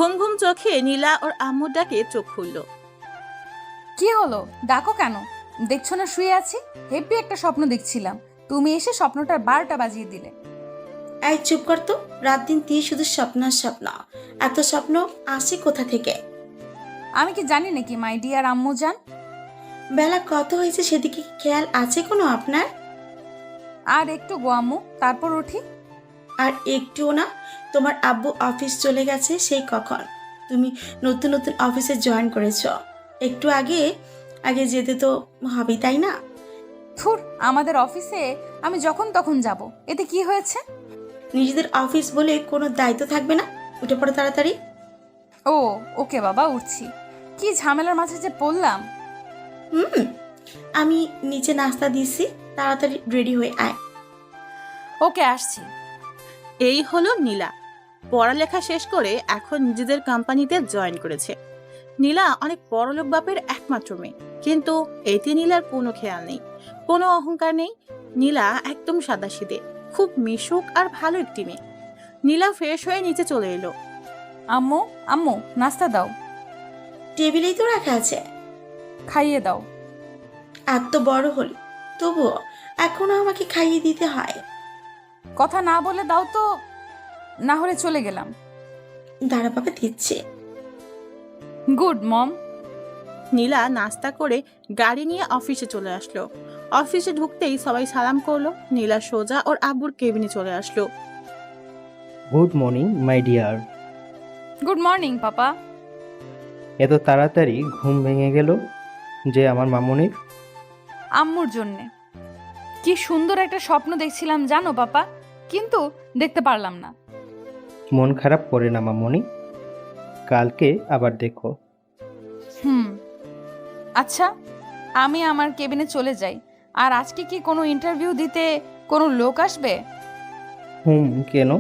ঘুম ঘুম চোখে নীলা ওর আম্মুর ডাকে চোখ খুলল। কি হলো, ডাকো কেন? দেখছো না শুয়ে আছি? হেব্বি একটা স্বপ্ন দেখছিলাম, তুমি এসে স্বপ্নটার 12টা বাজিয়ে দিলে। এই চুপ কর তো। রাত দিন তুই শুধু স্বপ্ন আর স্বপ্ন। এত স্বপ্ন আসে কোথা থেকে? আমি কি জানি নাকি মাই ডিয়ার আম্মু জান? বেলা কত হয়েছে সেদিকে কি খেয়াল আছে কোনো আপনার? আর একটু গো আম্মু, তারপর উঠি। আর একটুও না। তোমার আব্বু অফিস চলে গেছে সেই কখন। তুমি নতুন নতুন অফিসে জয়েন করেছ, একটু আগে আগে যেতে তো হবেই, তাই না? থুর, আমাদের অফিসে আমি যখন তখন যাব, এতে কি হয়েছে? নিজেদের অফিস বলে কোনো দায়িত্ব থাকবে না? উঠে পড়ো তাড়াতাড়ি। ও ওকে বাবা, উঠছি। কি ঝামেলার মাঝে যে পড়লাম। হুম, আমি নিচে নাস্তা দিছি, তাড়াতাড়ি রেডি হয়ে আয়। ওকে, আসছি। এই হলো নীলা। পড়ালেখা শেষ করে এখন নিজেদের কোম্পানিতে জয়েন করেছে। নীলা অনেক বড়লোক বাপের একমাত্র মেয়ে, কিন্তু এতে নীলার কোনো খেয়াল নেই, কোনো অহংকার নেই। নীলা একদম সাদাসিধে, খুব মিশুক আর ভালো একটি মেয়ে। নীলা ফ্রেশ হয়ে নিচে চলে এলো। আম্মু, আম্মু নাস্তা দাও। টেবিলেই তো রাখা আছে। খাইয়ে দাও। এত বড় হল, তবুও এখনো আমাকে খাইয়ে দিতে হয়। কথা না বলে দাও তো, না হলে চলে গেলাম। দাঁড়া বাবা, দিচ্ছে। গুড মম। নীলা নাস্তা করে গাড়ি নিয়ে অফিসে চলে আসলো। অফিসে ঢুকতেই সবাই সালাম করলো। নীলা সোজা ওর আব্বুর কেবিনে চলে আসলো। Good morning my dear. Good morning papa. এত তাড়াতাড়ি ঘুম ভেঙে গেল যে আমার মামুনির? আম্মুর জন্যে। কি সুন্দর একটা স্বপ্ন দেখছিলাম জানো পাপা, কিন্তু দেখতে পারলাম না। মন খারাপ করে না মামুনি, কালকে আবার দেখো। হুম, আচ্ছা, আমি আমার কেবিনে চলে যাই। আর আজকে কি কোনো ইন্টারভিউ দিতে কোনো লোক আসবে? কেন?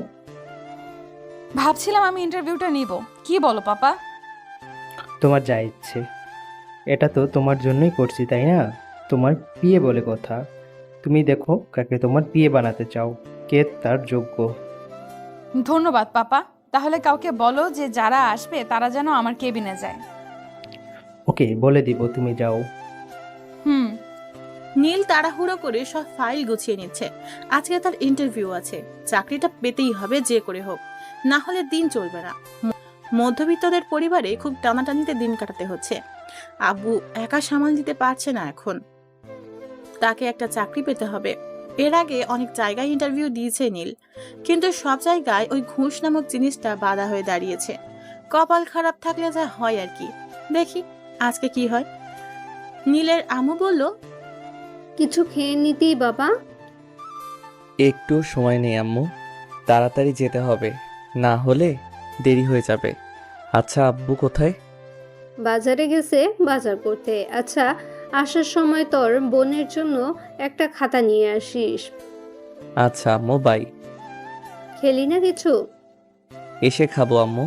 ভাবছিলাম আমি ইন্টারভিউটা নিব। কি বলো পাপা? তোমার যা ইচ্ছে, এটা তো তোমার জন্যই করছি তাই না? তোমার বিয়ে বলে কথা, তুমি দেখো কাকে তোমার বিয়ে বানাতে চাও, কে তার যোগ্য। ধন্যবাদ পাপা। তাহলে কাউকে বলো যে যারা আসবে তারা যেন আমার কেবিনে যায়। ওকে, বলে দিব, তুমি যাও। হুম। নীল তাড়াহুড়ো করে সব ফাইল গুছিয়ে নিচ্ছে। আজকে তার ইন্টারভিউ আছে, চাকরিটা পেতেই হবে যে করে হোক, না হলে দিন চলবে না। মধ্যবিত্তদের পরিবারে খুব টানাটানিতে দিন কাটাতে হচ্ছে। আব্বু একা সামাল দিতে পারছে না এখন, তাকে একটা চাকরি পেতে হবে। এর আগে অনেক জায়গায় ইন্টারভিউ দিয়েছে নীল, কিন্তু সব জায়গায় ওই ঘুষ নামক জিনিসটা বাধা হয়ে দাঁড়িয়েছে। কপাল খারাপ থাকলে যা হয় আর কি। দেখি আজকে কি হয়। নীলের আম্মু বলল, কিছু খেয়ে নিতেই বাবা। একটু সময় নেই আম্মু, তাড়াতাড়ি যেতে হবে, না হলে দেরি হয়ে যাবে। আচ্ছা আব্বু কোথায়? বাজারে গেছে বাজার করতে। আচ্ছা, আসার সময় তোর বোনের জন্য একটা খাতা নিয়ে আসিস। আচ্ছা আম্মু, বাই। খেলি না কিছু? এসে খাবো আম্মু,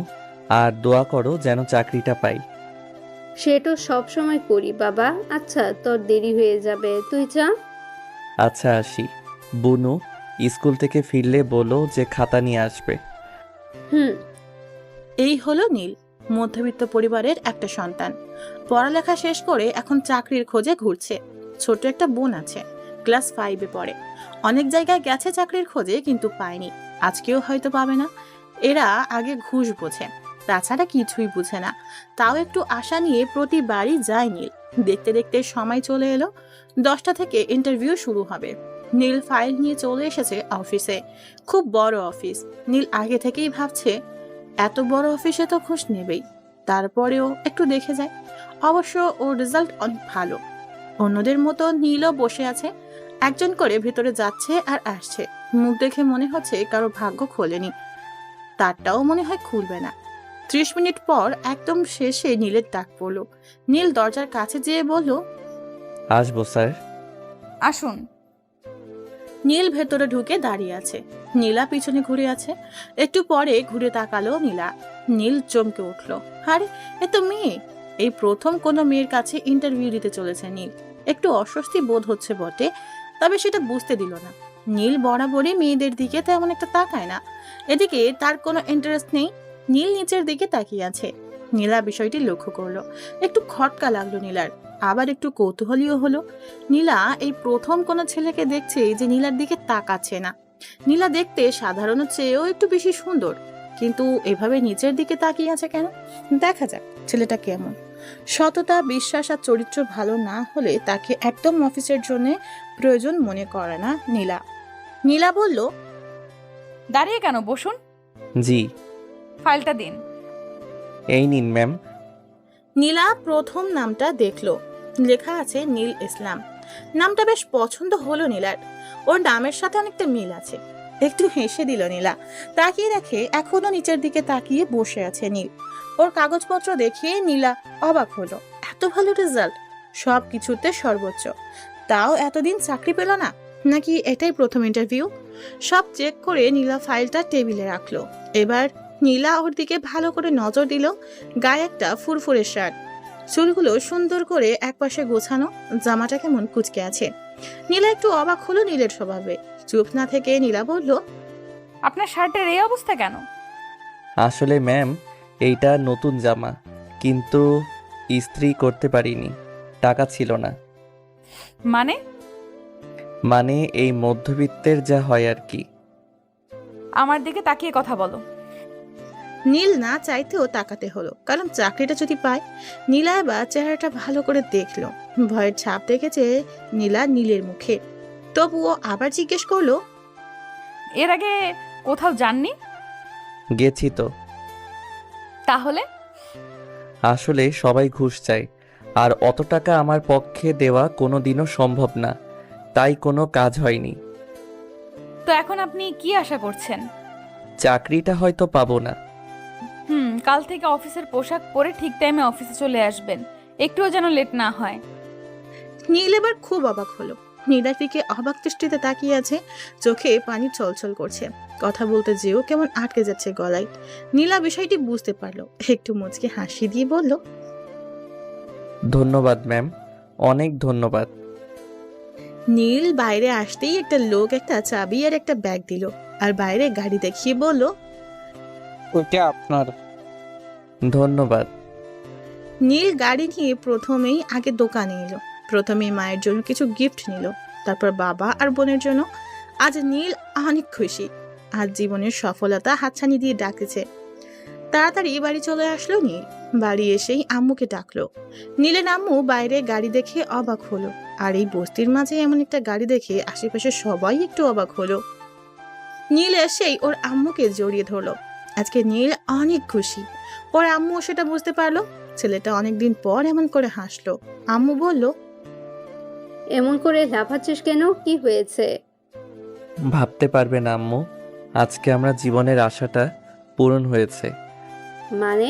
আর দোয়া করো যেন চাকরিটা পাই। সেটা সব সময় করি বাবা। আচ্ছা, তোর দেরি হয়ে যাবে, তুই যা। আচ্ছা আসি। বুনু স্কুল থেকে ফিরলে বলো যে খাতা নিয়ে আসবে। হুম। এই হলো নীল, মধ্যবিত্ত পরিবারের একটা সন্তান। পড়ালেখা শেষ করে এখন চাকরির খোঁজে ঘুরছে। ছোট একটা বোন আছে, ক্লাস 5-এ পড়ে। অনেক জায়গায় গেছে চাকরির খোঁজে, কিন্তু পায়নি। আজকেও হয়তো পাবে না। এরা আগে ঘুষ বোঝে, তাছাড়া কিছুই বুঝে না। তাও একটু আশা নিয়ে প্রতিবারই যায় নীল। দেখতে দেখতে সময় চলে এলো। 10টা থেকে ইন্টারভিউ শুরু হবে। নীল ফাইল নিয়ে চলে এসেছে অফিসে। খুব বড় অফিস। নীল আগে থেকেই ভাবছে এত বড় অফিসে তো ঘুষ নেবেই, তারপরেও একটু দেখে যায়। অবশ্য ওর রেজাল্ট অনেক ভালো। অন্যদের মতো নীলও বসে আছে, একজন করে ভেতরে যাচ্ছে আর আসছে। মুখ দেখে মনে হচ্ছে কারো ভাগ্য খোলেনি, তারটাও মনে হয় খুলবে না। 30 মিনিট পর একদম শেষে নীলের ডাক পড়লো। নীল দরজার কাছে যেয়ে বলল, আসবো স্যার। আসুন। নীল ভেতরে ঢুকে দাঁড়িয়ে আছে। নীলা পিছনে ঘুরে আছে। একটু পরে ঘুরে তাকালো নীলা। নীল চমকে উঠল, আরে এ তো মেয়ে। এই প্রথম কোনো মেয়ের কাছে ইন্টারভিউ দিতে চলেছে নীল। একটু অস্বস্তি বোধ হচ্ছে বটে, তবে সেটা বুঝতে দিল না। নীল বরাবরই মেয়েদের দিকে তেমন একটা তাকায় না, এদিকে তার কোনো ইন্টারেস্ট নেই। নীল নিচের দিকে তাকিয়ে আছে। নীলা বিষয়টি লক্ষ্য করলো। একটু খটকা লাগলো নীলার, আবার একটু কৌতূহলীও হলো। নীলা এই প্রথম কোনো ছেলেকে দেখছে যে নীলার দিকে তাকাচ্ছে না। নীলা দেখতে সাধারণের চেয়েও একটু বেশি সুন্দর, কিন্তু এভাবে নিচের দিকে তাকিয়ে আছে কেন? দেখা যাক ছেলেটা কেমন। সততা, বিশ্বাস আর চরিত্র ভালো না হলে তাকে একদম অফিসের জন্য প্রয়োজন মনে করে না নীলা। নীলা বলল, দাঁড়িয়ে কেন, বসুন। জি। ফাইলটা দিন। এই নিন ম্যাম। নীলা প্রথম নামটা দেখলো, লেখা আছে নীল ইসলাম। নামটা বেশ পছন্দ হলো নীলার, ওর নামের সাথে অনেকটা মিল আছে। একটু হেসে দিল নীলা। তাকিয়ে দেখে এখনো নিচের দিকে তাকিয়ে বসে আছে নীল। ওর কাগজপত্র দেখে নীলা অবাক হলো। এত ভালো রেজাল্ট, সব কিছুতে সর্বোচ্চ, তাও এতদিন চাকরি পেল না, নাকি এটাই প্রথম ইন্টারভিউ? সব চেক করে নীলা ফাইলটা টেবিলে রাখলো। এবার নীলা ওর দিকে ভালো করে নজর দিল। গায়ে একটা ফুরফুরে শার্ট, চুলগুলো সুন্দর করে একপাশে গোছানো, জামাটা কেমন কুচকে আছে। নীলা একটু অবাক হলো নীলের স্বভাবে। চুপ না থেকে নীলা বলল, আপনার শার্টের এই অবস্থা কেন? আসলে ম্যাম, এইটা নতুন জামা, কিন্তু ইস্ত্রি করতে পারিনি, টাকা ছিল না। মানে? মানে এই মধ্যবিত্তের যা হয় আর কি। আমার দিকে তাকিয়ে কথা বলো। নীল না চাইতেও তাকাতে হলো, কারণ চাকরিটা যদি পায়। নীলা এবার চেহারাটা ভালো করে দেখলো। ভয়ের ছাপ দেখেছে নীলা নীলের মুখে। তবুও আবার জিজ্ঞেস করলো, এর আগে কোথাও যাননি? গেছি তো। তাহলে? আসলে সবাই ঘুষ চায়, আর অত টাকা আমার পক্ষে দেওয়া কোনো দিনও সম্ভব না, তাই কোনো কাজ হয়নি। তো এখন আপনি কি আশা করছেন? চাকরিটা হয়তো পাবো না। কাল থেকে অফিসের পোশাক পরে ঠিক টাইমে অফিসে চলে আসবেন, একটুও যেন লেট না হয়। নীল এবার খুব অবাক হলো। নীলার দিকে অবাক দৃষ্টিতে তাকিয়ে আছে, চোখে পানি ছলছল করছে। কথা বলতে যেও কেমন আটকে যাচ্ছে গলায়। নীলা বিষয়টি বুঝতে পারলো, একটু মুচকে হাসি দিয়ে বলল, ধন্যবাদ ম্যাম, অনেক ধন্যবাদ। নীল বাইরে আসতেই একটা লোক একটা চাবি আর একটা ব্যাগ দিল, আর বাইরে গাড়ি দেখিয়ে বলল, ওইটা আপনার। ধন্যবাদ। নীল গাড়ি নিয়ে প্রথমেই আগে দোকানে এলো। প্রথমে মায়ের জন্য কিছু গিফট নিল, তারপর বাবা আর বোনের জন্য। আজ নীল অনেক খুশি, আজ জীবনের সফলতা হাতছানি দিয়ে ডাকছে। তাড়াতাড়ি বাড়ি চলে আসলো নীল। বাড়ি এসেই আম্মুকে ডাকলো। নীলের আম্মু বাইরে গাড়ি দেখে অবাক হলো, আর এই বস্তির মাঝে এমন একটা গাড়ি দেখে আশেপাশে সবাই একটু অবাক হলো। নীল এসেই ওর আম্মুকে জড়িয়ে ধরলো। আজকে নীল অনেক খুশি। ওর আম্মু সেটা বুঝতে পারলো। ছেলেটা অনেকদিন পর এমন করে হাসলো। আম্মু বলল, এমন করে লাফাচ্ছিস কেন, কি হয়েছে? ভাবতে পারবে না আম্মু, আজকে আমরা জীবনের আশাটা পূরণ হয়েছে। মানে?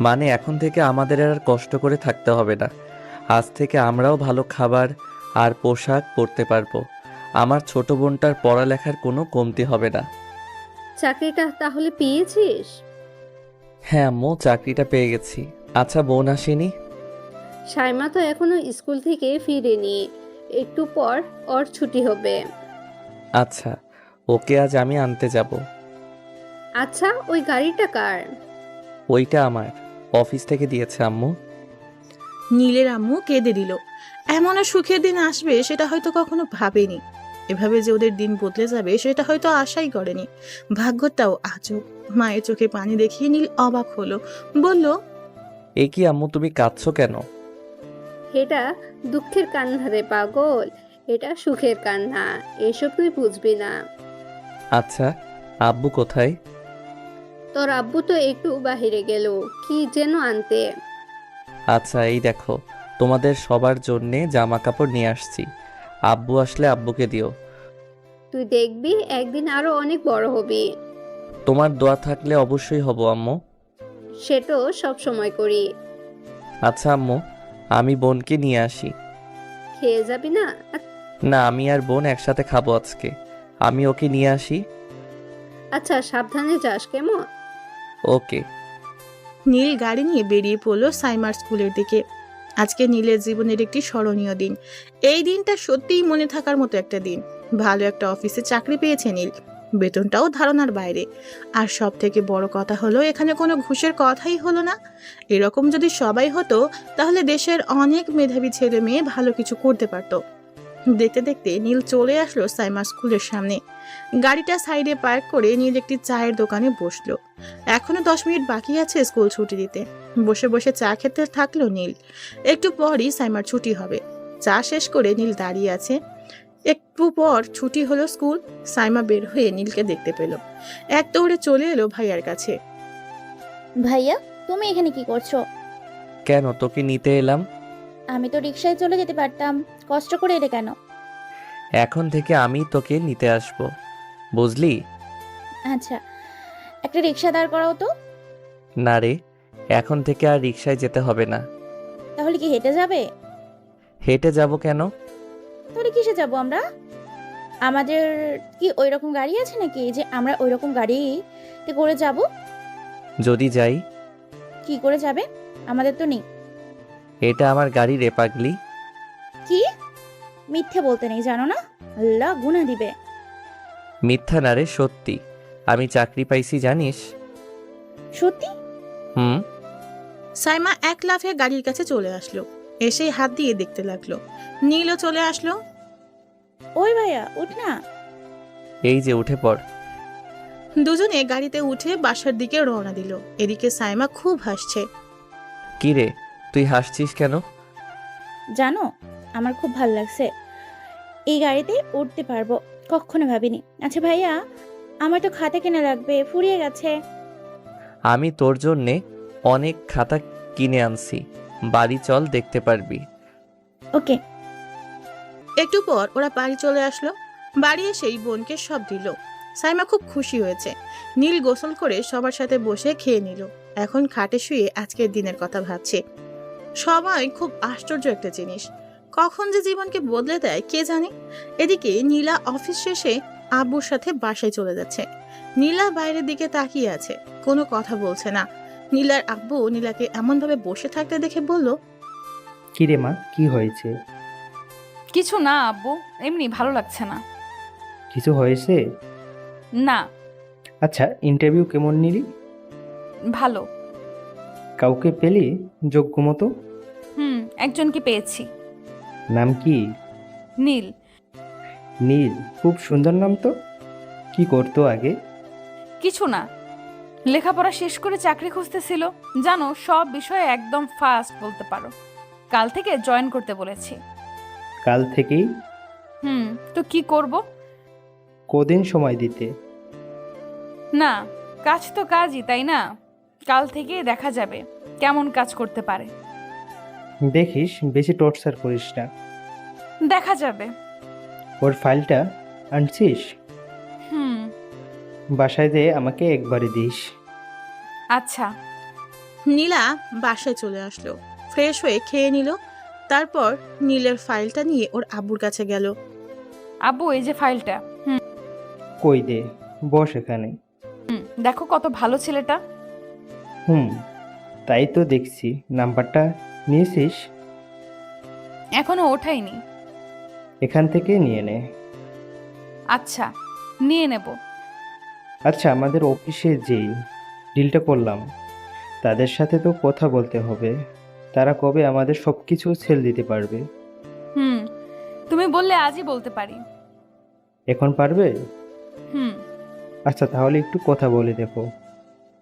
মানে এখন থেকে আমাদের আর কষ্ট করে থাকতে হবে না। আজ থেকে আমরাও ভালো খাবার আর পোশাক পরতে পারবো। আমার ছোট বোনটার পড়ালেখার কোনো কমতি হবে না। চাকরিটা তাহলে পেয়েছিস? হ্যাঁ আম্মু, চাকরিটা পেয়ে গেছি। আচ্ছা, বোন আসেনি? সাইমা তো এখনো স্কুল থেকে ফিরেনি, একটু পর ওর ছুটি হবে। আচ্ছা, ওকে আজ আমি আনতে যাব। আচ্ছা, ওই গাড়িটা কার? ওইটা আমার, অফিস থেকে দিয়েছে আম্মু। নীলের আম্মু কেঁদে দিল। এমন সুখের দিন আসবে সেটা হয়তো কখনো ভাবেনি। এভাবে যে ওদের দিন বদলে যাবে সেটা হয়তো আশাই করেনি। ভাগ্যটাও আজব। মায়ের চোখে পানি দেখিয়ে নীল অবাক হলো, বলল, এ কি আম্মু, তুমি কাঁদছো কেন? এটা দুঃখের কান্না রে পাগল, এটা সুখের কান্না, এসব তুই বুঝবি না। আচ্ছা, আব্বু কোথায়? তোর আব্বু তো একটু বাহিরে গেল, কি যেন আনতে। আচ্ছা, এই দেখো, তোমাদের সবার জন্যে জামা কাপড় নিয়ে আসছি। আব্বু আসলে আব্বুকে দিও। তুই দেখবি একদিন আরো অনেক বড় হবি। তোমার দোয়া থাকলে অবশ্যই হব আম্মু। সেটাও সব সময় করি। আচ্ছা আম্মু, আমি বোনকে নিয়ে আসি। খেয়ে যাবি না? না, আমি আর বোন একসাথে খাবো আজকে। আমি ওকে নিয়ে আসি। আচ্ছা, সাবধানে যাস কেমন? ওকে। নীল গাড়ি নিয়ে বেরিয়ে পড়লো সাইমার স্কুলের দিকে। আজকে নীলের জীবনের একটি স্মরণীয় দিন। এই দিনটা সত্যিই মনে থাকার মতো একটা দিন। ভালো একটা অফিসে চাকরি পেয়েছে নীল। বেতনটাও ধারণার বাইরে। আর সব থেকে বড় কথা হলো এখানে কোনো ঘুষের কথাই হলো না। এরকম যদি সবাই হতো তাহলে দেশের অনেক মেধাবী ছেলে মেয়ে ভালো কিছু করতে পারতো। দেখতে দেখতে নীল চলে আসলো সাইমা স্কুলের সামনে। গাড়িটা সাইডে পার্ক করে নীল একটি চায়ের দোকানে বসলো। এখনো 10 মিনিট বাকি আছে স্কুল ছুটি দিতে। বসে বসে চা খেতে থাকলো নীল। একটু পরই সাইমার ছুটি হবে। চা শেষ করে নীল দাঁড়িয়ে আছে। একটু পর ছুটি হলো স্কুল। সাইমা বের হয়ে নীলকে দেখতে পেল। এক দৌড়ে চলে এলো ভাইয়ার কাছে। ভাইয়া, তুমি এখানে কি করছো? কেন, তোকে নিতে এলাম। আমি তো রিক্সায় চলে যেতে পারতাম, কষ্ট করে এলে কেন? এখন থেকে আমি তোকে নিতে আসব, বুঝলি? আচ্ছা, একটা রিক্সা দাঁড় করাও তো। না রে, এখন থেকে আর রিকশায় যেতে হবে না। তাহলে কি হেঁটে যাবে? হেঁটে যাব কেন? তাহলে কিসে যাব আমরা? আমাদের কি ওই রকম গাড়ি আছে নাকি যে আমরা ওই রকম গাড়িতে করে যাব? যদি যাই? কি করে যাবে? আমাদের তো নেই। এটা আমার গাড়ি রে পাগলি। কি? মিথ্যে বলতে নেই, জানো না? আল্লাহ গুনাহ দিবে। মিথ্যা না রে, সত্যি। আমি চাকরি পাইছি, জানিস? সত্যি? হুম। সাইমা এক লাফে গাড়ির কাছে চলে আসলো। এসেই হাত দিয়ে দেখতে লাগলো। নীলও চলে আসলো। ওই ভাইয়া, উঠ না। এই যে, উঠে পড়। দুজনে গাড়িতে উঠে বাসার দিকে রওনা দিল। এদিকে সাইমা খুব হাসছে। কি রে, তুই হাসছিস কেন? জানো, আমার খুব ভালো লাগছে। এই গাড়িতে উঠতে পারবো, কখনো ভাবিনি। আচ্ছা ভাইয়া, আমার তো খাতা কেনা লাগবে, ফুরিয়ে গেছে। আমি তোর জন্যে অনেক খাতা কিনে আনছি, বাড়ি চল, দেখতে পারবি। ওকে। একটু পর ওরা বাড়ি চলে আসলো। বাড়ি এসেই বোনকে সব দিল। সাইমা খুব খুশি হয়েছে। নীল গোসল করে সবার সাথে বসে খেয়ে নিল। এখন খাটে শুয়ে আজকের দিনের কথা ভাবছে। সবাই খুব আশ্চর্য একটা জিনিস, কখন যে জীবনকে বদলে দেয় কে জানে। এদিকে নীলা অফিস শেষে আব্বুর সাথে বাসায় চলে যাচ্ছে। নীলা বাইরের দিকে তাকিয়ে আছে, কোনো কথা বলছে না। নীলার আব্বু নীলাকে এমনভাবে বসে থাকতে দেখে বলল, কি রে মা, কি হয়েছে? কিছু না আব্বু, এমনি ভালো লাগছে না। কিছু হয়েছে? না। আচ্ছা, ইন্টারভিউ কেমন নিলি? ভালো। কাউকে পেলি যোগ্য মতো? একজনকে পেয়েছি। নাম কি? নীল। নীল, খুব সুন্দর নাম তো। কি করতো আগে? কিছু না, লেখাপড়া শেষ করে চাকরি খুঁজতেছিল। জানো, সব বিষয়ে একদম ফাস্ট বলতে পারো। কাল থেকে জয়েন করতে বলেছি। কাল থেকেই? তো কি করব? কদিন সময় দিতে? না, কাজ তো কাজই, তাই না? কাল থেকে দেখা যাবে কেমন কাজ করতে পারে। দেখিস বেশি টর্চার করিস না। দেখা যাবে। ওর ফাইলটা আনছিস? হুম। বাসায় যেয়ে আমাকে একবারে দিস। আচ্ছা। নীলা বাসায় চলে আসলো। ফ্রেশ হয়ে খেয়ে নিল। তারপর নীলের ফাইলটা নিয়ে ওর আব্বুর কাছে গেল। আব্বু, এই যে ফাইলটা। কই দে, বস এখানে। দেখো কত ভালো ছেলেটা। তাই তো দেখছি। নাম্বারটা নিয়েছিস? এখনো ওঠাইনি। এখান থেকে নিয়ে নে। আচ্ছা, নিয়ে নেব। আচ্ছা, আমাদের অফিসে যেই ডিলটা করলাম তাদের সাথে তো কথা বলতে হবে। তারা কবে আমাদের সব কিছু সেল দিতে পারবে? তুমি বললে আজই বলতে পারি। এখন পারবে? হুম। আচ্ছা, তাহলে একটু কথা বলে দেখো।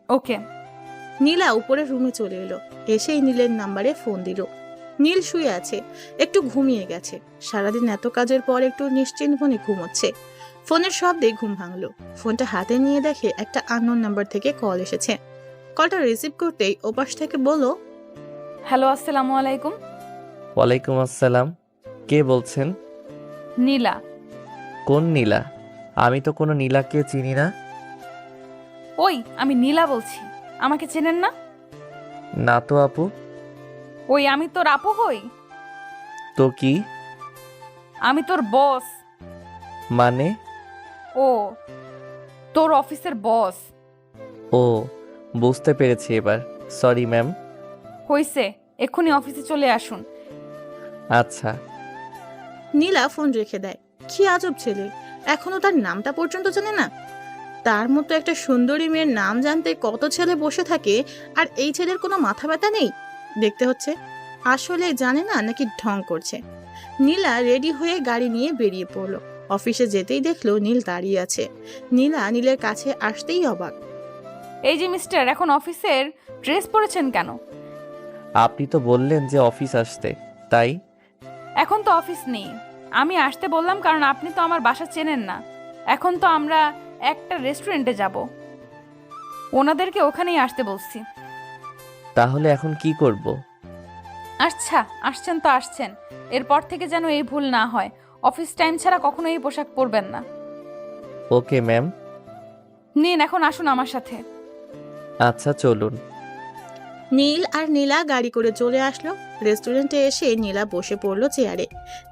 ওকে। নীলা উপরের রুমে চলে এলো। এসেই নীলের নাম্বারে ফোন দিল। নীল শুয়ে আছে, একটু ঘুমিয়ে গেছে। সারাদিন এত কাজের পর একটু নিশ্চিন্ত মনে ঘুমোচ্ছে। ফোনের শব্দে ঘুম ভাঙলো। ফোনটা হাতে নিয়ে দেখে একটা আননোন নাম্বার থেকে কল এসেছে। কলটা রিসিভ করতেই ওপাশ থেকে বলল, হ্যালো, আসসালামু আলাইকুম। ওয়ালাইকুম আসসালাম। কে বলছেন? নীলা। কোন নীলা? আমি তো কোনো নীলাকে চিনি না। ওই, আমি নীলা বলছি, আমাকে চেনেন না? না তো আপু। ওই, আমি তোর আপু হই। তো কি? আমি তোর বস। মানে? ও, তোর অফিসের বস। ও, বুঝতে পেরেছি এবার। Sorry ma'am. হইছে, এক্ষুনি অফিসে চলে আসুন। আচ্ছা। নীলা ফোন রেখে দেয়। কি আজব ছেলে, এখনো তার নামটা পর্যন্ত জানে না। তার মতো একটা সুন্দরী মেয়ের নাম জানতে কত ছেলে বসে থাকে, আর এই ছেলের কোনো মাথা ব্যথা নেই। দেখতে হচ্ছে আসলে জানে না নাকি ঢং করছে। নীলা রেডি হয়ে গাড়ি নিয়ে বেরিয়ে পড়লো। অফিসে যেতেই দেখলো নীল দাঁড়িয়ে আছে। নীলা নীলের কাছে আসতেই অবাক। এই যে মিস্টার, এখন অফিসের ড্রেস পরেছেন কেন? আপনি তো বললেন যে অফিস আসতে, তাই। এখন তো অফিস নেই। আমি আসতে বললাম কারণ আপনি তো আমার বাসা চেনেন না। এখন তো আমরা একটা রেস্টুরেন্টে যাব, ওনাদেরকে ওখানেই আসতে বলছি। তাহলে এখন কি করব? আচ্ছা, আসছেন তো আসছেন, এরপর থেকে যেন এই ভুল না হয়। অফিস টাইম ছাড়া কখনো এই পোশাক পরবেন না। Okay ma'am. নিন, এখন আসুন আমার সাথে। আচ্ছা চলুন। নীল আর নীলা গাড়ি করে চলে আসলো। রেস্টুরেন্টে এসে নীলা বসে পড়লো চেয়ারে।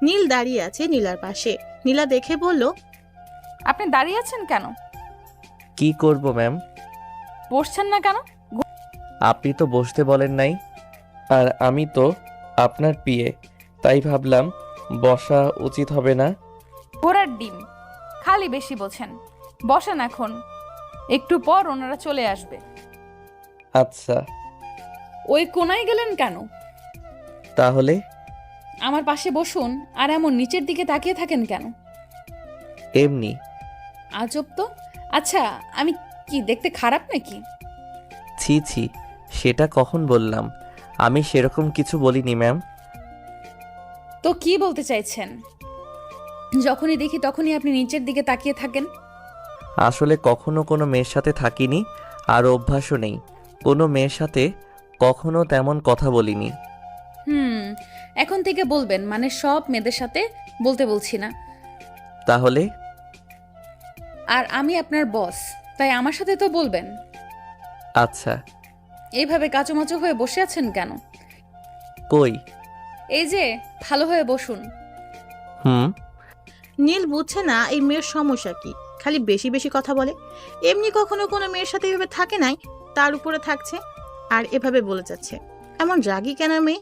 নীল দাঁড়িয়ে আছে নীলার পাশে। নীলা দেখে বলল, আপনি দাঁড়িয়ে আছেন কেন? কি করব ম্যাম? বসছেন না কেন? আপনি তো বসতে বলেন নাই, আর আমি তো আপনার পিএ, তাই ভাবলাম বসা উচিত হবে না। ঘোড়ার ডিম, খালি বেশি বোঝেন। বসেন এখন, একটু পর ওনারা চলে আসবে। আচ্ছা ওই কোনায় গেলেন কেন? তাহলে আমার পাশে বসুন। আর এমন নিচের দিকে তাকিয়ে থাকেন কেন? এমনি। আজব তো। আচ্ছা, আমি কি দেখতে খারাপ নাকি? ছি ছি, সেটা কখন বললাম? আমি সেরকম কিছু বলিনি ম্যাম। তো কি বলতে চাইছেন? যখনই দেখি তখনই আপনি নিচের দিকে তাকিয়ে থাকেন। আসলে কখনো কোনো মেয়ের সাথে থাকিনি, আর অভ্যাসও নেই। কোনো মেয়ের সাথে কখনো তেমন কথা বলিনি। এখন থেকে বলবেন, মানে সব মেয়েদের সাথে বলতে বলছি না। তাহলে আর আমি আপনার বস, তাই আমার সাথে তো বলবেন। আচ্ছা। এইভাবে কাচুমাচু হয়ে বসে আছেন কেন? কই? এই যে, ভালো হয়ে বসুন। হুম। নীল বুঝছে না এই মেয়ের সমস্যা কি। খালি বেশি বেশি কথা বলে। এমনি কখনো কোনো মেয়ের সাথে এভাবে থাকে নাই, তার উপরে থাকছে আর এভাবে বলে যাচ্ছে। এমন রাগী কেন মেয়ে?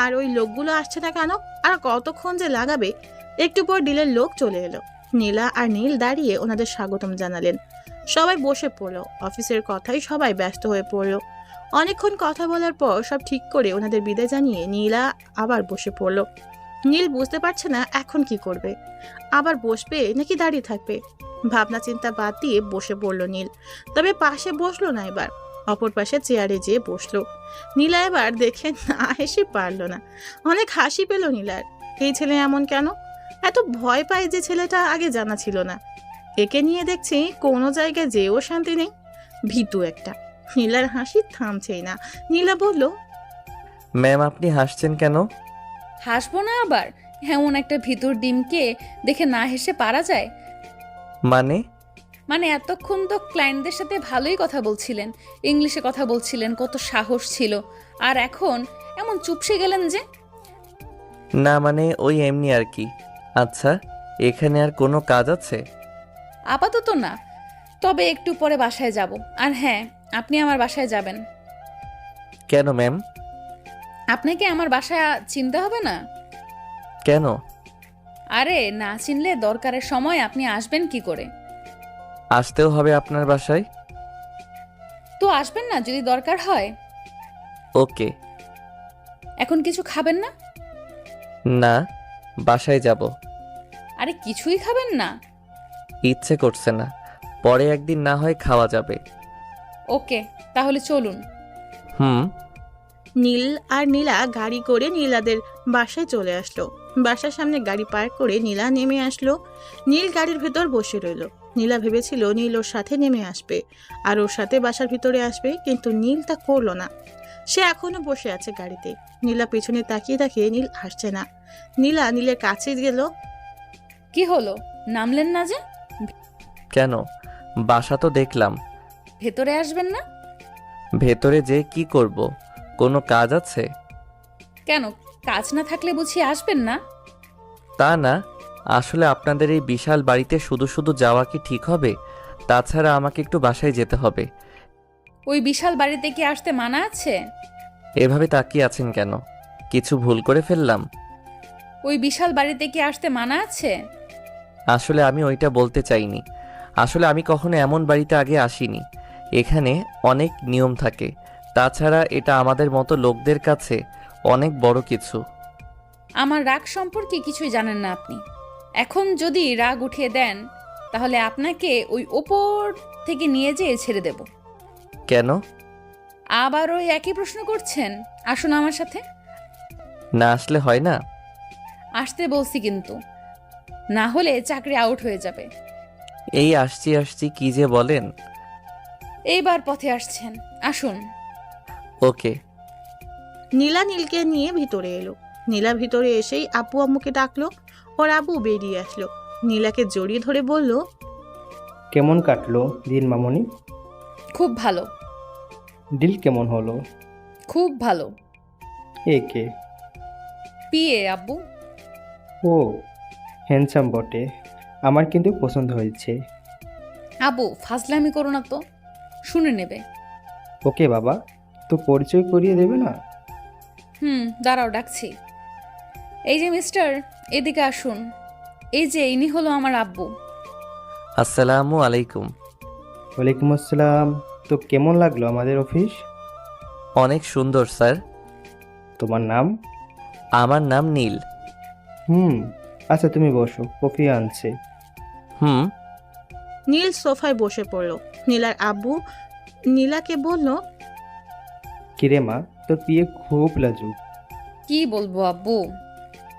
আর ওই লোকগুলো আসছে না কেন? আর কতক্ষণ যে লাগাবে? একটু পর ডিলের লোক চলে এলো। নীলা আর নীল দাঁড়িয়ে ওনাদের স্বাগতম জানালেন। সবাই বসে পড়লো। অফিসের কথাই সবাই ব্যস্ত হয়ে পড়লো। অনেকক্ষণ কথা বলার পর সব ঠিক করে ওনাদের বিদায় জানিয়ে নীলা আবার বসে পড়লো। নীল বুঝতে পারছে না এখন কি করবে। আবার বসবে নাকি দাঁড়িয়ে থাকবে? ভাবনা চিন্তা বাদ দিয়ে বসে পড়লো নীল। তবে পাশে বসলো না, এবার অপর পাশে চেয়ারে যেয়ে বসলো। নীলা এবার দেখে না হেসে পারলো না। অনেক হাসি পেল নীলার। এই ছেলে এমন কেন? এত ভয় পায় যে ছেলেটা আগে জানা ছিল না। একে নিয়ে দেখছি কোনো জায়গায় যেও শান্তি নেই। ভীতু একটা। নীলার হাসি থামছেই না। নীলা বলল, ম্যাম আপনি হাসছেন কেন? হাসবো না আবার? এমন একটা ভিতর ডিমকে দেখে না হেসে পারা যায়? মানে এতক্ষণ তো ক্লায়েন্টদের সাথে ভালোই কথা বলছিলেন, ইংলিশে কথা বলছিলেন, কত সাহস ছিল। আর এখন এমন চুপসে গেলেন যে? না মানে ওই এমনি আর কি। আচ্ছা, এখানে আর কোনো কাজ আছে? আপাতত না, তবে একটু পরে বাসায় যাব। আর হ্যাঁ, আপনি আমার বাসায় যাবেন। কেন ম্যাম? আপনাকে আমার বাসা চিনতে হবে না? কেন? আরে না চিনলে দরকারের সময় আপনি আসবেন কি করে? আসতেও হবে আপনার বাসায়? তো আসবেন না যদি দরকার হয়। ওকে। এখন কিছু খাবেন না? না, বাসায় যাব। আরে কিছুই খাবেন না? ইচ্ছে করছে না, পরে একদিন না হয় খাওয়া যাবে। ওকে, তাহলে চলুন। হুম। নীল আর নীলা গাড়ি করে নীলাদের বাসায় চলে আসলো। বাসার সামনে গাড়ি পার্ক করে নীলা নেমে আসলো। নীল গাড়ির ভেতর বসে রইল। নীলা ভেবেছিল নীল ওর সাথে নেমে আসবে আর ওর সাথে বাসার ভিতরে আসবে, কিন্তু নীল তা করলো না। সে এখনো বসে আছে গাড়িতে। নীলা পেছনে তাকিয়ে দেখে নীল আসছে না। নীলা নীলের কাছে গেল। কি হলো, নামলেন না যে? কেন? বাসা তো দেখলাম। ভেতরে আসবেন না? ভেতরে যে কি করব? কোনো কাজ আছে? কেন, কাজ না থাকলে বুঝি আসবেন না? তা না, আসলে আপনাদের এই বিশাল বাড়িতে শুধু শুধু যাওয়া কি ঠিক হবে? তাছাড়া আমাকে একটু বাসায় যেতে হবে। ওই বিশাল বাড়িতে কি আসতে মানা আছে? এভাবে তাকিয়ে আছেন কেন? কিছু ভুল করে ফেললাম? ওই বিশাল বাড়িতে কি আসতে মানা আছে? আসলে আমি ওইটা বলতে চাইনি। আসলে আমি কখনো এমন বাড়িতে আগে আসিনি। এখানে অনেক নিয়ম থাকে। তাছাড়া এটা আমাদের মতো লোকদের কাছে অনেক বড় কিছু। আমার রাগ সম্পর্কে কিছুই জানেন না আপনি। এখন যদি রাগ উঠিয়ে দেন তাহলে আপনাকে ওই ওপর থেকে নিয়ে যেয়ে ছেড়ে দেব। কেন? আবার ওই একই প্রশ্ন করছেন? আসুন আমার সাথে। না আসলে হয় না? আসতে বলছি কিন্তু, না হলে চাকরি আউট হয়ে যাবে। এই আসছি আসছি কি যে বলেন। এইবার পথে আসছেন, আসুন। ওকে। নীলা নীলকে নিয়ে ভিতরে এলো। নীলা ভিতরে এসেই আপু আম্মুকে ডাকলো। ওর আব্বু বেরিয়ে আসলো। নীলাকে জড়িয়ে ধরে বলল, কেমন কাটলো দিন মামনি? খুব ভালো, ডিল কেমন হলো? খুব ভালো। একে পিয়ে আব্বু। ও হ্যান্ডসাম বটে, আমার কিন্তু পছন্দ হয়েছে। আব্বু ফাজলামি করো না তো, শুনে নেবে। ওকে বাবা, তো পরিচয় করিয়ে দেবে না? দাঁড়াও ডাকছি। এই যে মিস্টার, এদিকে আসুন। এই যে ইনি হলো আমার আব্বু। আসসালামু আলাইকুম। ওয়ালাইকুম আসসালাম। তো কেমন লাগলো আমাদের অফিস? অনেক সুন্দর স্যার। তোমার নাম? আমার নাম নীল। আচ্ছা তুমি বসো, কফি আনছে। হুম। নীল সোফায় বসে পড়ল। নীলার আব্বু নীলাকে বলল, কিরে মা, তোর পিয়ে খুব লাজুক। কি বলবো আব্বু,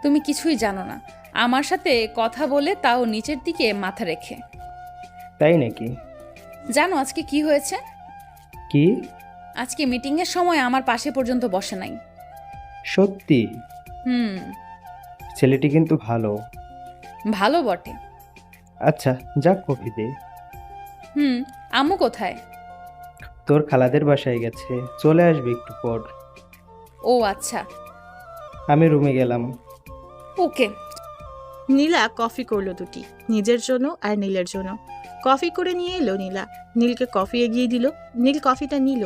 তুমি কিছুই জানো না। আমার সাথে কথা বলে তাও নিচের দিকে মাথা রেখে। তাই নাকি? জানো আজকে কি হয়েছে? কি? আজকে মিটিংয়ের সময় আমার পাশে পর্যন্ত বসে নাই। সত্যি? হুম। ছেলেটি কিন্তু ভালো। ভালো বটে। আচ্ছা যাক, কফি দে। আম্মু কোথায়? তোর খালাদের বাসায় গেছে, চলে আসবে একটু পর। ও আচ্ছা। আমি রুমে গেলাম। ওকে। নীলা কফি করলো দুটি, নিজের জন্য আর নীলের জন্য। কফি করে নিয়ে এলো নীলা। নীলকে কফি এগিয়ে দিল। নীল কফিটা নিল।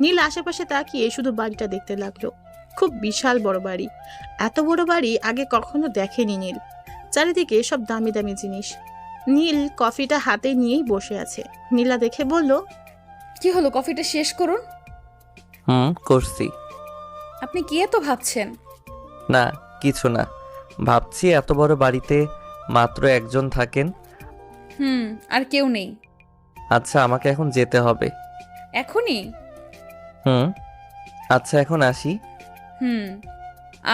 নীল আশেপাশে তাকিয়ে শুধু বাড়িটা দেখতে লাগলো। খুব বিশাল বড় বাড়ি। এত বড় বাড়ি আগে কখনো দেখেনি নীল। চারিদিকে সব দামি দামি জিনিস। নীল কফিটা হাতে নিয়েই বসে আছে। নীলা দেখে বলল, কি হলো, কফিটা শেষ করুন। করছি। আপনি কি এত ভাবছেন? না কিছু না, ভাবছি এত বড় বাড়িতে মাত্র একজন থাকেন। আর কেউ নেই। আচ্ছা আমাকে এখন যেতে হবে। এখনই? আচ্ছা এখন আসি।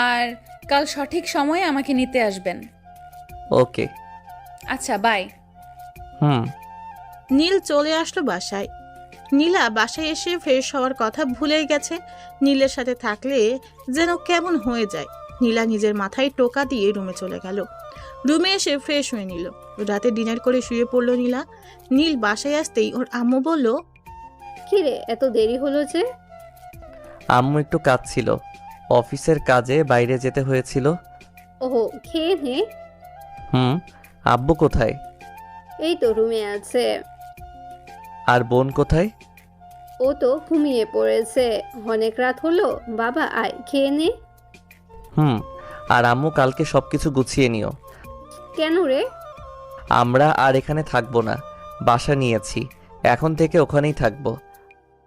আর কাল সঠিক সময়ে আমাকে নিতে আসবেন। ওকে। আচ্ছা বাই। নীল চলে আসলো বাসায়। নীলা বাসায় এসে ফ্রেশ হওয়ার কথা ভুলেই গেছে। নীলের সাথে থাকলে যেন কেমন হয়ে যায়। নীলা নিজের মাথায় টোকা দিয়ে রুমে চলে গেল। রুমে এসে ফ্রেশ হয়ে নিল। রাতে ডিনার করে শুয়ে পড়লো নীলা। নীল বাসায় আসতেই ওর আম্মু বলল, কিরে এত দেরি হলো যে? আম্মু একটু কাজ ছিল, অফিসের কাজে বাইরে যেতে হয়েছিল। ওহো, খেয়ে নে। আব্বু কোথায়? এই তো রুমে আছে। আর বোন কোথায়? ও তো ঘুমিয়ে পড়েছে। অনেক রাত হলো, বাবা আয় খেয়ে নে। আর আম্মু কালকে সবকিছু গুছিয়ে নিও। কেন রে? আমরা আর এখানে থাকবো না, বাসা নিয়েছি, এখন থেকে ওখানেই থাকবো।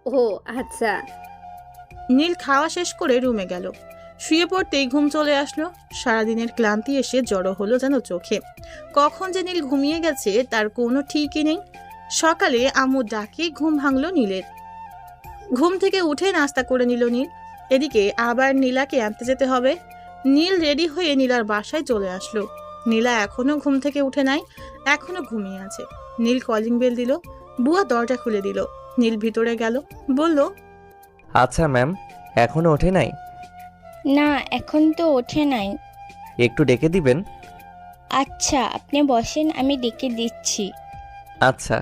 ও আচ্ছা। নীল খাওয়া শেষ করে রুমে গেল। শুয়ে পড়তেই ঘুম চলে আসলো। সারাদিনের ক্লান্তি এসে জড়ো হলো যেন চোখে। কখন যে নীল ঘুমিয়ে গেছে তার কোনো ঠিকই নেই। সকালে আম্মু ডাকে ঘুম ভাঙলো নীলের। ঘুম থেকে উঠে নাস্তা করে নিল নীল। এদিকে আবার নীলাকে আনতে যেতে হবে। নীল রেডি হয়ে নীলার বাসায় চলে আসলো। নীলা এখনো ঘুম থেকে উঠে নাই, এখনো ঘুমিয়ে আছে। নীল কলিং বেল দিল। বুয়া দরজা খুলে দিল। নীল ভিতরে গেল, বলল, আচ্ছা ম্যাম, এখনো ওঠে নাই? না এখন তো ওঠে নাই। একটু ডেকে দিবেন? আচ্ছা আপনি বসেন, আমি ডেকে দিচ্ছি। আচ্ছা।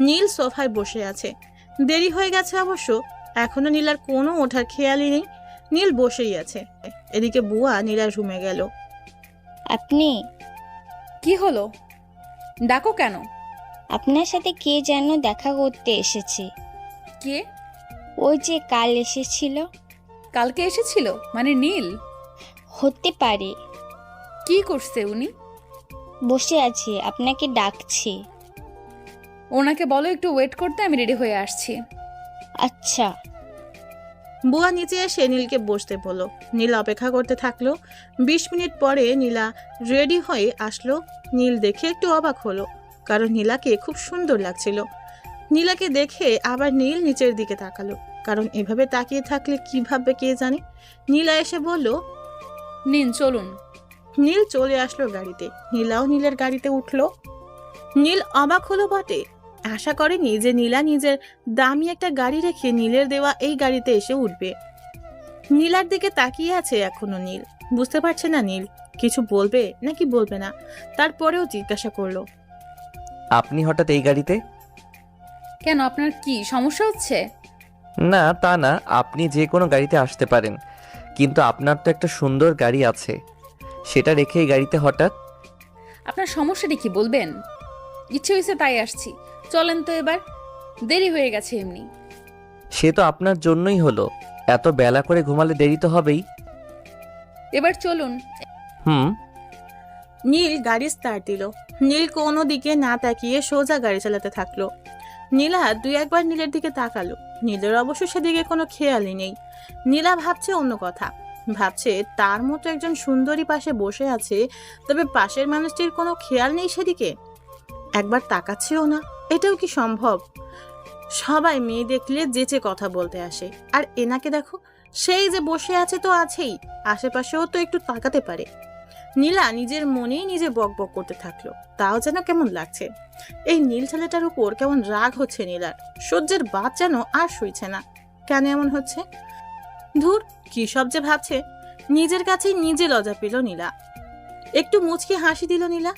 নীল সোফায় বসে আছে। দেরি হয়ে গেছে অবশ্য। এখনো নীলার কোনো ওঠার খেয়ালই নেই। নীল বসেই আছে। এদিকে বুয়া নীলার রুমে গেল। আপনি? কি হলো, ডাকো কেন? আপনার সাথে কে যেন দেখা করতে এসেছে। কে? ওই যে কাল এসেছিল। কালকে এসেছিল মানে নীল? হতে পারে। কি করছে উনি? বসে আছি, আপনাকে ডাকছি। ওনাকে বলো একটু ওয়েট করতে, আমি রেডি হয়ে আসছি। আচ্ছা। বুয়া নিচে এসে নীলকে বসতে বলল। নীল অপেক্ষা করতে থাকলো। 20 মিনিট পরে নীলা রেডি হয়ে আসলো। নীল দেখে একটু অবাক হলো, কারণ নীলাকে খুব সুন্দর লাগছিল। নীলাকে দেখে আবার নীল নিচের দিকে তাকালো, কারণ এভাবে তাকিয়ে থাকলে কি ভাববে কে জানে। নীলা এসে বলল। নিন চলুন। নীল চলে আসলো গাড়িতে। নীলাও নীলের গাড়িতে উঠলো। নীল অবাক হলো বটে, আশা করেনি যে নীলা নিজের দামি একটা গাড়ি রেখে নীলের দেওয়া এই গাড়িতে এসে উঠবে। নীলার দিকে তাকিয়ে আছে এখনো নীল। বুঝতে পারছে না নীল কিছু বলবে নাকি বলবে না। তারপরেও জিজ্ঞাসা করলো। আপনি হঠাৎ এই গাড়িতে? কেন, আপনার কি সমস্যা হচ্ছে? না তা না, আপনি যে কোনো গাড়িতে আসতে পারেন, কিন্তু আপনার তো একটা সুন্দর গাড়ি আছে, সেটা রেখে এই গাড়িতে হঠাৎ? আপনার সমস্যাটা কি বলবেন? ইচ্ছে হয়েছে তাই আসছি, চলেন তো এবার, দেরি হয়ে গেছে এমনি। সে তো আপনার জন্যই হলো, এত বেলা করে ঘুমালে দেরি তো হবেই। এবার চলুন। হুম। নীল গাড়ি স্টার্ট দিল। নীল কোনো দিকে না তাকিয়ে সোজা গাড়ি চালাতে থাকলো। নীলা 2-1 নীলের দিকে তাকালো। নীলের অবশ্য সেদিকে কোনো খেয়ালই নেই। নীলা ভাবছে অন্য কথা, ভাবছে তার মতো একজন সুন্দরী পাশে বসে আছে, তবে পাশের মানুষটির কোনো খেয়াল নেই সেদিকে, একবার তাকাচ্ছেও না। এটাও কি সম্ভব? সবাই মেয়ে দেখলে যেচে কথা বলতে আসে, আর এনাকে দেখো, সেই যে বসে আছে তো আছেই, আশেপাশেও তো একটু তাকাতে পারে। নীলা নিজের মনেই নিজে বক বক করতে থাকলো। তাও যেন কেমন লাগছে। এই নীল ছেলেটার উপর কেমন রাগ হচ্ছে নীলার। সহ্যের বাদ যেন আর সইছে না। কেন এমন হচ্ছে? ধুর, কি সব যে ভাবছে। নিজের কাছেই নিজে লজ্জা পেল নীলা। একটু মুচকি হাসি দিল নীলা।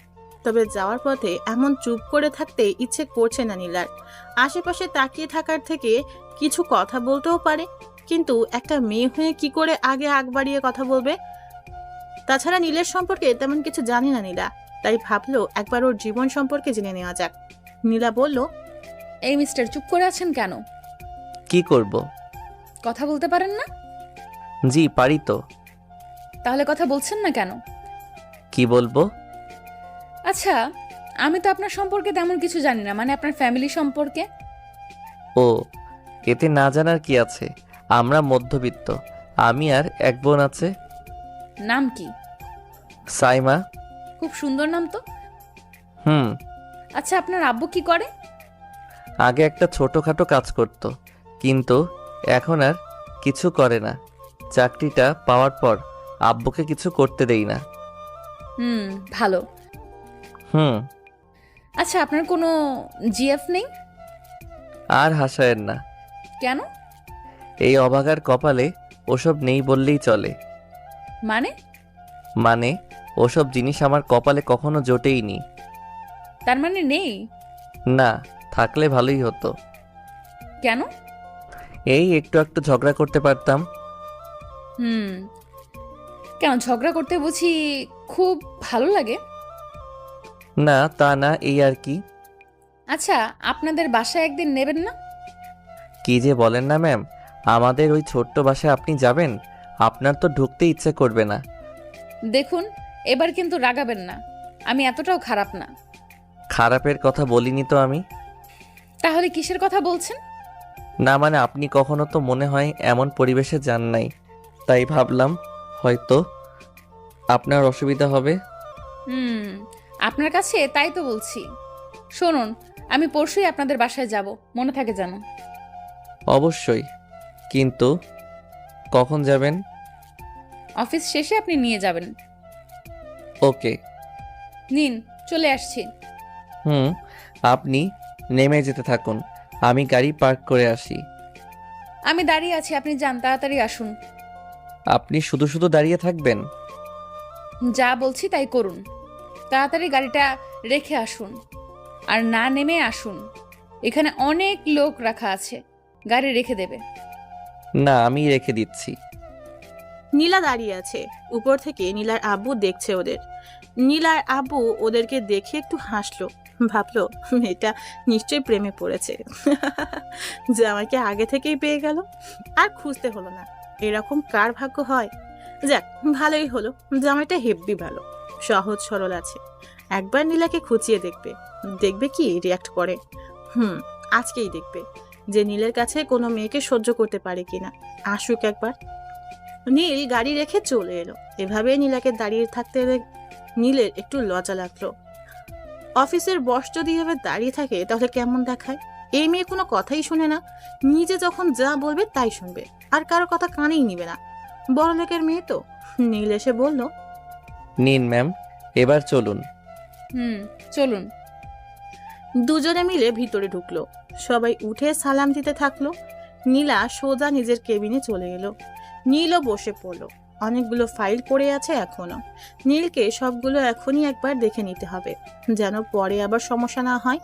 তবে যাওয়ার পথে এমন চুপ করে থাকতে ইচ্ছে করছে না নীলার। আশেপাশে তাকিয়ে থাকার থেকে কিছু কথা বলতেও পারে, কিন্তু একটা মেয়ে হয়ে কি করে আগে আগ বাড়িয়ে কথা বলবে? তাছাড়া নীলের সম্পর্কে তেমন কিছু জানে না নীলা, তাই ভাবলো একবার ওর জীবন সম্পর্কে জেনে নেওয়া যাক। নীলা বলল। এই মিস্টার, চুপ করে আছেন কেন? কি করব? কথা বলতে পারেন না? জি পারি তো। তাহলে কথা বলছেন না কেন? কি বলবো? আচ্ছা, আমি তো আপনার সম্পর্কে তেমন কিছু জানি না, মানে আপনার ফ্যামিলি সম্পর্কে। ও, এতে না জানার কি আছে? আমরা মধ্যবিত্ত, আমি আর এক বোন আছে। নাম কি? সাইমা। খুব সুন্দর নাম তো। হুম। আচ্ছা, আপনার আব্বু কি করে? আগে একটা ছোটখাটো কাজ করত, কিন্তু এখন আর কিছু করে না। চাকরিটা পাওয়ার পর আব্বুকে কিছু করতে দেই না। ভালো। হুম। আচ্ছা, আপনার কোনো জিএফ নেই? আর হাসায়েন না। কেন? এই অভাগার কপালে ওসব নেই বললেই চলে। মানে ওসব জিনিস আমার কপালে কখনো জোটেইনি। তার মানে নেই? না, থাকলে ভালোই হতো। কেন? এই একটু একটু ঝগড়া করতে পারতাম। কেন, ঝগড়া করতে বুঝি খুব ভালো লাগে? না তা না, এই আর কি। আচ্ছা, আপনাদের বাসায় একদিন নেবেন না? কি যে বলেন না ম্যাম, আমাদের ওই ছোট্ট বাসায় আপনি যাবেন? আপনার তো ঢুকতে ইচ্ছে করবে না। দেখুন, এবার কিন্তু রাগাবেন না, আমি এতটাও খারাপ না। খারাপের কথা বলিনি তো আমি। তাহলে কিসের কথা বলছেন? না মানে আপনি কখনো তো মনে হয় এমন পরিবেশে যান নাই, তাই ভাবলাম হয়তো আপনার অসুবিধা হবে। আপনার কাছে তাই তো বলছি। শুনুন, আমি পরশুই আপনাদের বাসায় যাব, মনে থাকে যেন। অবশ্যই, কিন্তু কখন যাবেন? অফিস শেষে আপনি নিয়ে যাবেন। ওকে। নিন, চলে আসছি। আপনি নেমে যেতে থাকুন, আমি গাড়ি পার্ক করে আসি। আমি দাঁড়িয়ে আছি, আপনি যান, তাড়াতাড়ি আসুন। আপনি শুধু শুধু দাঁড়িয়ে থাকবেন? যা বলছি তাই করুন, তাড়াতাড়ি গাড়িটা রেখে আসুন, আর না নেমে আসুন। এখানে অনেক লোক রাখা আছে, গাড়ি রেখে দেবে। না, আমি রেখে দিচ্ছি। নীলা দাঁড়িয়ে আছে। উপর থেকে নীলার আব্বু দেখছে ওদের। নীলার আব্বু ওদেরকে দেখে একটু হাসলো। ভাবলো এটা নিশ্চয়ই প্রেমে পড়েছে, যে আমাকে আগে থেকেই পেয়ে গেল, আর খুঁজতে হলো না। এরকম কার ভাগ্য হয়? যাক, ভালোই হলো, জামাইটা হেব্বি ভালো, সহজ সরল আছে, একবার নীলাকে খুঁচিয়ে দেখবে, দেখবে কি রিয়াক্ট করে। আজকেই দেখবে যে নীলের কাছে কোনো মেয়েকে সহ্য করতে পারে কিনা। আসুক একবার। নীল গাড়ি রেখে চলে এলো। এভাবে নীলাকে দাঁড়িয়ে থাকতে নীলের একটু লজ্জা লাগলো। অফিসের বস যদি এভাবে দাঁড়িয়ে থাকে তাহলে কেমন দেখায়? এই মেয়ে কোনো কথাই শুনে না, নিজে যখন যা বলবে তাই শুনবে, আর কারো কথা কানেই নিবে না। বড়লোকের মেয়ে তো। নীল এসে বলল, নিন ম্যাম, এবার চলুন। চলুন। দুজনে মিলে ভিতরে ঢুকলো। সবাই উঠে সালাম দিতে থাকলো। নীলা সোজা নিজের কেবিনে চলে এলো। নীলও বসে পড়লো। অনেকগুলো ফাইল পড়ে আছে এখনো। নীলকে সবগুলো এখনই একবার দেখে নিতে হবে, যেন পরে আবার সমস্যা না হয়।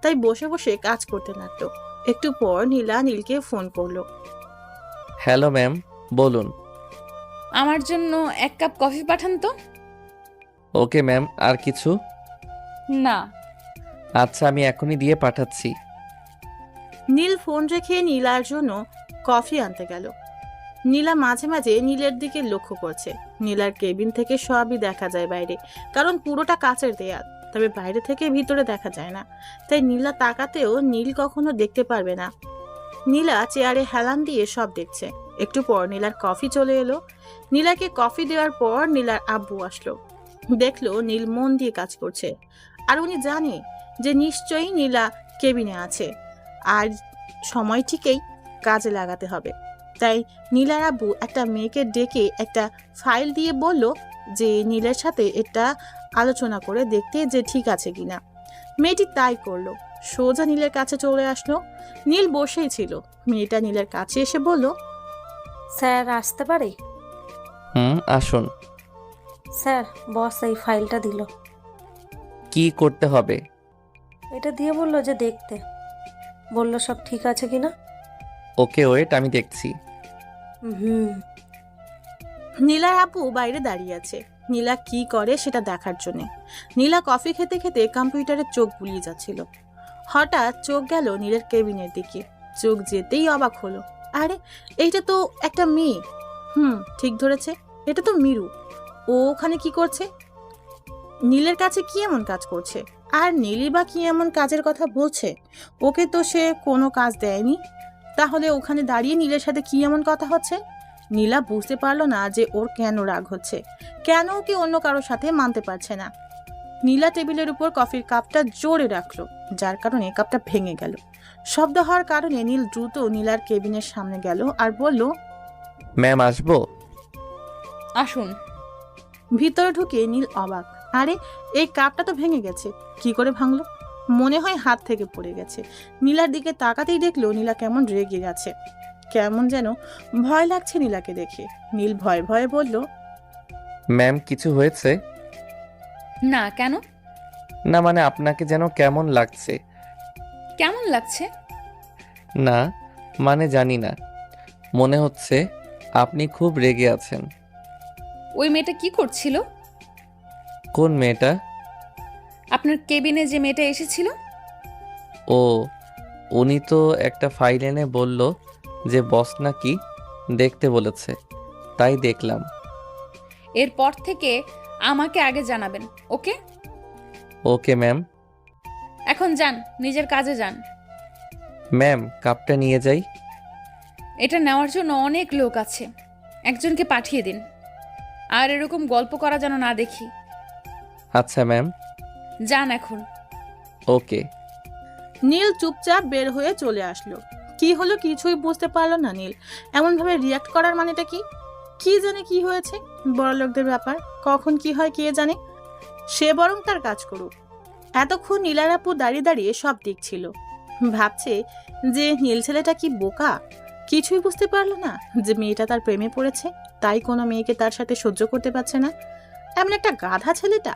তাই বসে বসে কাজ করতে লাগলো। একটু পর নীলা নীলকে ফোন করলো। হ্যালো ম্যাম, বলুন। আমার জন্য 1 কাপ কফি পাঠান তো। ওকে ম্যাম, আর কিছু? না। আচ্ছা, আমি এখনই দিয়ে পাঠাচ্ছি। নীল ফোন রেখে নীলার জন্য কফি আনতে গেল। নীলা মাঝে মাঝে নীলের দিকে লক্ষ্য করছে। নীলার কেবিন থেকে সবই দেখা যায় বাইরে, কারণ পুরোটা কাচের দেয়াল। তবে বাইরে থেকে ভিতরে দেখা যায় না, তাই নীলা তাকাতেও নীল কখনো দেখতে পারবে না। নীলা চেয়ারে হেলান দিয়ে সব দেখছে। একটু পর নীলার কফি চলে এলো। নীলাকে কফি দেওয়ার পর নীলার আব্বু আসলো। দেখলো নীল মন দিয়ে কাজ করছে, আর উনি জানে যে নিশ্চয়ই নীলা কেবিনে আছে, আর সময় ঠিকই কাজে লাগাতে হবে। তাই নীলার আব্বু একটা মেয়েকে ডেকে একটা ফাইল দিয়ে বলল যে নীলের সাথে এটা আলোচনা করে দেখতে যে ঠিক আছে কিনা। মেয়েটি তাই করলো। সোজা নীলের কাছে চলে আসলো। নীল বসেই ছিল। মেয়েটা নীলের কাছে এসে বলল, স্যার আসতে পারি? আসুন। স্যার, বস এই ফাইলটা দিল। কি করতে হবে? এটা দিয়ে বললো যে দেখতে, বললো সব ঠিক আছে কিনা। ওকে ওয়েট, আমি দেখছি। নীলার আপু বাইরে দাঁড়িয়ে আছে নীলা কি করে সেটা দেখার জন্য। নীলা কফি খেতে খেতে কম্পিউটারে চোখ বুলিয়ে যাচ্ছিল। হঠাৎ চোখ গেল নীলের কেবিনের দিকে। চোখ যেতেই অবাক হলো। আরে, এইটা তো একটা মেয়ে। ঠিক ধরেছে, এটা তো মিরু। ও ওখানে কি করছে? নীলের কাছে কি এমন কাজ করছে? আর নীলই বা কি এমন কাজের কথা বলছে? ওকে তো সে কোনো কাজ দেয়নি। তাহলে ওখানে দাঁড়িয়ে নীলের সাথে কি এমন কথা হচ্ছে? নীলা বুঝতে পারলো না যে ওর কেন রাগ হচ্ছে, কেন ওকে অন্য কারোর সাথে মানতে পারছে না। নীলা টেবিলের উপর কফির কাপটা জোরে রাখলো, যার কারণে কাপটা ভেঙে গেল। শব্দ হওয়ার কারণে নীল দ্রুত নীলার কেবিনের সামনে গেল আর বলল, ম্যাম, আসবো? আসুন। ভিতরে ঢুকে নীল অবাক। আরে, এই কাপটা তো ভেঙে গেছে। কি করে ভাঙলো? মনে হয় হাত থেকে পড়ে গেছে। নীলার দিকে তাকাতেই দেখলো নীলা কেমন রেগে গেছে। কেমন যেন ভয় লাগছে নীলাকে দেখে। নীল ভয়ে ভয়ে বলল, ম্যাম, কিছু হয়েছে? না, কেন? না মানে আপনাকে যেন কেমন লাগছে। কেমন লাগছে? না মানে জানি না, মনে হচ্ছে আপনি খুব রেগে আছেন। ওই মেয়েটা কি করছিল? কোন মেয়েটা? আপনার কেবিনে যে মেয়েটা এসেছিল। ও, উনি তো একটা ফাইল এনে বলল যে বস নাকি দেখতে বলেছে, তাই দেখলাম। এরপর থেকে আমাকে আগে জানাবেন, ওকে? Okay ma'am. এখন যান, নিজের কাজে যান। ম্যাম, কাপটা নিয়ে যাই। এটা নেওয়ার জন্য অনেক লোক আছে, একজনকে পাঠিয়ে দিন। আর এরকম গল্প করা যেন না দেখি। আচ্ছা ম্যাম। যান এখন। ওকে। নীল চুপচাপ বের হয়ে চলে আসলো। কি হলো কিছুই বুঝতে পারলো না নীল। এমনভাবে রিয়াক্ট করার মানেটা কি? কি জানে কি হয়েছে? বড়লোকদের ব্যাপার, কখন কি হয় কে জানে। সে বরং তার কাজ করুক। এতক্ষণ নীলার আপু দাঁড়িয়ে দাঁড়িয়ে সব দেখছিল। ভাবছে যে নীল ছেলেটা কি বোকা, কিছুই বুঝতে পারলো না যে মেয়েটা তার প্রেমে পড়েছে, তাই কোনো মেয়েকে তার সাথে সহ্য করতে পারছে না। এমন একটা গাধা ছেলেটা।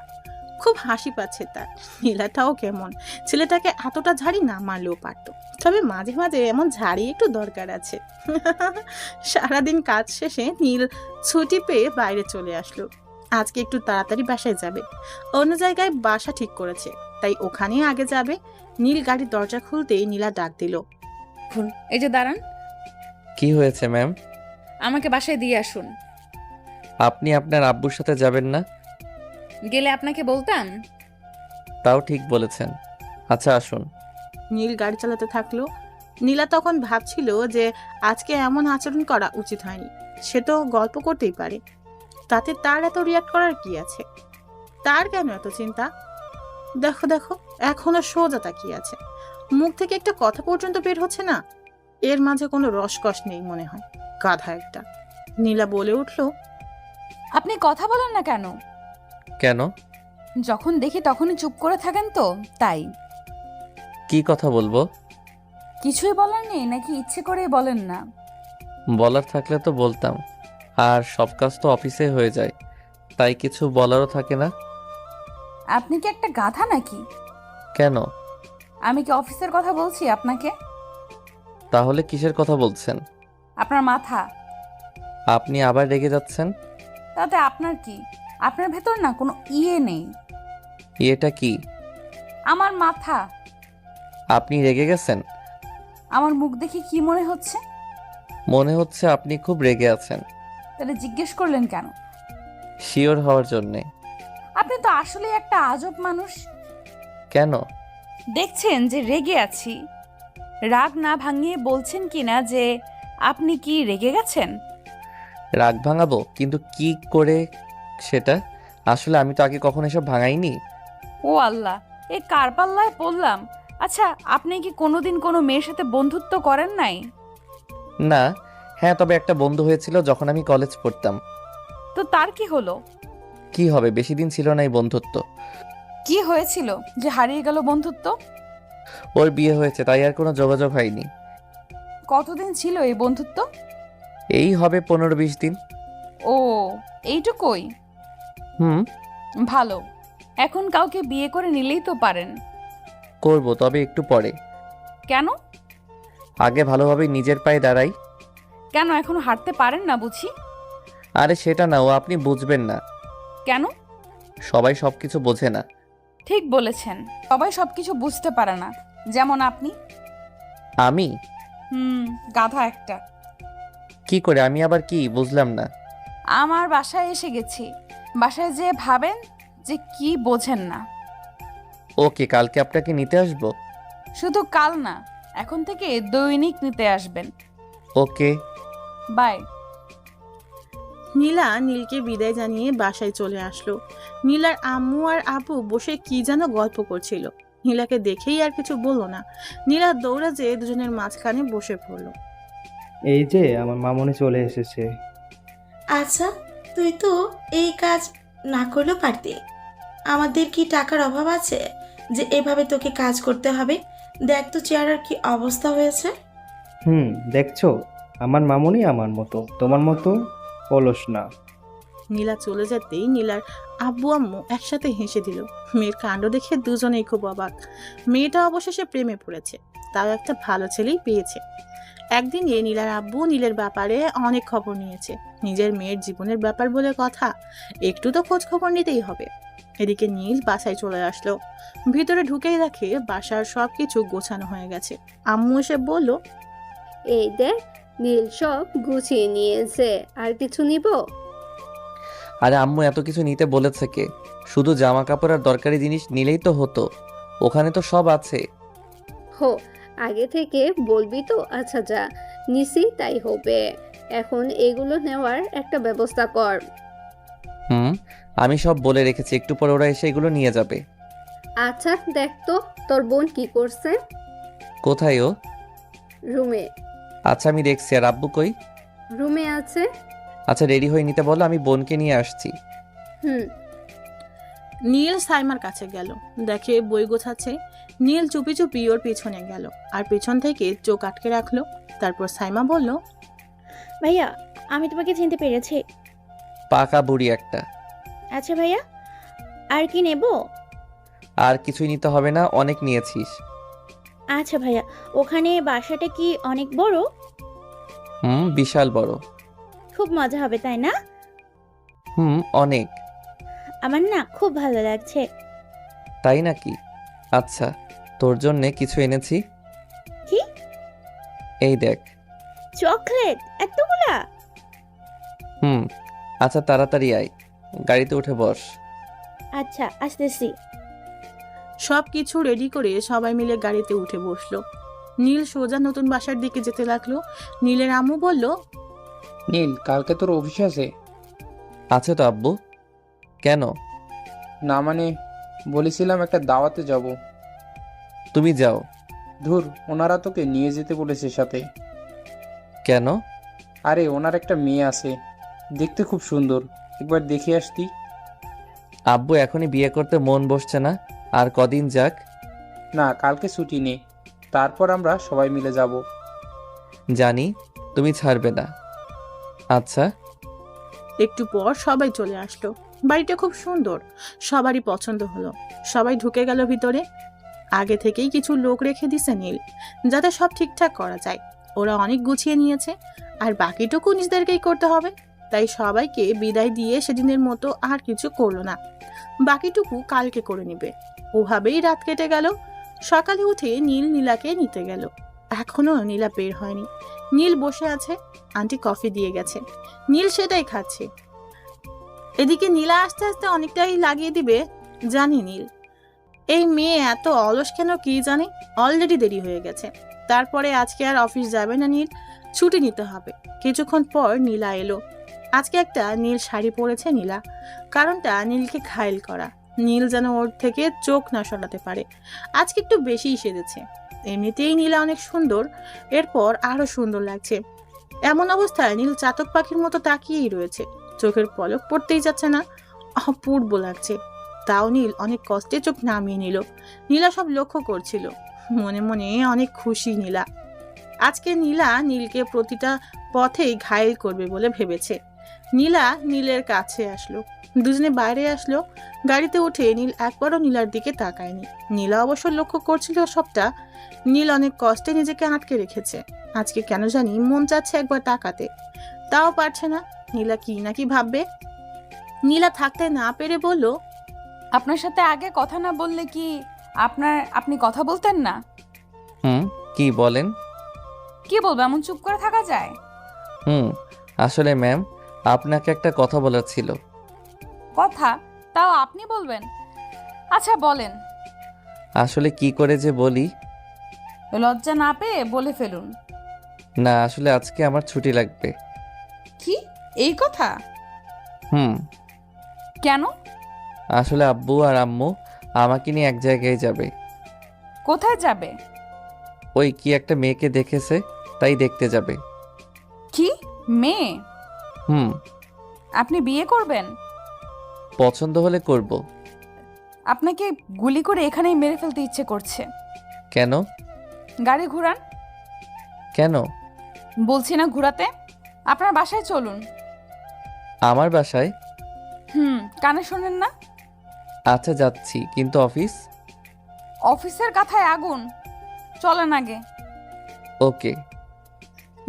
খুব হাসি পাচ্ছে তার। নীলাটাও কেমন, ছেলেটাকে এতটা ঝাড়ি না মারলেও পারতো, তবে মাঝে মাঝে এমন ঝাড়ি একটু দরকার আছে। সারাদিন কাজ শেষে নীল ছুটি পেয়ে বাইরে চলে আসলো। আজকে একটু তাড়াতাড়ি বাসায় যাবে। অন্য জায়গায় বাসা ঠিক করেছে, তাই ওখানেই আগে যাবে। নীল গাড়ির দরজা খুলতেই নীলা ডাক দিল, এই যে দাঁড়ান। কি হয়েছে ম্যাম? আমাকে বাসায় দিয়ে আসুন। আপনি আপনার আব্বুর সাথে যাবেন না? গেলে আপনাকে বলতাম। তাও ঠিক বলেছেন। আচ্ছা আসুন। নীল গাড়ি চালাতে থাকলো। নীলা তখন ভাবছিল যে আজকে এমন আচরণ করা উচিত হয়নি। সে তো গল্প করতেই পারে, তাতে তার এত রিয়াক্ট করার কি আছে? তার কেন এত চিন্তা? দেখো দেখো, এখনো সোজা তাকিয়ে আছে, মুখ থেকে একটা কথা পর্যন্ত বের হচ্ছে না। এর মাঝে কোনো রসকস নেই মনে হয়, গাধা একটা। নীলা বলে উঠল, আপনি কথা বলেন না কেন? কেন? যখন দেখি তখনই চুপ করে থাকেন তো, তাই। কি কথা বলবো? কিছুই বলার নেই নাকি ইচ্ছে করেই বলেন না? বলার থাকলে তো বলতাম, আর সব কাজ তো অফিসে হয়ে যায়, তাই কিছু বলারও থাকে না। আপনি কি একটা গাধা নাকি? কেন? আমি কি অফিসের কথা বলছি আপনাকে? তাহলে কিসের কথা বলছেন? আপনার মাথা। আপনি আবার রেগে যাচ্ছেন? তাতে আপনার কি? আপনার ভেতর না কোনো নেই। এটা কি? আমার মাথা। আপনি রেগে গেছেন? আমার মুখ দেখে কি মনে হচ্ছে? মনে হচ্ছে আপনি খুব রেগে আছেন। তাহলে জিজ্ঞেস করলেন কেন? শিওর হওয়ার জন্যে। আপনি তো আসলে একটা আজব মানুষ। কেন? দেখছেন যে রেগে আছি, রাগ না ভাঙিয়ে বলছেন কিনা যে আপনি কি রেগে গেছেন? রাগ ভাঙাবো, কিন্তু কি করে সেটা? আসলে আমি তো আগে কখনো এসব ভাঙাইনি। ও আল্লাহ, এই কার পাল্লায় পড়লাম। আচ্ছা, আপনি কি কোনোদিন কোনো মেয়ের সাথে বন্ধুত্ব করেন নাই? না। হ্যাঁ, তবে একটা বন্ধু হয়েছিল যখন আমি কলেজ পড়তাম। তো তার কি হলো? কি হবে, বেশি দিন ছিল না এই বন্ধুত্ব। কি হয়েছিল যে হারিয়ে গেল বন্ধুত্ব? ওর বিয়ে হয়েছে, তাই আর কোনো যোগাযোগ হয়নি। কতদিন ছিল এই বন্ধুত্ব? এই হবে 15-20 দিন। ও, এইটুকুই? হুম। ভালো। এখন কাউকে বিয়ে করে নিলেই তো পারেন। করব, তবে একটু পরে। কেন? আগে ভালোভাবে নিজের পায়ে দাঁড়াই। কেন এখনো হাঁটতে পারেন না বুঝি? আরে সেটা না, ও আপনি বুঝবেন না। কেন? সবাই সবকিছু বোঝে না। ঠিক বলেছেন, সবাই সবকিছু বুঝতে পারে না, যেমন আপনি। আমি? গাধা একটা। কি করে? আমি আবার কি বুঝলাম না। আমার বাসায় এসে গেছি, বাসায় যেয়ে ভাবেন যে কি বোঝেন না। ওকে, কালকে আপনাকে নিতে আসবো। শুধু কাল না, এখন থেকে দৈনিক নিতে আসবেন। Okay bye. নীলা নীলকে বিদায় জানিয়ে বাসায় চলে আসলো। নীলার আম্মু আর আব্বু বসে কি যেন গল্প করছিল। নীলাকে দেখেই আর কিছু বলল না। নীলা দৌড়ে যেয়ে দুজনের মাঝখানে বসে পড়লো। এই যে আমার মামনি চলে এসেছে। আচ্ছা, তুই তো এই কাজ না করলেও পারতি। আমাদের কি টাকার অভাব আছে যে এভাবে তোকে কাজ করতে হবে? দেখ তো চেয়ারের কি অবস্থা হয়েছে। দেখছো, আমার মামনি আমার মতো, তোমার মতো অলস না। নীলা চলে যেতেই নীলার আব্বু আম্মু একসাথে হেসে দিল। মেয়ের কাণ্ড দেখে দুজনেই খুব অবাক। মেয়েটা অবশেষে প্রেমে পড়েছে, তাও একটা ভালো ছেলেই পেয়েছে। একদিন নীলার আব্বু নীলের ব্যাপারে অনেক খবর নিয়েছে। নিজের মেয়ের জীবনের ব্যাপার বলে কথা, একটু তো খোঁজ খবর নিতেই হবে। এদিকে নীল বাসায় চলে আসলো। ভিতরে ঢুকেই দেখে বাসার সবকিছু গোছানো হয়ে গেছে। আম্মু এসে বলল, এই দেখ, নীল সব গুছিয়ে নিয়েছে, আর কিছু নিব? আরে আম্মু, এত কিছু নিতে বলেছে কে? শুধু জামা কাপড় আর দরকারি জিনিস নিলেই তো হতো, ওখানে তো সব আছে। হো, আগে থেকে বলবি তো? আচ্ছা যা, নিছি তাই হবে। এখন এগুলো নেওয়ার একটা ব্যবস্থা কর। আমি সব বলে রেখেছি, একটু পর ওরা এসে এগুলো নিয়ে যাবে। আচ্ছা দেখ তো, তোর বোন কি করছে? কোথায় ও? রুমে। আচ্ছা আমি দেখছি। আর আব্বু কই? রুমে আছে। আচ্ছা রেডি হয়ে নিতে বলো, আমি বোনকে নিয়ে আসছি। নীল সাইমার কাছে গেল, দেখে বই গোছাচ্ছে। নীল চুপি চুপি ওর পিছনে গেল আর পিছন থেকে চোখ আটকে রাখলো। তারপর সাইমা বলল, ভাইয়া, আমি তোমাকে চিনতে পেরেছি। পাকা বুড়ি একটা। আচ্ছা ভাইয়া, আর কি নেব? আর কিছুই নিতে হবে না, অনেক নিয়েছিস। আচ্ছা ভাইয়া, ওখানে বাসাটা কি অনেক বড়? বিশাল বড়। খুব মজা হবে তাই না? অনেক। আমার না খুব ভালো লাগছে। তাই নাকি? আচ্ছা, তোর জন্য কিছু এনেছি। কি? এই দেখ। চকলেট এতগুলা? আচ্ছা তাড়াতাড়ি আয়, গাড়িতে উঠে বস। আচ্ছা আসতেছি। সব কিছু রেডি করে সবাই মিলে গাড়িতে উঠে বসলো। নীল সোজা নতুন বাসার দিকে যেতে লাগলো। নীলের আম্মু বলল, নীল, কালকে তোর অফিস আছে? আছে তো আব্বু। কেন? না মানে, বলেছিলাম একটা দাওয়াতে যাব। তুমি যাও। ধুর, ওনারা তোকে নিয়ে যেতে বলেছে সাথে। কেন? আরে ওনার একটা মেয়ে আছে, দেখতে খুব সুন্দর, একবার দেখে আসতি। আব্বু এখনই বিয়ে করতে মন বসছে না, আর কদিন যাক। না, কালকে ছুটি নেই, তারপর আমরা সবাই মিলে যাব। জানি তুমি ছাড়বে না। আচ্ছা। একটু পর সবাই চলে আসলো। বাড়িটা খুব সুন্দর, সবারই পছন্দ হলো। সবাই ঢুকে গেল ভিতরে। আগে থেকেই কিছু লোক রেখে দিছে নীল, যাতে সব ঠিকঠাক করা যায়। ওরা অনেক গুছিয়ে নিয়েছে, আর বাকিটুকু নিজেদেরকেই করতে হবে। তাই সবাইকে বিদায় দিয়ে সেদিনের মতো আর কিছু করলো না, বাকিটুকু কালকে করে নিবে। ওভাবেই রাত কেটে গেল। সকালে উঠে নীল নীলাকে নিতে গেল। এখনো নীলা বের হয়নি। নীল বসে আছে, আন্টি কফি দিয়ে গেছে, নীল সেটাই খাচ্ছে। এদিকে নীলা আস্তে আস্তে অনেকটাই লাগিয়ে দিবে জানি নীল। এই মেয়ে এত অলস কেন কি জানে। অলরেডি দেরি হয়ে গেছে। তারপরে আজকে আর অফিস যাবে না নীল, ছুটি নিতে হবে। কিছুক্ষণ পর নীলা এলো। আজকে একটা নীল শাড়ি পরেছে নীলা। কারণটা নীলকে ঘায়েল করা। নীল যেন ওর থেকে চোখ না সরাতে পারে। আজকে একটু বেশিই সেজেছে। এমনিতেই নীলা অনেক সুন্দর, এরপর আরো সুন্দর লাগছে। এমন অবস্থায় নীল চাতক পাখির মতো তাকিয়েই রয়েছে, চোখের পলক পড়তেই যাচ্ছে না। অপূর্ব লাগছে। তাও নীল অনেক কষ্টে চোখ নামিয়ে নিল। নীলা সব লক্ষ্য করছিল, মনে মনে অনেক খুশি নীলা। আজকে নীলা নীলকে প্রতিটা পথেই ঘায়েল করবে বলে ভেবেছে। নীলা নীলের কাছে আসলো, দুজনে বাইরে আসলো। গাড়িতে উঠে নীল একবারও নীলার দিকে তাকায়নি। নীলা অবশ্য লক্ষ্য করছিল সবটা। নীল অনেক কষ্টে নিজেকে আটকে রেখেছে। আজকে কেন জানি মন চাচ্ছে একবার তাকাতে, তাও পারছে না। নীলা কি নাকি ভাববে। নীলা থাকতে না পেরে বলল, আপনার সাথে আগে কথা না বললে কি আপনি কথা বলতেন না? কি বলেন? কি বলবো, এমন চুপ করে থাকা যায়? আসলে ম্যাম, আপনাকে একটা কথা বলার ছিল। কথা? তাও আপনি বলবেন? আচ্ছা বলেন। আসলে কি করে যে বলি। লজ্জা না পেয়ে বলে ফেলুন। না, আসলে আজকে আমার ছুটি লাগবে। কি, এই কথা? কেন? আসলে আব্বু আর আম্মু আমাকে নিয়ে এক জায়গায় যাবে। কোথায় যাবে? ওই কি একটা মেয়েকে দেখেছে, তাই দেখতে যাবে। কি মেয়ে? আপনি বিয়ে করবেন? পছন্দ হলে করব। আপনাকে গুলি করে এখানেই মেরে ফেলতে ইচ্ছে করছে। কেন? গাড়ি ঘুরান। কেন? বলছি না ঘুরাতে। আপনার বাসায় চলুন। আমার বাসায়? কানে শোনেন না? আচ্ছা যাচ্ছি, কিন্তু অফিস? অফিসের কথায় আগুন। চলেন আগে। ওকে।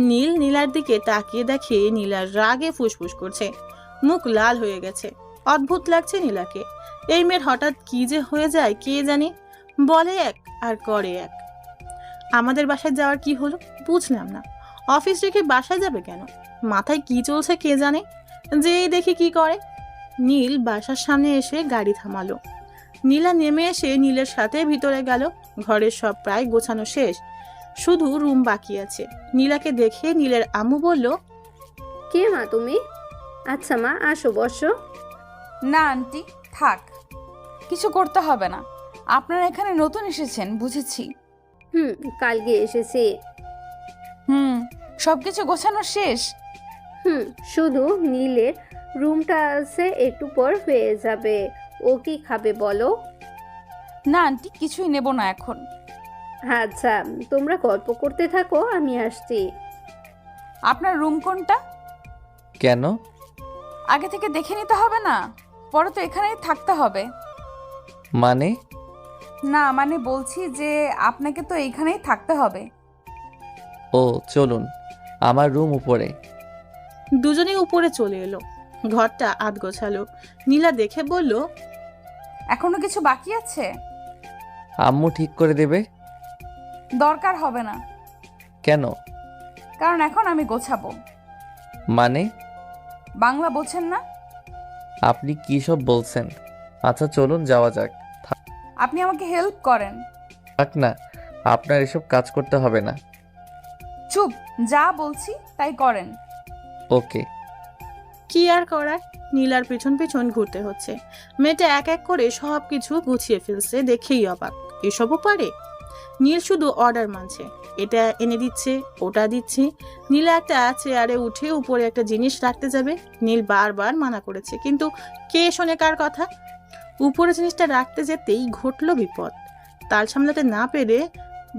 নীল নীলার দিকে তাকিয়ে দেখে নীলার রাগে ফুসফুস করছে, মুখ লাল হয়ে গেছে। অদ্ভুত লাগছে নীলাকে। এই মেয়ের হঠাৎ কি যে হয়ে যায় কে জানে। বলে এক আর করে এক। আমাদের বাসায় যাওয়ার কি হলো বুঝলাম না। অফিস রেখে বাসায় যাবে কেন? মাথায় কি চলছে কে জানে। যেই দেখি কি করে। নীল বাসার সামনে এসে গাড়ি থামালো। নীলা নেমে এসে নীলের সাথে ভিতরে গেল। ঘরের সব প্রায় গোছানো শেষ, শুধু রুম বাকি আছে। নীলাকে দেখে নীলের আম্মু বলল, কে মা তুমি? আচ্ছা মা, আসো বসো। না আন্টি, থাক, কিছু করতে হবে না। আপনারা এখানে নতুন এসেছেন বুঝেছি। কালকে এসেছি। সবকিছু গোছানো শেষ? শুধু নীলের রুমটা আছে, একটু পর হয়ে যাবে। ও কি খাবে বলো? না আন্টি, কিছুই নেব না এখন। আচ্ছা, তোমরা গল্প করতে থাকো, আমি আসছি। আপনার রুম কোনটা? কেন? আগে থেকে দেখে নিতে হবে না? পরে তো এখানেই থাকতে হবে। মানে? না মানে বলছি যে আপনাকে তো এইখানেই থাকতে হবে। ও চলুন, আমার রুম উপরে। দুজনেই উপরে চলে এলো। ঘরটা আধ গোছালো। নীলা দেখে বলল, এখনো কিছু বাকি আছে? আম্মু ঠিক করে দেবে। দরকার হবে না। কেন? কারণ এখন আমি গোছাবো। মানে? বাংলা বোঝেন না? আপনি কি সব বলছেন? আচ্ছা চলুন যাওয়া যাক। আপনি আমাকে হেল্প করেন। থাক না, আপনার এসব কাজ করতে হবে না। চুপ, যা বলছি তাই করেন। ওকে। কি আর করার, নীলার পেছন পেছন ঘুরতে হচ্ছে। মেয়েটা এক এক করে সব কিছু গুছিয়ে ফেলছে, দেখেই অবাক। এসবও পারে? নীল শুধু অর্ডার মানছে, এটা এনে দিচ্ছে, ওটা দিচ্ছে। নীলা একটা চেয়ারে উঠে উপরে একটা জিনিস রাখতে যাবে, নীল বারবার মানা করেছে, কিন্তু কে শোনে কার কথা। উপরে জিনিসটা রাখতে যেতেই ঘটলো বিপদ। তাল সামলাতে না পেরে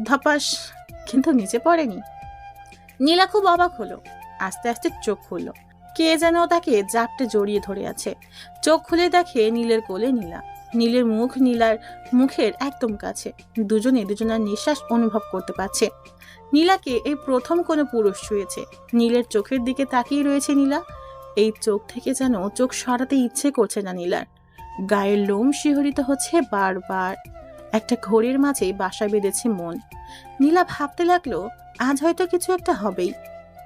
ধপাস, কিন্তু নিচে পড়েনি। নীলা খুব অবাক হলো, আস্তে আস্তে চোখ খুললো। কে যেন তাকে জাপটে জড়িয়ে ধরে আছে। চোখ খুলে দেখে নীলের কোলে নীলা। নীলের মুখ নীলার মুখের একদম কাছে। দুজনে দুজনের নিঃশ্বাস অনুভব করতে পারছে। নীলাকে এই প্রথম কোনো পুরুষ ছুঁয়েছে। নীলের চোখের দিকে তাকিয়ে রয়েছে নীলা। এই চোখ থেকে যেন চোখ সরাতে ইচ্ছে করছে না নীলার। গায়ের লোম শিহরিত হচ্ছে বারবার। একটা ঘড়ির মাঝে বাসা বেঁধেছে মন। নীলা ভাবতে লাগলো আজ হয়তো কিছু একটা হবেই।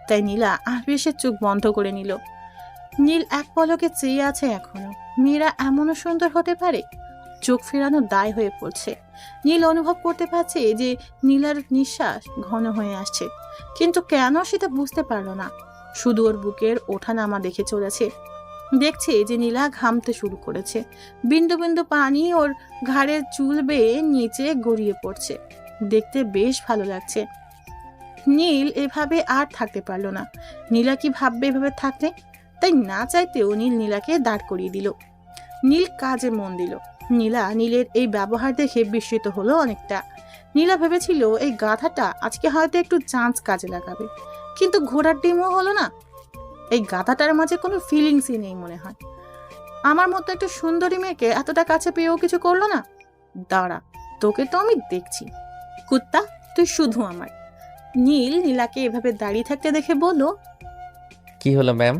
তাই নীলা আবেশে চোখ বন্ধ করে নিল। নীল এক পলকে চেয়ে আছে এখনো। মেয়েরা এমনও সুন্দর হতে পারে? চোখ ফেরানো দায় হয়ে পড়ছে। নীল অনুভব করতে পারছে যে নীলার নিঃশ্বাস ঘন হয়ে আসছে, কিন্তু কেন সেটা বুঝতে পারল না। শুধু ওর বুকের ওঠানামা দেখে চলেছে। দেখছে যে নীলা ঘামতে শুরু করেছে। বিন্দু বিন্দু পানি ওর ঘাড়ের চুল বেয়ে নিচে গড়িয়ে পড়ছে। দেখতে বেশ ভালো লাগছে। নীল এভাবে আর থাকতে পারল না। নীলা কি ভাববে এভাবে থাকলে? তাই না চাইতেও নীল নীলাকে দাঁড় করিয়ে দিল। নীল কাজে মন দিল। নীলা নীলের এই ব্যবহার দেখে বিস্মিত হলো অনেকটা। নীলা ভেবেছিল এই গাধাটা আজকে হয়তো একটু চান্স কাজে লাগাবে, কিন্তু ঘোড়ার ডিমও হলো না। এই গাধাটার মাঝে কোনো ফিলিংসই নেই মনে হয়। আমার মতো একটা সুন্দরী মেয়েকে এতটা কাছে পেয়েও কিছু করলো না। দাঁড়া, তোকে তো আমি দেখছি। কুত্তা, তুই শুধু আমার। নীল নীলাকে এভাবে দাঁড়িয়ে থাকতে দেখে বলল, কি হলো ম্যাম,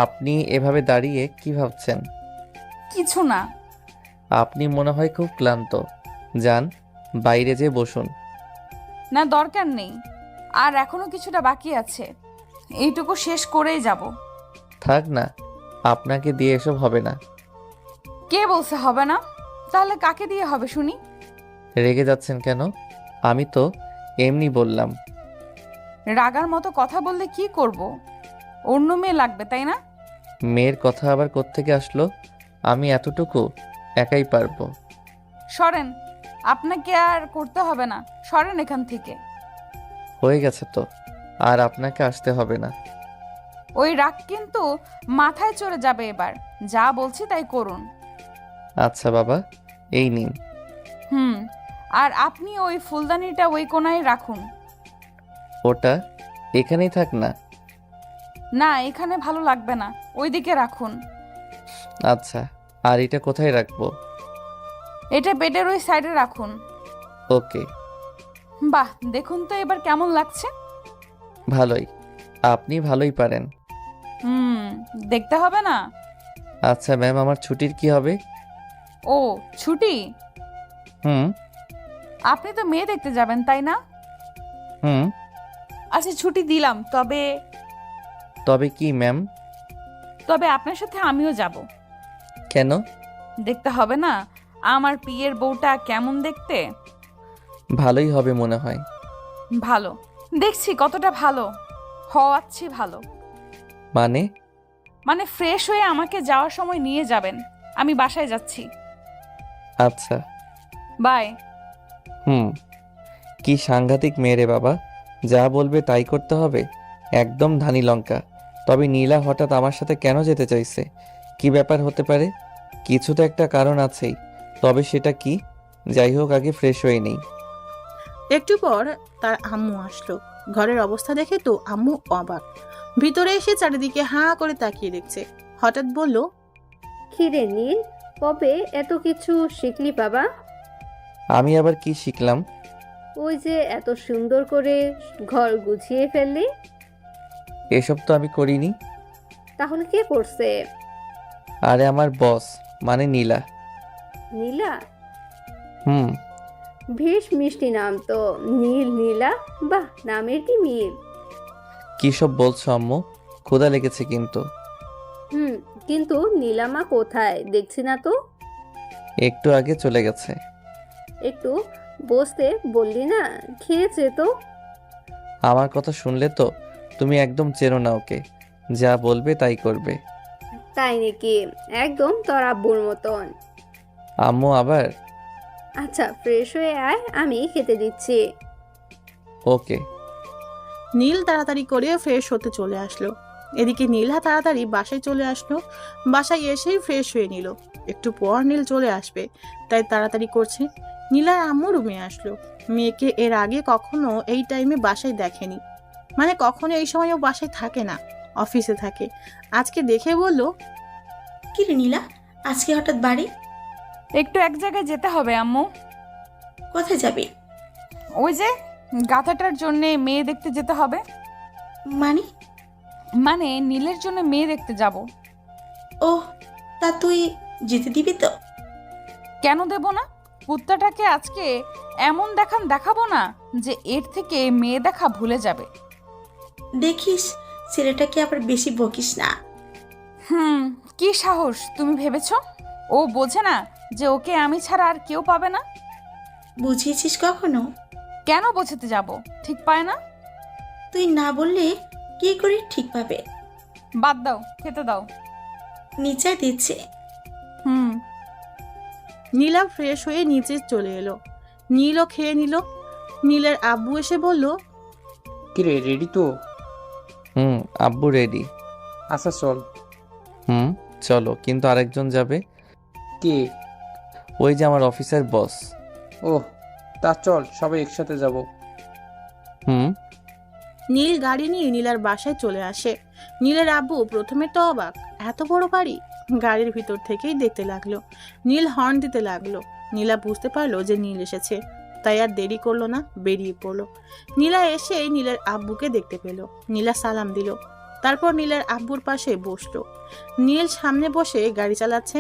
আপনি এভাবে দাঁড়িয়ে কি ভাবছেন? কিছু না। আপনি মনে হয় খুব ক্লান্ত। যান, বাইরে যেয়ে বসুন। না, দরকার নেই। আর এখনো কিছুটা বাকি আছে, এইটুকু শেষ করেই যাব। থাক না, আপনাকে দিয়ে এসব হবে না। কে বলছে হবে না? তাহলে কাকে দিয়ে হবে শুনি? রেগে যাচ্ছেন কেন? আমি তো এমনি বললাম। রাগার মতো কথা বললে কি করব? অন্য মেয়ে লাগবে, তাই না? মেয়ের কথা আবার কোত্থেকে আসলো? আমি এতটুকু একাই পারবো। সরেন, আপনাকে আর করতে হবে না। সরেন এখান থেকে। হয়ে গেছে তো, আর আপনাকে আসতে হবে না। ওই রাগ কিন্তু মাথায় চড়ে যাবে এবার। যা বলছি তাই করুন। আচ্ছা বাবা, এই নিন। আর আপনি ওই ফুলদানিটা ওই কোনায় রাখুন। ওটা এখানেই থাক না। না, এখানে ভালো লাগবে না, ওইদিকে রাখুন। আচ্ছা, আর এটা কোথায় রাখবো? এটা বেডের ওই সাইডে রাখুন। ওকে। বাহ, দেখুন তো এবার কেমন লাগছে? ভালোই, আপনি ভালোই পারেন। দেখতে হবে না? আচ্ছা ম্যাম, আমার ছুটির কি হবে? ও, ছুটি? হুম আপনি তো মেয়ে দেখতে যাবেন, তাই না? হুম আচ্ছা, ছুটি দিলাম, তবে তবে কি ম্যাম? তবে আপনার সাথে আমিও যাব। কেন? দেখতে হবে না আমার পিয়ের বউটা কেমন দেখতে? ভালোই হবে মনে হয়। ভালো দেখছি, কতটা ভালো হওয়াচ্ছি ভালো। মানে ফ্রেশ হয়ে আমাকে যাওয়ার সময় নিয়ে যাবেন। আমি বাসায় যাচ্ছি। আচ্ছা। বাই। কি সাংঘাতিক মেয়ে রে বাবা, যা বলবে তাই করতে হবে, একদম ধানি লঙ্কা। তবে নীলা হঠাৎ আমার সাথে কেন যেতে চাইছে? কি ব্যাপার হতে পারে? কিছু তো একটা কারণ আছেই, তবে সেটা কি? যাই হোক, আগে ফ্রেশ হয়ে নেই। একটু পর তার আম্মু আসলো। ঘরের অবস্থা দেখে তো আম্মু অবাক। ভিতরে এসে চারিদিকে হাঁ করে তাকিয়ে দেখছে। হঠাৎ বলল, খিরে নীল, কবে এত কিছু শিখলি বাবা? আমি আবার কি শিখলাম? ওই যে এত সুন্দর করে ঘর গুছিয়ে ফেললি। এসব তো আমি করিনি। তাহলে কে করছে? আরে আমার বস, মানে নীলা। নীলা? হুম বেশ মিষ্টি নাম তো, নীল নীলা, বাহ, নামের কি মিল। কি সব বলছো আম্মু? ক্ষুধা লেগেছে কিন্তু। কিন্তু নীলামা কোথায়? দেখছি না তো। একটু আগে চলে গেছে। একটু বসতে বললি না? খেয়েছে তো। আমার কথা শুনলে তো তুমি একদম চেনো না ওকে, যা বলবে তাই করবে। তাই নাকি? একদম তোর আব্বুর মতন। আম্মু আবার? আচ্ছা ফ্রেশ হয়ে আয়, আমি খেতে দিচ্ছি। ওকে। নীল তাড়াতাড়ি করে ফ্রেশ হতে চলে আসলো। এদিকে নীলা তাড়াতাড়ি বাসায় চলে আসলো। বাসায় এসেই ফ্রেশ হয়ে নিল। একটু পর নীল চলে আসবে, তাই তাড়াতাড়ি করছে। নীলার আম্মু রুমে আসলো। মেয়েকে এর আগে কখনো এই টাইমে বাসায় দেখেনি, মানে কখনো এই সময় ও বাসায় থাকে না, অফিসে থাকে। আজকে দেখে বলল, কি রে নীলা, আজকে হঠাৎ বাড়ি? একটু এক জায়গায় যেতে হবে আম্মু। কোথায় যাবে? ওই যে গাথাটার জন্যে মেয়ে দেখতে যেতে হবে। মানে? মানে নীলের জন্য মেয়ে দেখতে যাব। ও, তা তুই যেতে দিবি তো? কেন দেব না? কুত্তাটাকে আজকে এমন দেখাবো না যে এর থেকে মেয়ে দেখা ভুলে যাবে। দেখিস ছেলেটাকে আবার বেশি বকিস না। কি সাহস তুমি ভেবেছ? ও বোঝে না যে ওকে আমি ছাড়া আর কেউ পাবে না? বুঝিয়েছিস কখনো? কেন বোঝাতে যাব? ঠিক পায় না? তুই না বললে কি করে ঠিক পাবে? বাদ দাও, খেতে দাও। নিচে দিচ্ছে। নীলা ফ্রেশ হয়ে নিচে চলে এলো। নীলও খেয়ে নিল। নীলের আব্বু এসে বলল, কিরে, রেডি তো? আব্বু রেডি। আচ্ছা চল। চলো, কিন্তু আরেকজন যাবে। কে? ওই যে আমার অফিসের বস। ওহ, তা চল সবাই একসাথে যাব। নীল গাড়ি নিয়ে নীলার বাসায় চলে আসে। নীলের আব্বু প্রথমে তো অবাক, এত বড় বাড়ি। গাড়ির ভিতর থেকেই দেখতে লাগলো। নীল হর্ন দিতে লাগলো। নীলা বুঝতে পারলো যে নীল এসেছে, তাই আর দেরি করলো না, বেরিয়ে পড়লো। নীলা এসেই নীলের আব্বুকে দেখতে পেল। নীলা সালাম দিল, তারপর নীলের আব্বুর পাশে বসলো। নীল সামনে বসে গাড়ি চালাচ্ছে।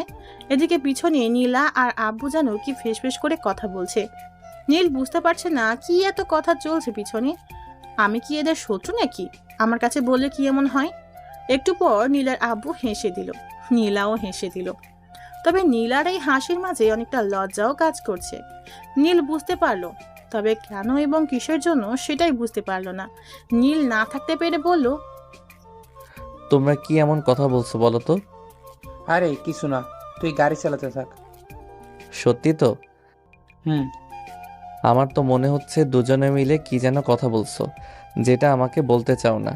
এদিকে পিছনে নীলা আর আব্বু যেন কি ফেসফেস করে কথা বলছে। নীল বুঝতে পারছে না কি এত কথা চলছে পিছনে। আমি কি এদের শত্রু নাকি? আমার কাছে বললে কি এমন হয়? একটু পর নীলার আব্বু হেসে দিল। নীলাও হেসে দিল। তবে নীলার এই হাসির মাঝে অনেকটা লজ্জাও কাজ করছে। নীল বুঝতে পারলো, তবে কেন এবং কিসের জন্য সেটাই বুঝতে পারলো না। নীল না থাকতে পেরে বলল, তোমরা কি এমন কথা বলছো বলো তো? আরে কিছু না, তুই গাড়ি চালাতে থাক। সত্যি তো? হুম। আমার তো মনে হচ্ছে দুজনে মিলে কি যেন কথা বলছো, যেটা আমাকে বলতে চাও না।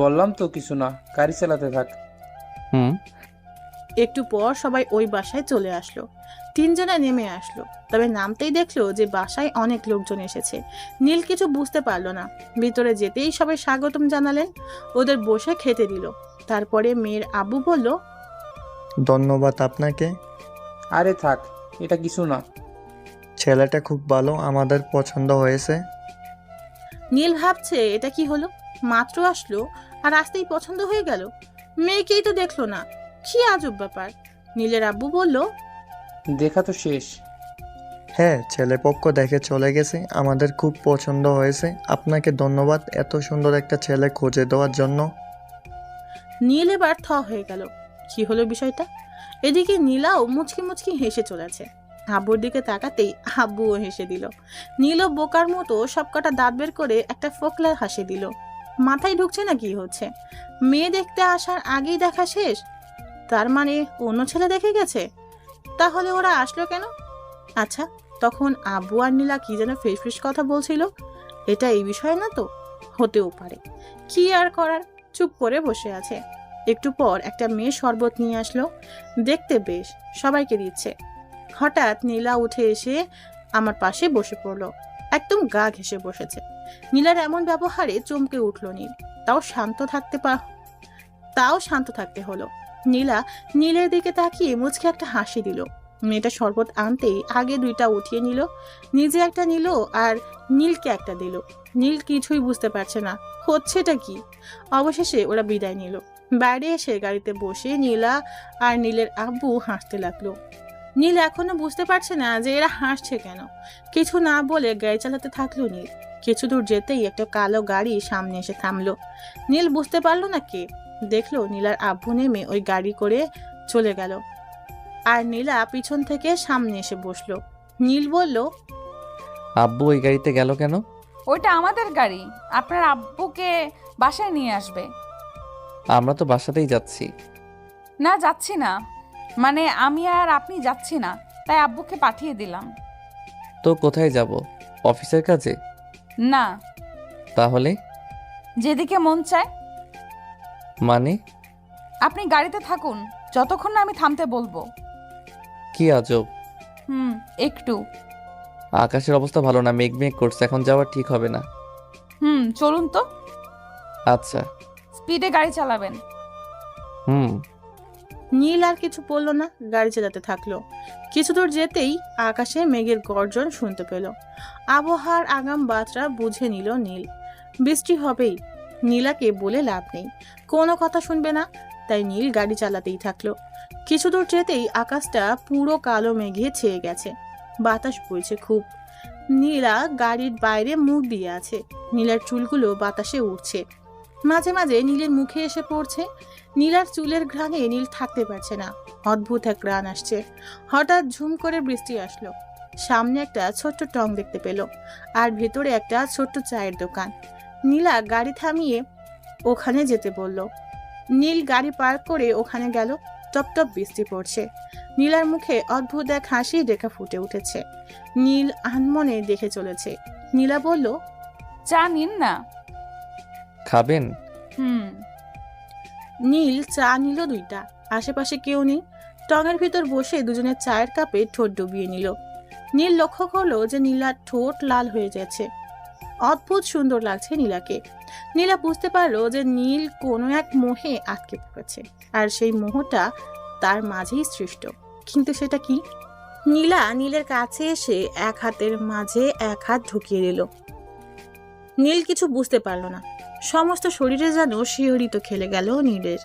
বললাম তো কিছু না, গাড়ি চালাতে থাক। একটু পর সবাই ওই বাসায় চলে আসলো। তিনজনে নেমে আসলো, তবে নামতেই দেখলো যে বাসায় অনেক লোকজন এসেছে। নীল কিছু বুঝতে পারলো না। ভিতরে যেতেই সবাই স্বাগতম জানালেন, ওদের বসে খেতে দিল। তারপরে মেয়ের আব্বু বলল, ধন্যবাদ আপনাকে। আরে থাক, এটা কিছু না। ছেলেটা খুব ভালো, আমাদের পছন্দ হয়েছে। নীল ভাবছে এটা কি হলো, মাত্র আসলো আর আসতেই পছন্দ হয়ে গেল। মেয়েকেই তো দেখলো না, কি আজব ব্যাপার। নীলের আব্বু বলল, দেখা তো শেষ। হ্যাঁ, ছেলে পক্ষ দেখে চলে গেছে, আমাদের খুব পছন্দ হয়েছে। আপনাকে ধন্যবাদ এত সুন্দর একটা ছেলে খুঁজে দেওয়ার জন্য। নীল এবার থ হয়ে গেল, কি হলো বিষয়টা। এদিকে নীলাও মুচকি মুচকি হেসে চলেছে। আব্বুর দিকে তাকাতেই আব্বুও হেসে দিল। নীলও বোকার মতো সবকটা দাঁত বের করে একটা ফোকলা হাসি দিল। মাথায় ঢুকছে না কি হচ্ছে। মেয়ে দেখতে আসার আগেই দেখা শেষ, তার মানে অন্য ছেলে দেখে গেছে। তাহলে ওরা আসলো কেন? আচ্ছা, তখন আব্বু আর নীলা কি যেন ফিসফিস কথা বলছিল, এটা এই বিষয় না তো? হতেও পারে, কি আর করার, চুপ করে বসে আছে। একটু পর একটা মেয়ে শরবত নিয়ে আসলো, দেখতে বেশ, সবাইকে দিচ্ছে। হঠাৎ নীলা উঠে এসে আমার পাশে বসে পড়লো, একদম গা ঘেঁষে বসেছে। নীলার এমন ব্যবহারে চমকে উঠল নীল। তাও শান্ত থাকতে হলো। নীলা নীলের দিকে তাকিয়ে মুচকে একটা হাসি দিল। মেয়েটা শরবত আনতেই আগে দুইটা উঠিয়ে নিল, নিজে একটা নিল আর নীলকে একটা দিল। নীল কিছুই বুঝতে পারছে না হচ্ছেটা কি। অবশেষে ওরা বিদায় নিল। বাইরে এসে গাড়িতে বসে নীলা আর নীলের আব্বু হাসতে লাগলো। নীল এখনো বুঝতে পারছে না যে এরা হাসছে কেন। কিছু না বলে গাড়ি চালাতে থাকলো নীল। কিছু দূর যেতেই একটা কালো গাড়ি সামনে এসে থামলো। নীল বুঝতে পারলো না কে। দেখলো নীলার আব্বু নেমে ওই গাড়ি করে চলে গেল, আর নীলা পিছন থেকে সামনে এসে বসলো। নীল বলল, আব্বু ওই গাড়িতে গেল কেন? ওইটা আমাদের গাড়ি, আপনার আব্বুকে বাসায় নিয়ে আসবে। আমরা তো বাসাতেই যাচ্ছি। না, যাচ্ছি না, মানে আমি আর আপনি যাচ্ছি না, তাই আব্বুকে পাঠিয়ে দিলাম। তো কোথায় যাব? অফিসের কাজে? না, তাহলে? যেদিকে মন চায়। মানে? আপনি গাড়িতে থাকুন যতক্ষণ না আমি থামতে বলবো। কি আজব। একটু। আকাশের অবস্থা ভালো না, মেঘ মেঘ করছে, এখন যাওয়া ঠিক হবে না। চলুন তো। আচ্ছা। স্পিডে গাড়ি চালাবেন। হুম। নীল আর কিছু বলল না, গাড়ি চালাতে থাকলো। কিছু দূর যেতেই আকাশে মেঘের গর্জন শুনতে পেল। আবহাওয়ার আগাম বার্তা বুঝে নিল নীল, বৃষ্টি হবেই। নীলাকে বলে লাভ নেই, কোনো কথা শুনবে না, তাই নীল গাড়ি চালাতেই থাকলো। কিছু দূর যেতেই আকাশটা পুরো কালো মেঘে ছেয়ে গেছে, বাতাস বইছে খুব। নীলা গাড়ির বাইরে মুখ দিয়ে আছে, নীলার চুলগুলো বাতাসে উড়ছে, মাঝে মাঝে নীলের মুখে এসে পড়ছে। নীলার চুলের ঘ্রাণে নীল থাকতে পারছে না, অদ্ভুত এক ঘ্রাণ আসছে। হঠাৎ ঝুম করে বৃষ্টি আসলো। সামনে একটা ছোট্ট টং দেখতে পেল, আর ভেতরে একটা ছোট্ট চায়ের দোকান। নীলা গাড়ি থামিয়ে ওখানে যেতে বলল। নীল গাড়ি পার্ক করে ওখানে গেল। টপ টপ বৃষ্টি পড়ছে। নীলার মুখে অদ্ভুত এক হাসি রেখা ফুটে উঠেছে। নীল আনমনে দেখে চলেছে। নীলা বলল, চা নিন না। খাবেন? নীল চা নিল 2টা। আশেপাশে কেউ নেই। টঙের ভিতর বসে দুজনের চায়ের কাপে ঠোঁট ডুবিয়ে নিল। নীল লক্ষ্য করলো যে নীলার ঠোঁট লাল হয়ে যাচ্ছে। অদ্ভুত সুন্দর লাগছে নীলাকে। নীলা বুঝতে পারলো যে নীল কোনো এক মোহে আটকে পড়েছে, আর সেই মোহটা তার মাঝেই সৃষ্ট। কিন্তু সেটা কি? নীলা নীলের কাছে এসে এক হাতের মাঝে এক হাত ঢুকিয়ে দিল। নীল কিছু বুঝতে পারল না, সমস্ত শরীরে যেন শিহরিত খেলে গেল নীলের।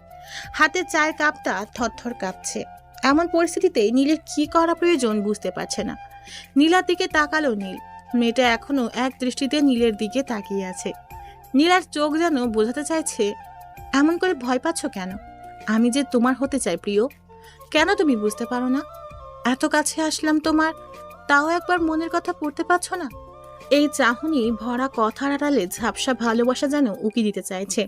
হাতের চায়ের কাপটা থরথর কাঁপছে। এমন পরিস্থিতিতে নীলের কি করা প্রয়োজন বুঝতে পারছে না। নীলার দিকে তাকালো নীল। মেয়েটা এখনো এক দৃষ্টিতে নীলের দিকে তাকিয়ে আছে। নীলার চোখ যেন বোঝাতে চাইছে, এমন করে ভয় পাচ্ছ কেন? আমি যে তোমার হতে চাই প্রিয়, কেন তুমি বুঝতে পারো না? এত কাছে আসলাম তোমার, তাও একবার মনের কথা পড়তে পারছো না? এই চাহনি ভরা কথার আড়ালে ঝাপসা ভালোবাসা যেন উকি দিতে চাইছে,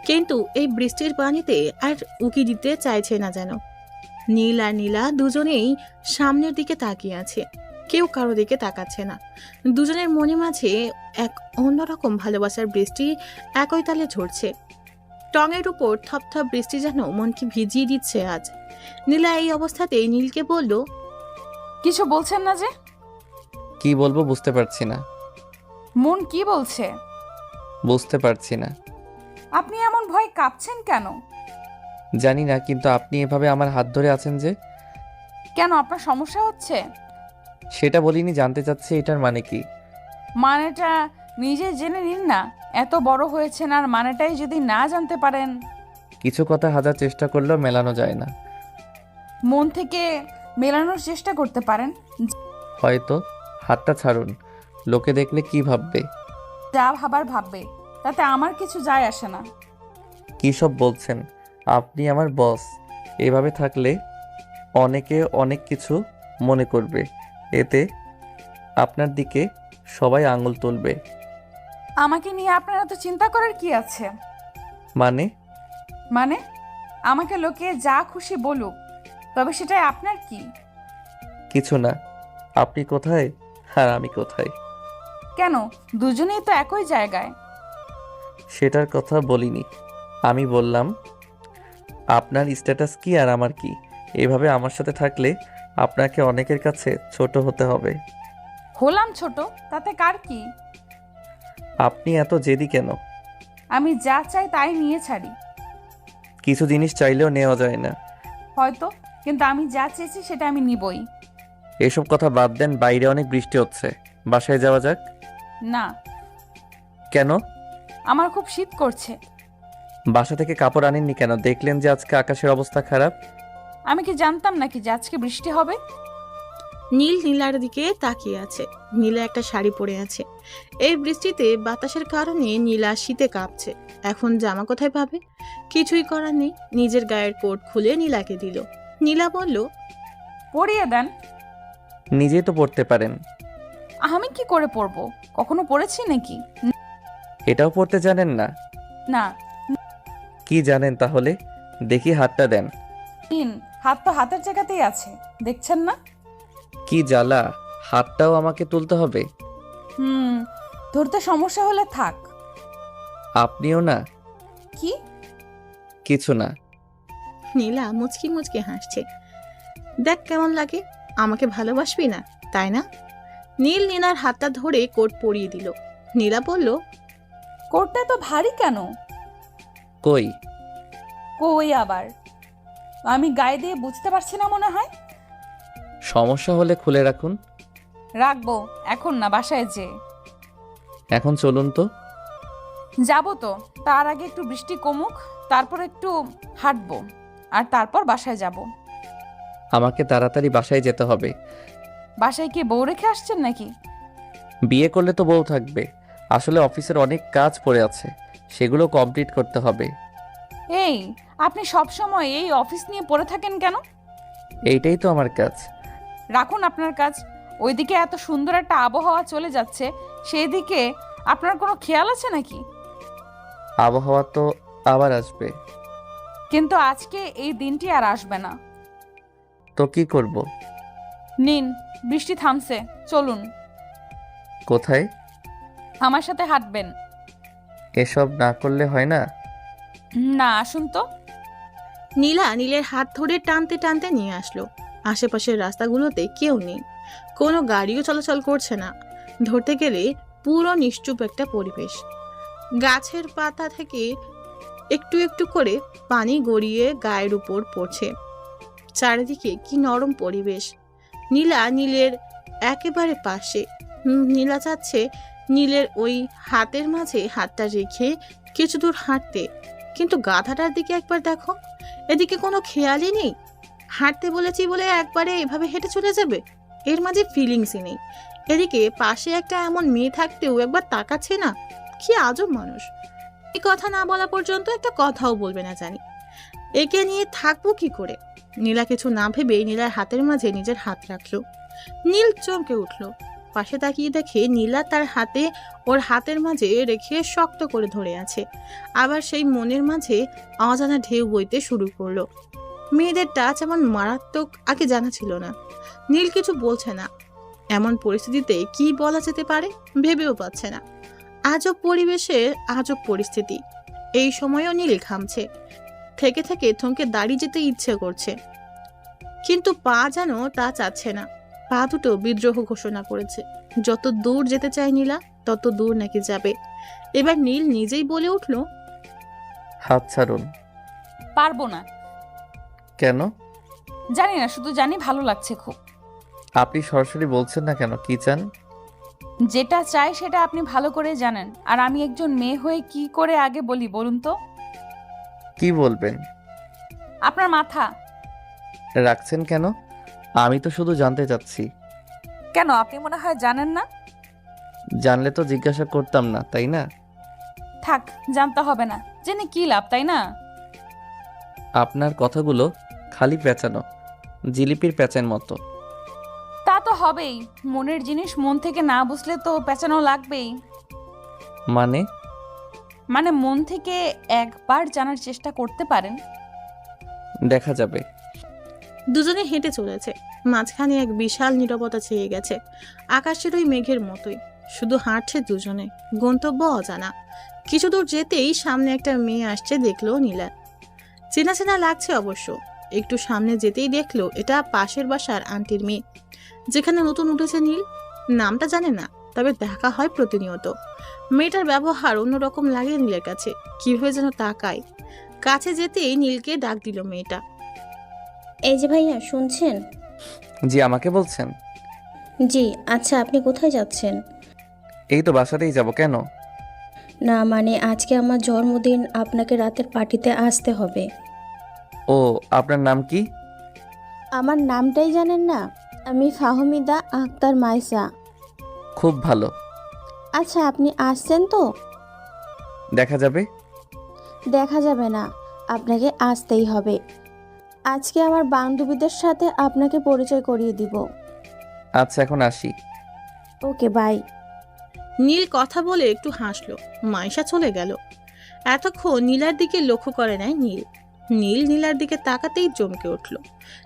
কিন্তু এই বৃষ্টির পানিতে আর উকি দিতে চাইছে না যেন। নীল আর নীলা দুজনেই সামনের দিকে তাকিয়ে আছে, কেউ কারো দিকে তাকাচ্ছে না। দুজনের মনে মাঝে এক অন্যরকম ভালোবাসার বৃষ্টি একই তালে ঝরছে। টঙের উপর থপথপ বৃষ্টি যেন মনকে ভিজিয়ে দিচ্ছে আজ। নীলা এই অবস্থাতেই নীলকে বলল, কিছু বলছেন না যে? কি বলবো বুঝতে পারছি না। মন কি বলছে? বুঝতে পারছি না। আপনি এমন ভয় কাঁপছেন কেন? জানি না, কিন্তু আপনি এভাবে আমার হাত ধরে আছেন যে। কেন, আপনার সমস্যা হচ্ছে? সেটা বলিনি, জানতে চাচ্ছি এটার মানে কি। মানেটা নিজে জেনে নিন না, এত বড় হয়েছেন আর মানেটাই যদি না জানতে পারেন। কিছু কথা হাজার চেষ্টা করলেও মেলানো যায় না। মন থেকে মেলানোর চেষ্টা করতে পারেন। হয়তো। হাতটা ছাড়ুন, লোকে দেখলে কি ভাববে? যা ভাবার ভাববে, তাতে আমার কিছু যায় আসে না। কী সব বলছেন? আপনি আমার বস। এভাবে থাকলে অনেকে অনেক কিছু মনে করবে, এতে আপনার দিকে সবাই আঙুল তুলবে। আমাকে নিয়ে আপনার এত চিন্তা করার কি আছে? মানে? মানে আমাকে লোকে যা খুশি বলুক, তবে সেটাই আপনার কি? কিছু না। আপনি কোথায় আর আমি কোথায়? কেন, দুজনেই তো একই জায়গায়। সেটার কথা বলিনি। আমি বললাম আপনার স্ট্যাটাস কি আর আমার কি। এভাবে আমার সাথে থাকলে আপনাকে অনেকের কাছে ছোট হতে হবে। হলাম ছোট, তাতে কার কি? আপনি এত জেদি কেন? আমি যা চাই তাই নিয়ে ছাড়ি। কিছু জিনিস চাইলেও নেওয়া যায় না। হয়তো, কিন্তু আমি যা চেয়েছি সেটা আমি নিবই। এসব কথা বাদ দেন, বাইরে অনেক বৃষ্টি হচ্ছে, বাসায় যাওয়া যাক। না। কেন? আমার খুব শীত করছে। বাসা থেকে কাপড় আনেননি কেন? দেখলেন যে আজকে আকাশের অবস্থা খারাপ। আমি কি জানতাম নাকি যে আজকে বৃষ্টি হবে? নীল নীলার দিকে তাকিয়ে আছে। নীলা একটা শাড়ি পরে আছে। এই বৃষ্টিতে বাতাসের কারণে নীলা শীতে কাঁপছে। এখন জামা কোথায় পাবে? কিছুই করার নেই। নিজের গায়ের কোট খুলে নীলাকে দিল। নীলা বলল, পরিয়ে দেন। নিজেই তো পড়তে পারেন। আমি কি করে পড়বো? কখনো পড়েছি নাকি? এটাও পড়তে জানেন না? না। কি জানেন তাহলে? দেখি হাতটা দেন। নিন, হাত তো হাতের জায়গাতেই আছে, দেখছেন না? কি জ্বালা, হাতটাও আমাকে তুলতে হবে? ধরতে সমস্যা হলে থাক। আপনিও না? কি? কিছু না। নীলা মুচকি মুচকি হাসছে। দেখ কেমন লাগে, আমাকে ভালোবাসবি না তাই না? নীল নীলার হাতটা ধরে কোট পরিয়ে দিল। নীলা বলল, কোটটা তো ভারী কেন? কই? কই আবার? আমি গায়ে দিয়ে বুঝতে পারছি না মনে হয়। সমস্যা হলে খুলে রাখুন। রাখবো, এখন না, বাসায় যে। এখন চলুন তো। যাবো তো, তার আগে একটু বৃষ্টি কমুক, তারপর একটু হাঁটবো, আর তারপর বাসায় যাব। আমাকে তাড়াতাড়ি বাসায় যেতে হবে। বাসায় কি বউ রেখে আসছেন নাকি? বিয়ে করলে তো বউ থাকবে। আসলে অফিসের অনেক কাজ পড়ে আছে, সেগুলো কমপ্লিট করতে হবে। এই, আপনি সব সময় এই অফিস নিয়ে পড়ে থাকেন কেন? এইটাই তো আমার কাজ। রাখুন আপনার কাজ। ওইদিকে এত সুন্দর একটা আবহাওয়া চলে যাচ্ছে, সেই দিকে আপনার কোনো খেয়াল আছে নাকি? আবহাওয়া তো আবার আসবে। কিন্তু আজকে এই দিনটি আর আসবে না। তো কি করব? নিন, বৃষ্টি থামছে, চলুন। কোথায়? আমার সাথে হাঁটবেন। এসব না করলে হয় না? না, আসুন তো। নীলা নীলের হাত ধরে টানতে টানতে নিয়ে আসলো। আশেপাশের রাস্তাগুলোতে কেউ নেই, কোনো গাড়িও চলাচল করছে না। ধরতে গেলে পুরো নিশ্চুপ একটা পরিবেশ। গাছের পাতা থেকে একটু একটু করে পানি গড়িয়ে গায়ের উপর পড়ছে। চারিদিকে কি নরম পরিবেশ। নীলা নীলের একেবারে পাশে। নীলা চাচ্ছে নীলের ওই হাতের মাঝে হাতটা রেখে কিছু দূর হাঁটতে, কিন্তু গাধাটার দিকে একবার দেখো, এদিকে কোনো খেয়ালই নেই। হাঁটতে বলেছি বলে একবারে এভাবে হেঁটে চলে যাবে, এর মাঝে ফিলিংসই নেই। এদিকে পাশে একটা এমন মেয়ে থাকতেও একবার তাকাচ্ছে না। কি আজব মানুষ, এই কথা না বলা পর্যন্ত একটা কথাও বলবে না জানি। একে নিয়ে থাকবো কি করে? নীলা কিছু না ভেবে নীলার হাতের মাঝে নিজের হাত রাখলো। নীল চমকে উঠল। পাশে তাকিয়ে দেখে নীলা তার হাতে ওর হাতের মাঝে রেখে শক্ত করে ধরে আছে। আবার সেই মনের মাঝে অজানা ঢেউ বইতে শুরু করলো। মেয়েদের টাচ এমন মারাত্মক আগে জানা ছিল না। নীল কিছু বলছে না। এমন পরিস্থিতিতে কি বলা যেতে পারে ভেবেও পাচ্ছে না। আজব পরিবেশের আজব পরিস্থিতি। এই সময়ও নীল ঘামছে। থেকে থেকে থমকে দাঁড়িয়ে যেতে ইচ্ছে করছে, কিন্তু পা যেন তা চাচ্ছে না। পা দুটো বিদ্রোহ ঘোষণা করেছে। যত দূর যেতে চায় নীলা তত দূর নাকি যাবে। এবার নীল নিজেই বলে উঠল, হাত ছাড়ুন। পারবো না। কেন? জানি না, শুধু জানি ভালো লাগছে খুব। আপনি সরাসরি বলছেন না কেন, কি চান? যেটা চাই সেটা আপনি ভালো করে জানেন, আর আমি একজন মেয়ে হয়ে কি করে আগে বলি বলুন তো? কি বলবেন? আপনার মাথা। রাখছেন কেন? আমি তো শুধু জানতে চাচ্ছি। কেন, আপনি মনে হয় জানেন না? জানলে তো জিজ্ঞাসা করতাম না, তাই না? থাক, জানতে হবে না, জেনে কি লাভ, তাই না? আপনার কথাগুলো খালি পেঁচানো, জিলিপির পেঁচার মতো। তা তো হবেই, মনের জিনিস মন থেকে না বুঝলে তো পেঁচানো লাগবেই। মানে মন থেকে একবার জানার চেষ্টা করতে পারেন। দেখা যাবে। দুজনে হেঁটে চলেছে। মাঝখানে এক বিশাল নীরবতা ছেয়ে গেছে, আকাশের ওই মেঘের মতোই। শুধু হাঁটছে দুজনে, গন্তব্য অজানা। কিছু দূর যেতেই সামনে একটা মেয়ে আসছে দেখলো নীলা। চেনা চেনা লাগছে অবশ্য। একটু সামনে যেতেই দেখলো এটা পাশের বাসার আন্টির মেয়ে, যেখানে নতুন উঠেছে নীল। নামটা জানে না, তবে দেখা হয় প্রতিনিয়ত। মেয়েটার ব্যবহার অন্যরকম লাগে নীলের কাছে, কিভাবে যেন তাকায়। কাছে যেতেই নীলকে ডাক দিল মেয়েটা। এই যে ভাইয়া, শুনছেন? জি, আমাকে বলছেন? জি। আচ্ছা, আপনি কোথায় যাচ্ছেন? এই তো বাসাতেই যাব। কেন? না মানে আজকে আমার জন্মদিন, আপনাকে রাতের পার্টিতে আসতে হবে। ও, আপনার নাম কি? আমার নামটাই জানেন না? আমি ফাহমিদা আক্তার মাইসা। খুব ভালো। আচ্ছা, আপনি আসছেন তো? দেখা যাবে। দেখা যাবে না, আপনাকে আসতেই হবে। আজকে আমার বান্ধবীদের সাথে আপনাকে পরিচয় করিয়ে দিব। আচ্ছা এখন আসি। Okay bye. নীল কথা বলে একটু হাসলো। মাইশা চলে গেল। এতক্ষণ নীলার দিকে লক্ষ্য করে নাই নীল। নীলার দিকে তাকাতেই চমকে উঠল।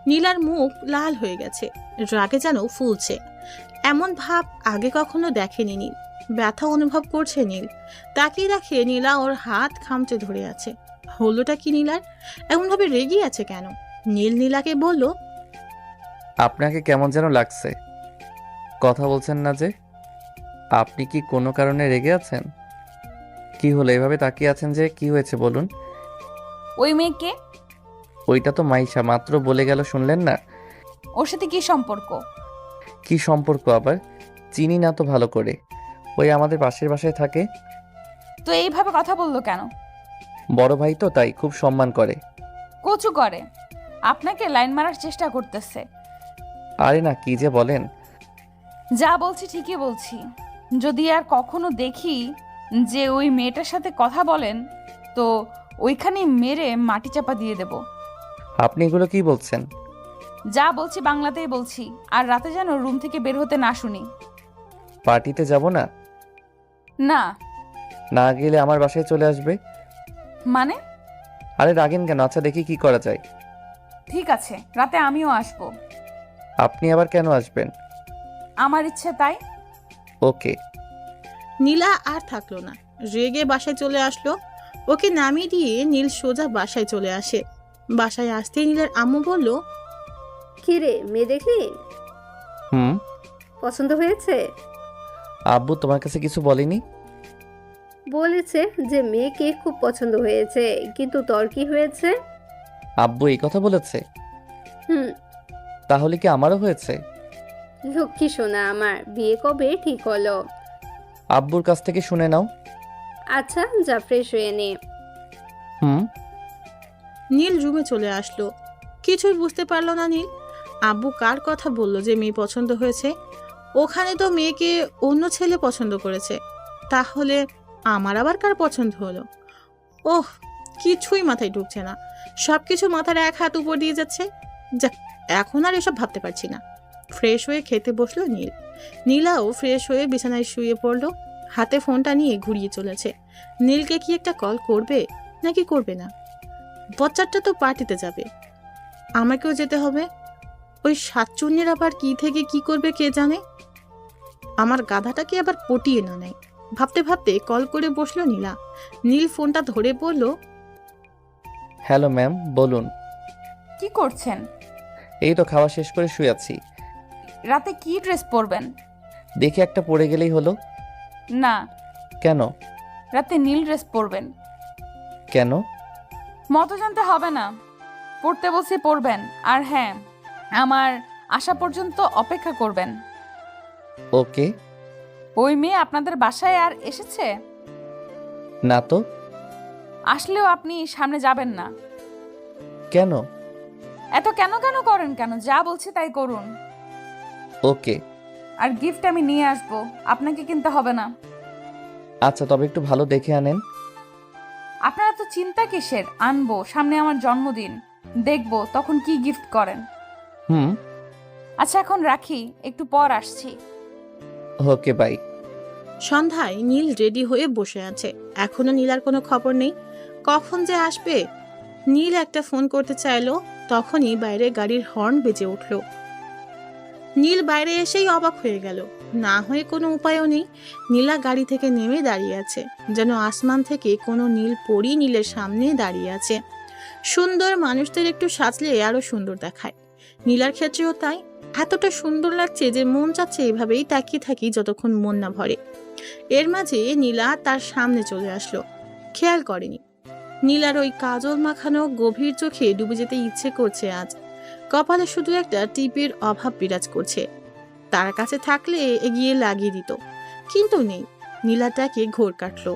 নীলার মুখ লাল হয়ে গেছে, রাগে যেন ফুলছে। এমন ভাব আগে কখনো দেখেনি নীল। ব্যথা অনুভব করছে নীল। তাকিয়ে দেখে নীলা ওর হাত খামচে ধরে আছে। হলোটা কি নীলার? এমনভাবে রেগে আছে কেন? নীলাকে বলল, আপনাকে কেমন যেন লাগছে, কথা বলছেন না যে। আপনি কি কোনো কারণে রেগে আছেন? কি হলো এভাবে তাকিয়ে আছেন যে? কি হয়েছে বলুন। ওই মেয়েকে? ওইটা তো মাইশা, মাত্র বলে গেল, শুনলেন না? ওর সাথে কি সম্পর্ক? কি সম্পর্ক আবার? চিনি না তো ভালো করে। ওই আমাদের পাশের বাসায় থাকে। তো এইভাবে কথা বললো কেন? বড় ভাই তো, তাই খুব সম্মান করে। কচু করে আপনাকে লাইন মারার চেষ্টা করতেছে। আরে না, কি যে বলেন। যা বলছি ঠিকই বলছি। যদি আর কখনো দেখি যে ওই মেয়েটার সাথে কথা বলেন, তো ওইখানে মেরে মাটি চাপা দিয়ে দেব। আপনি এগুলো কি বলছেন? যা বলছি বাংলাতেই বলছি। আর রাতে যেন রুম থেকে বের হতে না শুনি। পার্টিতে যাব না? না। না গেলে আমার বাসায় চলে আসবে। মানে? আরে রাগেন কেন? আচ্ছা দেখি কি করা যায়। ঠিক আছে, রাতে আমিও আসবো। আপনি আবার কেন আসবেন? আমার ইচ্ছে তাই। ওকে। নীলা আর থাকলো না, রেগে বাসায় চলে আসলো। ওকে নামিয়ে দিয়ে নীল সোজা বাসায় চলে আসে। বাসায় আসতেই নীলের আম্মু বলল, কি রে, মেয়ে দেখলি? হুম। পছন্দ হয়েছে? আব্বু তোমার কাছে কিছু বলেনি? বলেছে যে মেয়েকে খুব পছন্দ হয়েছে, কিন্তু তোর কি হয়েছে? আব্বু এই কথা বলেছে? হুম। তাহলে কি আমারও হয়েছে? লক্ষ্মী সোনা আমার, বিয়ে কবে ঠিক হলো? আব্বুর কাছ থেকে শুনে নাও। আচ্ছা যা, ফ্রেশ হয়ে নে। হুম। নীল রুমে চলে আসলো। কিছুই বুঝতে পারলো না নীল। আব্বু কার কথা বলল যে মেয়ে পছন্দ হয়েছে? ওখানে তো মেয়েকে অন্য ছেলে পছন্দ করেছে। তাহলে আমার আবার কার পছন্দ হলো? ওহ, কিছুই মাথায় ঢুকছে না। সবকিছু মাথার এক হাত উপর দিয়ে যাচ্ছে। যাক, এখন আর এসব ভাবতে পারছি না। ফ্রেশ হয়ে খেতে বসলো নীল। নীলাও ফ্রেশ হয়ে বিছানায় শুয়ে পড়লো। হাতে ফোনটা নিয়ে ঘুরিয়ে চলেছে। নীলকে কি একটা কল করবে নাকি করবে না? বচ্চাটা তো পার্টিতে যাবে, আমাকেও যেতে হবে। ওই সাতচুন্নির আবার কি থেকে কি করবে কে জানে। আমার গাধাটাকে আবার পটিয়ে না নেয়। ভাবতে ভাবতে কল করে বসলো নীলা। নীল ফোনটা ধরে বলল, হ্যালো ম্যাম, বলুন। কি করছেন? এই তো খাওয়া শেষ করে শুয়ে আছি। রাতে কি ড্রেস পরবেন? দেখে একটা পরে গেলেই হলো। না, কেন? রাতে নীল ড্রেস পরবেন। কেন? মতো জানতে হবে না, পড়তে বলছি পড়বেন। আর হ্যাঁ, আমার আসা পর্যন্ত অপেক্ষা করবেন। ওকে। ওই মেয়ে আপনাদের বাসায় আর এসেছে? না তো। আসলেও আপনি সামনে যাবেন না। কেন? এত কেন কেন করেন কেন? যা বলছি তাই করুন। ওকে। আর গিফট আমি নিয়ে আসবো, আপনাকে কিনতে হবে না। আচ্ছা তবে একটু ভালো দেখে আনেন। আপনারা তো চিন্তা কিসের? আনবো, সামনে আমার জন্মদিন, দেখবো তখন কি গিফট করেন। হুম। আচ্ছা এখন রাখি, একটু পর আসছি। Okay bye. সন্ধ্যায় নীল রেডি হয়ে বসে আছে। এখনো নীলার কোনো খবর নেই। কখন যে আসবে? নীল একটা ফোন করতে চাইলো, তখনই বাইরে গাড়ির হর্ন বেজে উঠল। নীল বাইরে এসেই অবাক হয়ে গেল। না হয়ে কোনো উপায়ও নেই। নীলা গাড়ি থেকে নেমে দাঁড়িয়ে আছে, যেন আসমান থেকে কোনো নীল পরী নীলের সামনে দাঁড়িয়ে আছে। সুন্দর মানুষদের একটু সাজলে আরো সুন্দর দেখায়। নীলার ক্ষেত্রেও তাই। এতটা সুন্দর লাগছে যে মন চাচ্ছে এভাবেই তাকিয়ে থাকি যতক্ষণ মন না ভরে। এর মাঝে নীলা তার সামনে চলে আসলো। খেয়াল করেনি। নীলার ওই কাজল মাখানো গভীর চোখে ডুবে যেতে ইচ্ছে করছে আজ। কপালে শুধু একটা টিপের অভাব বিরাজ করছে। তার কাছে থাকলে এগিয়ে লাগিয়ে দিত, কিন্তু নেই। নীলাটাকে ঘোর কাটলো।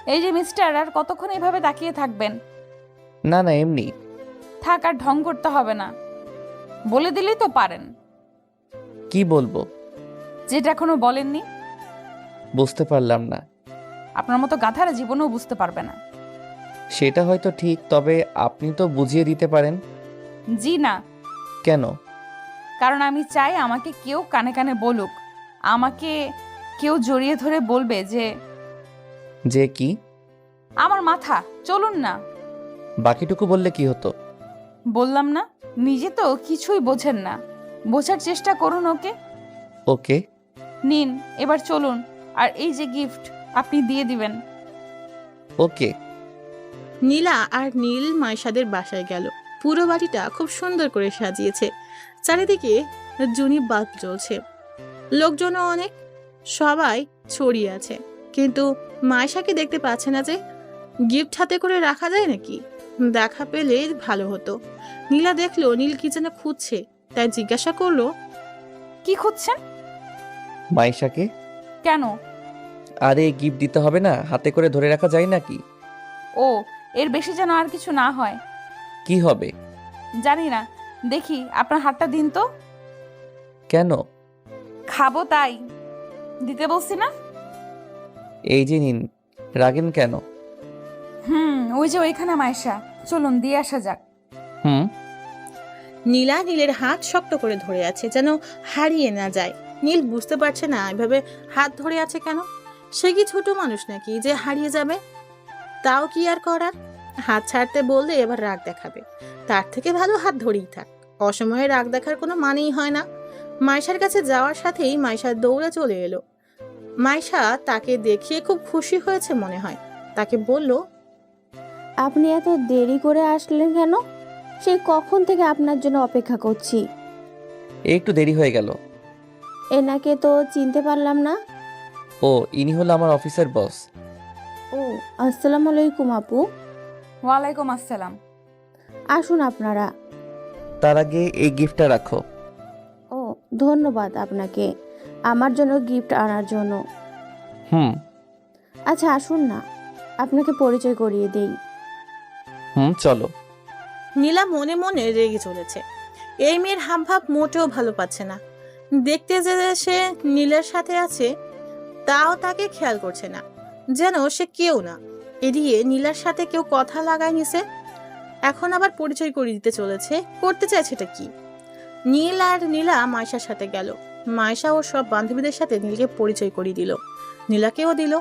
এই যে মিস্টার, আর কতক্ষণ এভাবে তাকিয়ে থাকবেন? না না, এমনি। থাক, আর ঢং করতে হবে না। বলে দিলেই তো পারেন। কি বলবো? যেটা এখনো বলেননি। বুঝতে পারলাম না। আপনার মতো গাধারা জীবনেও বুঝতে পারবে না। সেটা হয়তো ঠিক, তবে আপনি তো বুঝিয়ে দিতে পারেন। জি না। কেন? কারণ আমি চাই আমাকে কেউ কানে কানে বলুক, আমাকে কেউ জড়িয়ে ধরে বলবে যে যে কি? আমার মাথা। চলুন না। বাকিটুকু বললে কি হতো? বললাম না, নিজে তো কিছুই বোঝেন না, বোঝার চেষ্টা করুন। ওকে ওকে। নিন, এবার চলুন। আর এই যে গিফট, আপনি দিয়ে দিবেন। ওকে। নীলা আর নীল মাইশাদের বাসায় গেল। পুরো বাড়িটা খুব সুন্দর করে সাজিয়েছে। চারিদিকে জুনি বাল্ব জ্বলছে, লোকজনও অনেক, সবাই ছড়িয়ে আছে। কিন্তু মাইশাকে দেখতে পাচ্ছে না যে। গিফট হাতে করে রাখা যায় নাকি? দেখা পেলে ভালো হতো। নীলা দেখলো নীল কি যেন খুঁজছে, তাই জিজ্ঞাসা করলো, কি খুঁজছেন? মাইশাকে। কেন? আরে গিফট দিতে হবে না, হাতে করে ধরে রাখা যায় নাকি? ও, এর বেশি যেন আর কিছু না হয়। কি হবে? জানি না, দেখি আপনার হাতটা দিন তো। কেন? খাবো তাই। দিতে বলছি না? এই যে নিন। রাগেন কেন? ওই যে ওইখানে মাইশা, চলুন দিয়ে আসা যাক। হুম। নীলা নীলের হাত শক্ত করে ধরে আছে, যেন হারিয়ে না যায়। নীল বুঝতে পারছে না এভাবে হাত ধরে আছে কেন। সে কি ছোট মানুষ নাকি যে হারিয়ে যাবে? তাও কি আর করার? হাত ছাড়তে বললে এবার রাগ দেখাবে। তার থেকে ভালো হাত ধরেই থাক। অসময়ে রাগ দেখার কোনো মানেই হয় না। মাইশার কাছে যাওয়ার সাথেই মাইশা দৌড়ে চলে এলো। মাইশা তাকে দেখিয়ে খুব খুশি হয়েছে মনে হয়। তাকে বলল, আপনি এত দেরি করে আসলেন কেন? সেই কখন থেকে আপনার জন্য অপেক্ষা করছি। একটু দেরি হয়ে গেল। এনাকে তো চিনতে পারলাম না। ও, ইনি হলো আমার অফিসের বস। ও, আসসালামু আলাইকুম আপু। ওয়ালাইকুম আসসালাম। আসুন আপনারা। তার আগে এই গিফটটা রাখো। ও, ধন্যবাদ আপনাকে আমার জন্য গিফট আনার জন্য। হুম। আচ্ছা আসুন না, আপনাকে পরিচয় করিয়ে দেই। চলো। নীলা মনে মনে রেগে চলেছে। এই মেয়ের হাবভাব মোটেও ভালো পাচ্ছে না। দেখতে যে সে নীলের সাথে আছে, তাও তাকে খেয়াল করছে না, যেন সে কেউ না। এদিকে নীলার সাথে কেউ কথা লাগায় নিছে, এখন আবার পরিচয় করিয়ে দিতে চলেছে। করতে চাইছেটা কি? নীল আর নীলা মাইশার সাথে গেল। মাইশা ও সব বান্ধবীদের সাথে নীলকে পরিচয় করিয়ে দিল, নীলাকেও দিল।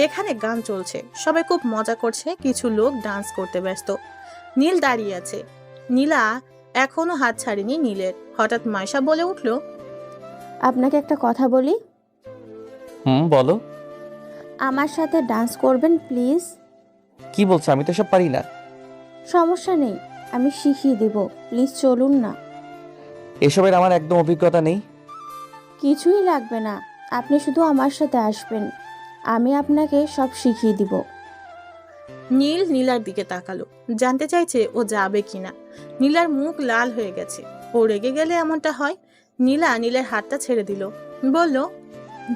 এখানে গান চলছে, সবাই খুব মজা করছে, কিছু লোক ডান্স করতে ব্যস্ত। নীল দাঁড়িয়ে আছে, নীলা এখনো হাত ছাড়েনি নীলের। হঠাৎ মাইশা বলে উঠল, আপনাকে একটা কথা বলি। বলো। আমার সাথে ডান্স করবেন প্লিজ? কি বলছো? আমি তো সব পারি না। সমস্যা নেই, আমি শিখিয়ে দেব, প্লিজ চলুন না। এসবের আমার একদম অভিজ্ঞতা নেই। কিছুই লাগবে না, আপনি শুধু আমার সাথে আসবেন, আমি আপনাকে সব শিখিয়ে দিব। নীল নীলার দিকে তাকালো, জানতে চাইছে ও যাবে কিনা। নীলার মুখ লাল হয়ে গেছে। ও রেগে গেলে এমনটা হয়। নীলা নীলের হাতটা ছেড়ে দিল, বলল,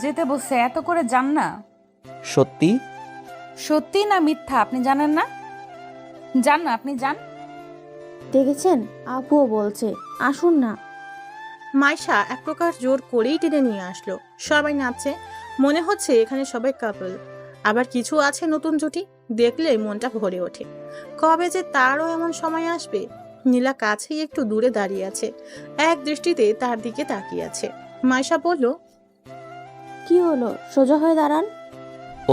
যেতে বসে এত করে যান না। সত্যি? সত্যি না মিথ্যা আপনি জানেন না? যান না, আপনি যান। দেখেছেন, আপুও বলছে আসুন না। মাইশা এক প্রকার জোর করেই টেনে নিয়ে আসলো। সবাই নাচছে, মনে হচ্ছে এখানে সবাই কাপল। আবার কিছু আছে নতুন জুটি, দেখলে মনটা ভরে ওঠে। কবে যে তারও এমন সময় আসবে। নীলা কাছেই একটু দূরে দাঁড়িয়ে আছে, এক দৃষ্টিতে তার দিকে তাকিয়ে আছে। মাইশা বলল, কি হলো, সোজা হয়ে দাঁড়ান।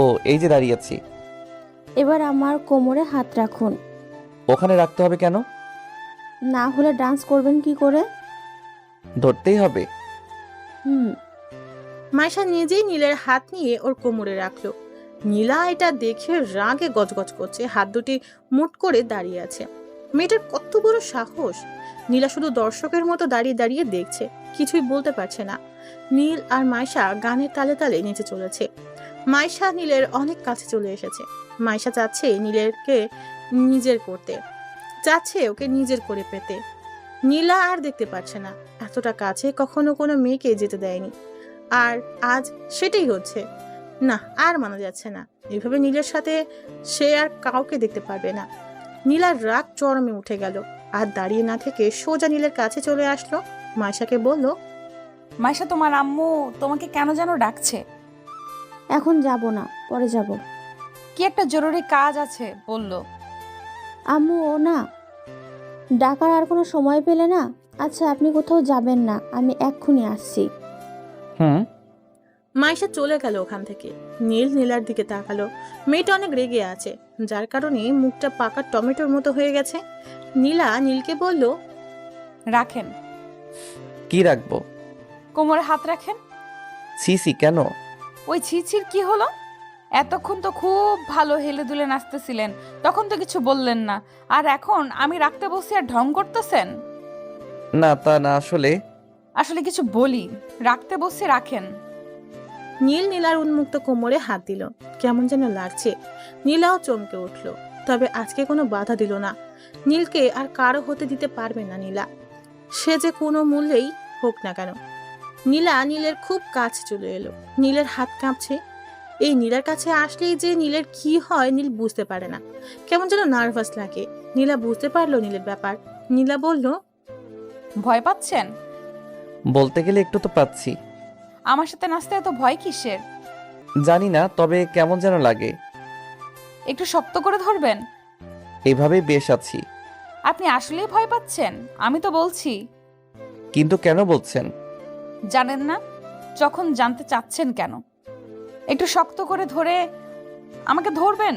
ও, এই যে দাঁড়িয়ে আছি। এবার আমার কোমরে হাত রাখুন। ওখানে রাখতে হবে কেন? না হলে ডান্স করবেন কি করে? ধরতেই হবে। মাইশা নিজেই নীলের হাত নিয়ে ওর কোমরে রাখলো। নীলা এটা দেখে রাগে গজগজ করছে, হাত দুটি মুট করে দাঁড়িয়ে আছে। মেয়েটার কত বড় সাহস! নীলা শুধু দর্শকের মতো দাঁড়িয়ে দাঁড়িয়ে দেখছে, কিছুই বলতে পারছে না। নীল আর মাইশা গানের তালে তালে নেচে চলেছে। মাইশা নীলের অনেক কাছে চলে এসেছে। মাইশা চাচ্ছে নীলেরকে নিজের করতে, চাচ্ছে ওকে নিজের করে পেতে। নীলা আর দেখতে পাচ্ছে না, এতটা কাছে কখনো কোনো মেয়েকে যেতে দেয়নি, আর আজ সেটাই হচ্ছে। না, আর মানা যাচ্ছে না। এভাবে নীলের সাথে সে আর কাউকে দেখতে পারবে না। নীলার রাগ চরমে উঠে গেল, আর দাঁড়িয়ে না থেকে সোজা নীলের কাছে চলে আসলো। মাইশাকে বলল, মাইশা, তোমার আম্মু তোমাকে কেন যেন ডাকছে। এখন যাব না, পরে যাব। কি একটা জরুরি কাজ আছে বলল। আম্মু ও না, ডাকার আর কোনো সময় পেলে না, আচ্ছা আপনি কোথাও যাবেন না, আমি এক্ষুনি আসছি। হুম। মাইশা চলে গেল ওখান থেকে। নীল নীলার দিকে তাকালো। মেয়েটা অনেক রেগে আছে, যার কারণে মুখটা পাকা টমেটোর মতো হয়ে গেছে। নীলা নীলকে বলল, রাখেন। কি রাখবো? কোমরে হাত রাখেন। সিসি কেন? ওই ছিছির কি হলো? এতক্ষণ তো খুব ভালো হেলে দুলে নাচতেছিলেন, তখন তো কিছু বললেন না, আর এখন আমি রাখতে বসি আর ঢং করতেছেন। না তা না, আসলে আসলে কিছু বলি, রাখতে বসে রাখেন। নীল নীলার উন্মুক্ত কোমরে হাত দিল। কেমন যেন লাগছে। নীলাও চমকে উঠল, তবে আজকে কোনো বাধা দিল না। নীলকে আর কারো হতে দিতে পারবে না নীলা, সে যে কোনো মূল্যেই হোক না কেন। নীলা নীলের খুব কাছে চলে এলো। নীলের হাত কাঁপছে। এই নীলার কাছে আসলেই যে নীলের কি হয় নীল বুঝতে পারে না। কেমন যেন নার্ভাস লাগে। নীলা বুঝতে পারলো নীলের ব্যাপার। নীলা বলল, ভয় পাচ্ছেন? বলতে গেলে একটু তো পাচ্ছি। আমার সাথে নাচতে এত ভয় কিসের? জানি না, তবে কেমন যেন লাগে। একটু শক্ত করে ধরবেন। এভাবেই বেশ আছি। আপনি আসলেই ভয় পাচ্ছেন? আমি তো বলছি। কিন্তু কেন বলছেন? জানেন না? যখন জানতে চাচ্ছেন কেন? একটু শক্ত করে ধরে আমাকে ধরবেন।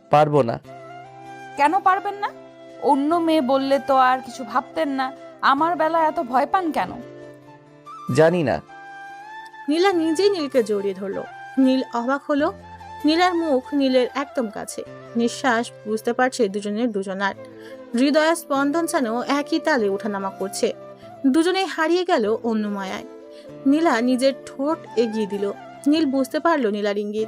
পারবো না। কেন পারবেন না? অন্য মেয়ে বললে তো আর কিছু ভাবতেন না, আমার বেলায় এত ভয় পান কেন? জানি না। নীলা নিজেই নীলকে জড়িয়ে ধরলো। নীল অবাক হলো। নীলার মুখ নীলের একদম কাছে। নিঃশ্বাস বুঝতে পারছে দুজনের দুজনার। হৃদয়ের স্পন্দন যেন একই তালে ওঠানামা করছে। দুজনেই হারিয়ে গেল অন্য মায়ায়। নীলা নিজের ঠোঁট এগিয়ে দিল। নীল বুঝতে পারলো নীলার ইঙ্গিত।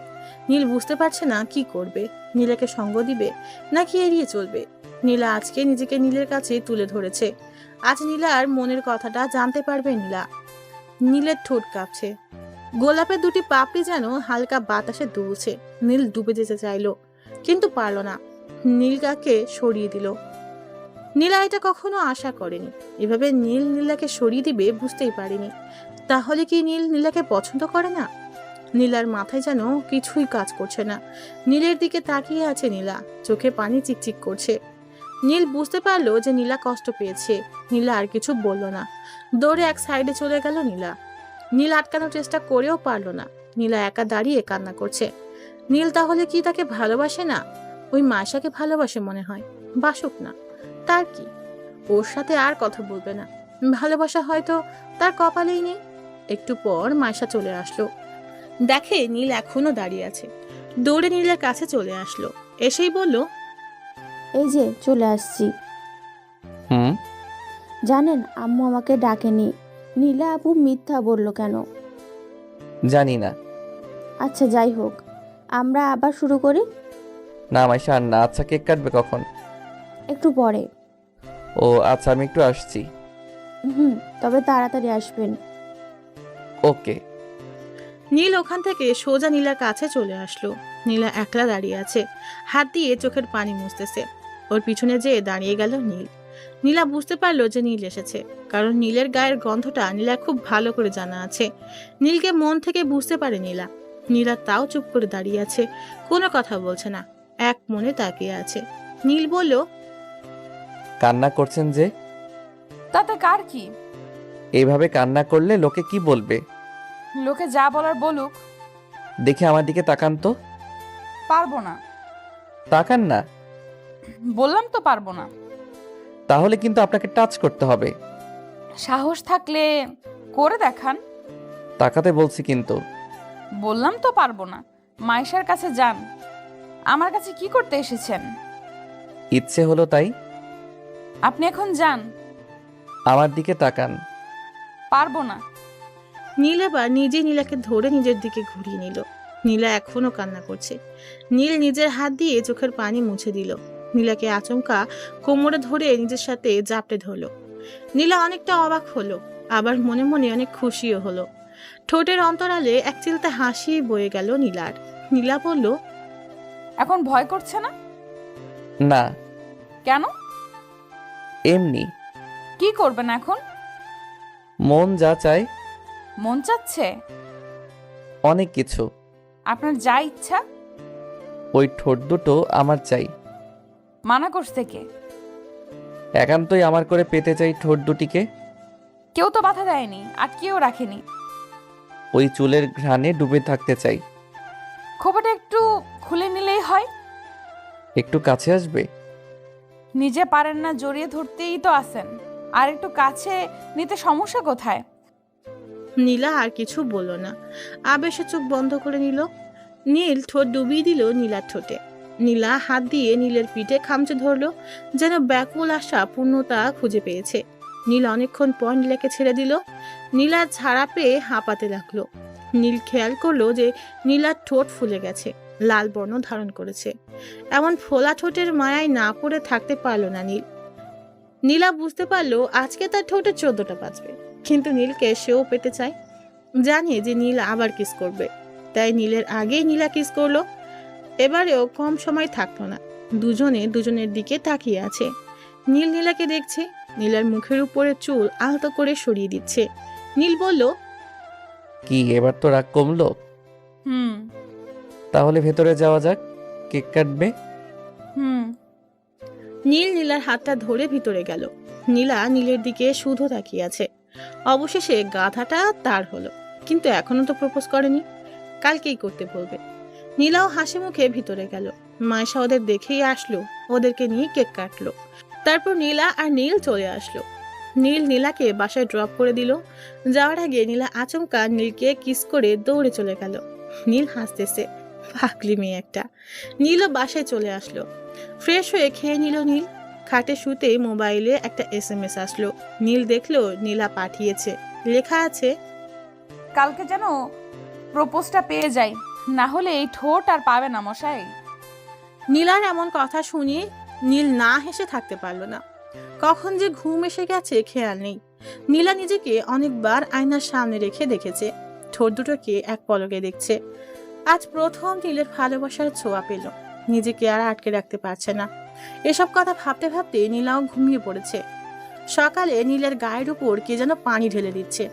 নীল বুঝতে পারছে না কি করবে। নীলাকে সঙ্গ দিবে নাকি এড়িয়ে চলবে। নীলা আজকে নিজেকে নীলের কাছে তুলে ধরেছে। আজ নীলার মনের কথাটা জানতে পারবে নীলা। নীলের ঠোঁট কাঁপছে। গোলাপের দুটি পাপড়ি যেন হালকা বাতাসে দুলছে। নীল ডুবে যেতে চাইল, কিন্তু পারল না। নীলকে সরিয়ে দিল। নীলা এটা কখনো আশা করেনি। এভাবে নীল নীলাকে সরিয়ে দিবে বুঝতেই পারেনি। তাহলে কি নীল নীলাকে পছন্দ করে না? নীলার মাথায় যেন কিছুই কাজ করছে না। নীলের দিকে তাকিয়ে আছে নীলা, চোখে পানি চিকচিক করছে। নীল বুঝতে পারলো যে নীলা কষ্ট পেয়েছে। নীলা আর কিছু বলল না। দৌড়ে এক সাইডে চলে গেল নীলা। নীল আটকানোর চেষ্টা করেও পারল না। নীলা একা দাঁড়িয়ে কান্না করছে। নীল তাহলে কি তাকে ভালোবাসে না? ওই মাইশাকে ভালোবাসে মনে হয়। বাসুক না, তার কি? ওর সাথে আর কথা বলবে না। ভালোবাসা হয়তো তার কপালেই নেই। একটু পর মাইশা চলে আসলো। দেখে নীল এখনো দাঁড়িয়ে আছে। দৌড়ে নীলের কাছে চলে আসলো। এসেই বলল, এই যে চলে আসছি। হুম। জানেন আম্মু আমাকে ডাকেনি। নীলা আপু মিথ্যা বলল কেন? জানি না। আচ্ছা যাই হোক, আমরা আবার শুরু করি। না মাইশা, আর না। আচ্ছা, কেক কাটবে কখন? একটু পরে। ও আচ্ছা, আমি একটু আসছি। তবে তাড়াতাড়ি আসবেন। ওকে। নীল ওখান থেকে সোজা নীলার কাছে চলে আসলো। নীলা একলা দাঁড়িয়ে আছে, হাত দিয়ে চোখের পানি মুছতেছে। ওর পিছনে যেয়ে দাঁড়িয়ে গেল নীল। নীলা বুঝতে পারলো যে নীল এসেছে, কারণ নীলের গায়ের গন্ধটা নীলার খুব ভালো করে জানা আছে। নীলকে মন থেকে বুঝতে পারে নীলা। নীলা তাও চুপ করে দাঁড়িয়ে আছে, কোনো কথা বলছে না, এক মনে তাকিয়ে আছে। নীল বলল, কান্না করছেন যে? তাতে কার কি? এইভাবে কান্না করলে লোকে কি বলবে? লোকে যা বলার বলুক। দেখে আমার দিকে তাকান তো। পারবো না। তাকান না। বললাম তো পারবো না। তাহলে কিন্তু আপনাকে টাচ করতে হবে। সাহস থাকলে করে দেখান। তাকাতে বলছি কিন্তু। বললাম তো পারবো না। মাইশার কাছে যান। আমার কাছে কি করতে এসেছেন? ইচ্ছে হলো তাই। আপনি এখন যান। আমার দিকে তাকান। পারবো না। নীল এবার নিজেই নীলাকে ধরে নিজের দিকে ঘুরিয়ে নিল। নীলা এখনো কান্না করছে। নীল নিজের হাত দিয়ে চোখের পানি মুছে দিল। নীলাকে আচমকা কোমরে ধরে নিজের সাথে জাপটে ধরল। নীলা অনেকটা অবাক হলো, আবার মনে মনে অনেক খুশিও হলো। ঠোঁটের অন্তরালে এক চিলতে হাসি বয়ে গেল নীলার। নীলা বলল, এখন ভয় করছে না? না। কেন? এমনি। কি করবেন এখন? মন যা চায়। মন চাচ্ছে? অনেক কিছু। আপনার যা ইচ্ছা। ওই ঠোঁট দুটো আমার চাই। মানা করছে কে? একান্তই আমার করে পেতে চাই ঠোঁট দুটিকে। কেউ তো বাধা দেয়নি, আটকেও রাখেনি। ওই চুলের ঘ্রাণে ডুবে থাকতে চাই। খোপাটা একটু খুলে নিলেই হয়। একটু কাছে আসবে? নিজে পারেন না, জড়িয়ে ধরতেই তো আসেন। আর একটু কাছে নিতে সমস্যা কোথায়? নীলা আর কিছু বলল না, আবেশে চোখ বন্ধ করে নিল। নীল ঠোঁট ডুবিয়ে দিল নীলার ঠোঁটে। নীলা হাত দিয়ে নীলের পিঠে খামচে ধরলো, যেন ব্যাকুল আশা পূর্ণতা খুঁজে পেয়েছে। নীল অনেকক্ষণ পর নীলাকে ছেড়ে দিল। নীলা ছাড়া পেয়ে হাঁপাতে লাগলো। নীল খেয়াল করলো যে নীলার ঠোঁট ফুলে গেছে, লাল বর্ণ ধারণ করেছে। এমন ফোলা ঠোঁটের মায়ায় না পড়ে থাকতে পারলো না নীল। নীলা বুঝতে পারলো আজকে তার ঠোঁটে 14টা বাজবে, কিন্তু নীলকে সেও পেতে চায়। জানে যে নীল আবার কিস করবে, তাই নীলের আগেই নীলা কিস করলো। এবারেও কম সময় থাকলো না, দুজনে দুজনের দিকে তাকিয়ে আছে। নীল নীলাকে দেখছে, নীলার মুখের উপরে চুল আলতো করে সরিয়ে দিচ্ছে। নীল বলল, কি এবার তো রাগ কমলো? হুম তাহলে ভেতরে যাওয়া যাক, কেক কাটবে। হুম নীল নীলার হাতটা ধরে ভিতরে গেল। নীলা নীলের দিকে শুধু তাকিয়ে আছে। অবশেষে গাধাটা তার হলো, কিন্তু এখনো তো প্রপোজ করেনি, কালকেই করতে বলবে। নীলাও হাসি মুখে ভিতরে গেল। মায়েশা ওদের দেখেই আসলো, ওদেরকে নিয়ে কেক কাটলো। তারপর নীলা আর নীল চলে আসলো। নীল নীলাকে বাসায় ড্রপ করে দিল। যাওয়ার আগে নীলা আচমকা নীলকে কিস করে দৌড়ে চলে গেল। নীল হাসতেছে, পাগলি মেয়ে একটা। নীলও বাসায় চলে আসলো। ফ্রেশ হয়ে খেয়ে নিল নীল। খাটে শুতে মোবাইলে একটা SMS আসলো। নীল দেখলো নীলা পাঠিয়েছে, লেখা আছে, কালকে যেন প্রপোজটা পেয়ে যাই, না হলে এই ঠোঁট আর পাবে না মশাই। নীলার এমন কথা শুনে নীল না হেসে থাকতে পারলো না। কখন যে ঘুম এসে গেছে খেয়াল নেই। নীলা নিজেকে অনেকবার আয়নার সামনে রেখে দেখেছে, ঠোঁট দুটোকে এক পলকে দেখছে। আজ প্রথম নীলের ভালোবাসার ছোঁয়া পেল, নিজেকে আর আটকে রাখতে পারছে না। এসব কথা ভাবতে ভাবতে নীলাও ঘুমিয়ে পড়েছে। সকালে নীলের গায়ের উপর কে যেন পানি ঢেলে দিচ্ছে।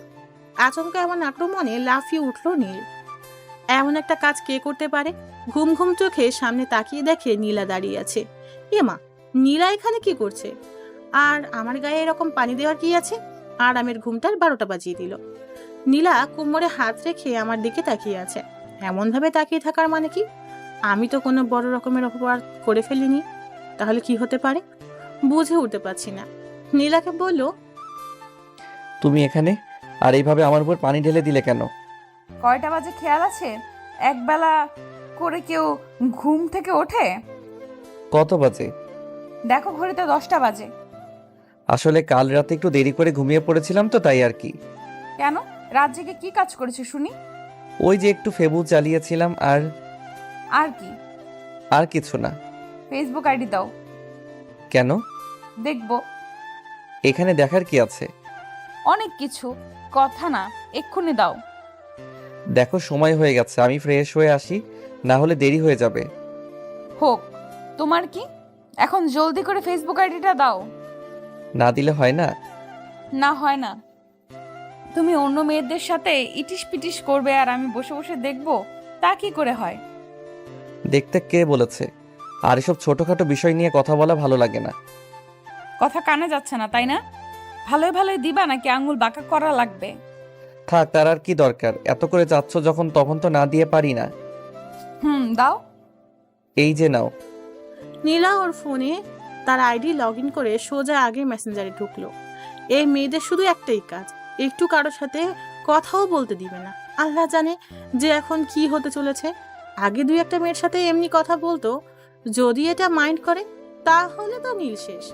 আচমকা এমন আক্রমণে লাফিয়ে উঠল নীল। এমন একটা কাজ কে করতে পারে? ঘুম ঘুম চোখে সামনে তাকিয়ে দেখে নীলা দাঁড়িয়ে আছে। মা, নীলা এখানে কি করছে? আর আমার গায়ে এরকম পানি দেওয়ার কি আছে? আর আমের ঘুমটার 12টা বাজিয়ে দিল। নীলা কোমরে হাত রেখে আমার দিকে তাকিয়ে আছে। এমন ভাবে তাকিয়ে থাকার মানে কি? আমি তো কোনো বড় রকমের অপরাধ করে ফেলিনি, তাহলে কি হতে পারে বুঝে উঠতে পারছি না। নীলাকে বলল, তুমি এখানে আর এইভাবে আমার উপর পানি ঢেলে দিলে কেন? কয়টা বাজে খেয়াল আছে? একবেলা করে কেউ ঘুম থেকে ওঠে? কত বাজে? দেখো ঘড়িতে 10টা বাজে। আসলে কাল রাতে একটু দেরি করে ঘুমিয়ে পড়েছিলাম তো, তাই আর কি। কেন, রাত জেগে কি কাজ করেছে শুনি? ওই যে একটু ফেবু চালিয়েছিলাম। আর কি? আর কিছু না। ফেসবুক আইডি দাও। কেন? দেখবো। এখানে দেখার কি আছে? অনেক কিছু, কথা না, এক্ষুনি দাও। দেখো সময় হয়ে গেছে, আমি ফ্রেশ হয়ে আসি, না হলে দেরি হয়ে যাবে। হোক, তোমার কি? এখন জলদি করে ফেসবুক আইডিটা দাও। না দিলে হয় না? না হয় না। তুমি অন্য মেয়েদের সাথে ইটিস পিটিস করবে আর আমি বসে বসে দেখবো, তা কি করে হয়? দেখতে কে বলেছে? আর এসব ছোটখাটো বিষয় নিয়ে কথা বলা ভালো লাগে না। কথা কানে যাচ্ছে না তাই না? ভালোই ভালোই দিবা নাকি আঙ্গুল বাঁকা করা লাগবে? থাক, তার আর কি দরকার? এত করে চাচ্ছ যখন, তখন তো না দিয়ে পারি না। দাও। এই যে নাও। নীলা ওর ফোনে তার আইডি লগ ইন করে সোজা আগে মেসেঞ্জারে ঢুকলো। এই মেয়েদের শুধু একটাই কাজ, একটু কারোর সাথে কথাও বলতে দিবে না। আল্লাহ জানে যে এখন কি হতে চলেছে। আগে 2-1টা মেয়ের সাথে এমনি কথা বলতো, যদি এটা মাইন্ড করে তাহলে তো নীল শেষ।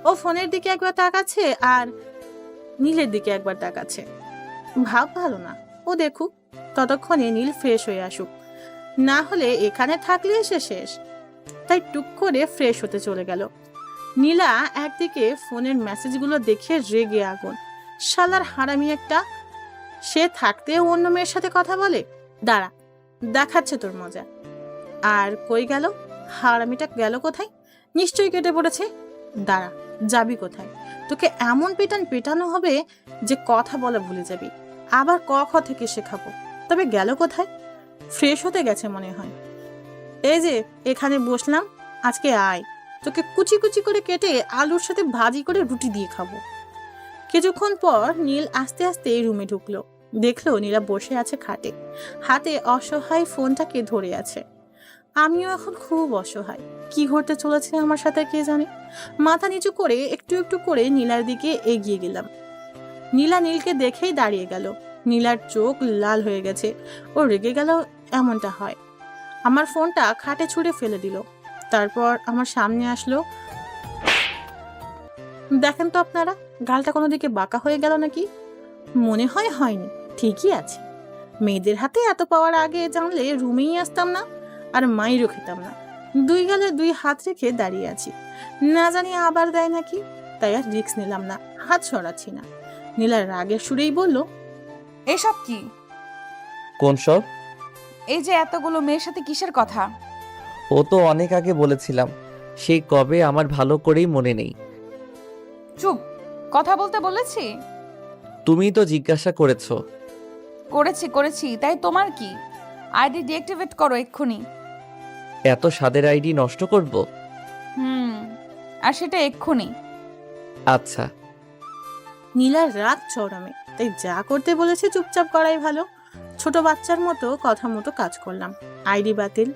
ও ফোনের দিকে একবার তাকাচ্ছে আর নীলের দিকে একবার তাকাচ্ছে। ভাব ভালো না, ও দেখুক, ততক্ষণে নীল ফ্রেশ হয়ে আসুক, না হলে এখানে থাকলে সে শেষ। তাই টুক করে ফ্রেশ হতে চলে গেল। নীলা একদিকে ফোনের মেসেজগুলো দেখে রেগে আগুন। শালার হারামি একটা, সে থাকতেও অন্য মেয়ের সাথে কথা বলে। দাঁড়া, দেখাচ্ছে তোর মজা। আর কই গেল হারামিটা? গেল কোথায়? নিশ্চয়ই কেটে পড়েছে। দাঁড়া, যাবি কোথায়? তোকে এমন পেটানো হবে যে কথা বলা ভুলে যাবি। আবার ক খ থেকে শেখাবো। তবে গেল কোথায়? ফ্রেশ হতে গেছে মনে হয়। এই যে এখানে বসলাম, আজকে আয়। তোকে কুচি কুচি করে কেটে আলুর সাথে ভাজি করে রুটি দিয়ে খাবো। কিছুক্ষণ পর নীল আস্তে আস্তে রুমে ঢুকলো। দেখলো নীলা বসে আছে খাটে, হাতে অসহায় ফোনটাকে ধরে আছে। আমিও এখন খুব অসহায়। কি ঘটতে চলেছে আমার সাথে কে জানে। মাথা নিচু করে একটু একটু করে নীলার দিকে এগিয়ে গেলাম। নীলা নীলকে দেখেই দাঁড়িয়ে গেল। নীলার চোখ লাল হয়ে গেছে। ও রেগে গেল এমনটা হয়। আমার ফোনটা খাটে ছুঁড়ে ফেলে দিল। তারপর আমার সামনে আসলো। দেখেন তো আপনারা, গালটা কোনো দিকে বাঁকা হয়ে গেল নাকি? মনে হয় হয়নি, ঠিকই আছে। মেয়েদের হাতে এত পাওয়ার আগে জানলে রুমেই আসতাম না, আর মাইরও খেতাম না। দুই গালে দুই হাত রেখে দাঁড়িয়ে আছি, না জানি আবার দেয় নাকি। তাই আর রিস্ক নিলাম না, হাত সরাচ্ছি না। নীলার রাগের সুরেই বলল, এসব কি? কোন সব? এই যে এতগুলো মেয়ের সাথে কিসের কথা? ও তো অনেক আগে বলেছিলাম, সেই কবে আমার ভালো করেই মনে নেই। চুপ, কথা বলতে বলেছি? তুমিই তো জিজ্ঞাসা করেছো। করেছি, তাই তোমার কি? আইডি ডিঅ্যাক্টিভেট করো এক্ষুনি। এত স্বাদের আইডি নষ্ট করব? আর সেটা এক্ষুনি। আচ্ছা। নীলার রাগ চরমে, তাই যা করতে বলেছে চুপচাপ করাই ভালো। ছোট বাচ্চার মতো কথা মতো কাজ করলাম। আইডি বাতিল।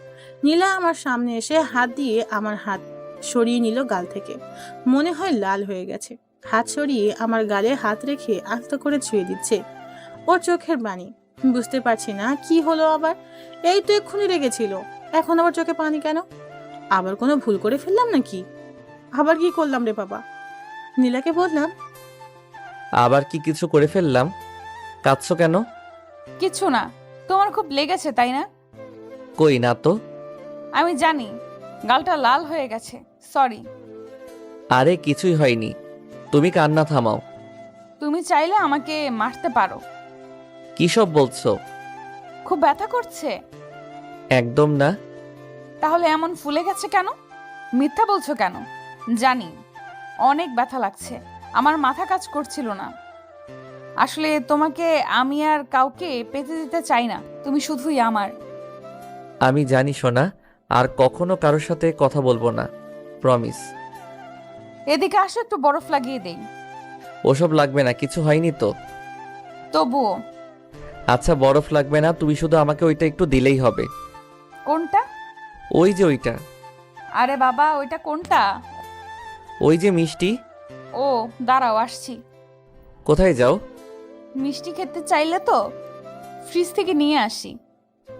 নীলা আমার সামনে এসে হাত দিয়ে আমার হাত সরিয়ে নিল গাল থেকে। মনে হয় লাল হয়ে গেছে। হাত সরিয়ে আমার গালে হাত রেখে আস্তে করে ছুঁয়ে দিচ্ছে। ওর চোখের বাণী। বুঝতে পারছি না কি হলো আবার। এই তো এক্ষুনি রেগেছিল, এখন আবার চোখে পানি কেন? আবার কোনো ভুল করে ফেললাম নাকি? আবার কি করলাম রে বাবা? নীলাকে বললাম, আবার কি কিছু করে ফেললাম? কাঁদছো কেন? কিছু না, তোমার খুব লেগেছে তাই না? কই না তো। আমি জানি, গালটা লাল হয়ে গেছে, সরি। আরে কিছুই হয়নি, তুমি কান্না থামাও। তুমি চাইলে আমাকে মারতে পারো। কি সব বলছো? খুব ব্যথা করছে? একদম না। তাহলে এমন ফুলে গেছে কেন? মিথ্যা বলছো কেন? জানি অনেক ব্যথা লাগছে, আমার মাথা কাজ করছিল না। আসলে তোমাকে আমি আর কাউকে পেতে দিতে চাই না, তুমি শুধুই আমার। আমি জানি সোনা, আর কখনো কারোর সাথে কথা বলবো না, প্রমিস। এদিকে আসো, একটু বরফ লাগিয়ে দেই। ওসব লাগবে না, কিছু হয়নি তো। তবুও। আচ্ছা বরফ লাগবে না, তুমি শুধু আমাকে ওইটা একটু দিলেই হবে। কোনটা? ওই যে ওইটা। আরে বাবা, ওইটা কোনটা? ওই যে মিষ্টি। ও দাঁড়াও, আসছি। কোথায় যাও? মিষ্টি খেতে চাইলে তো ফ্রিজ থেকে নিয়ে আসি।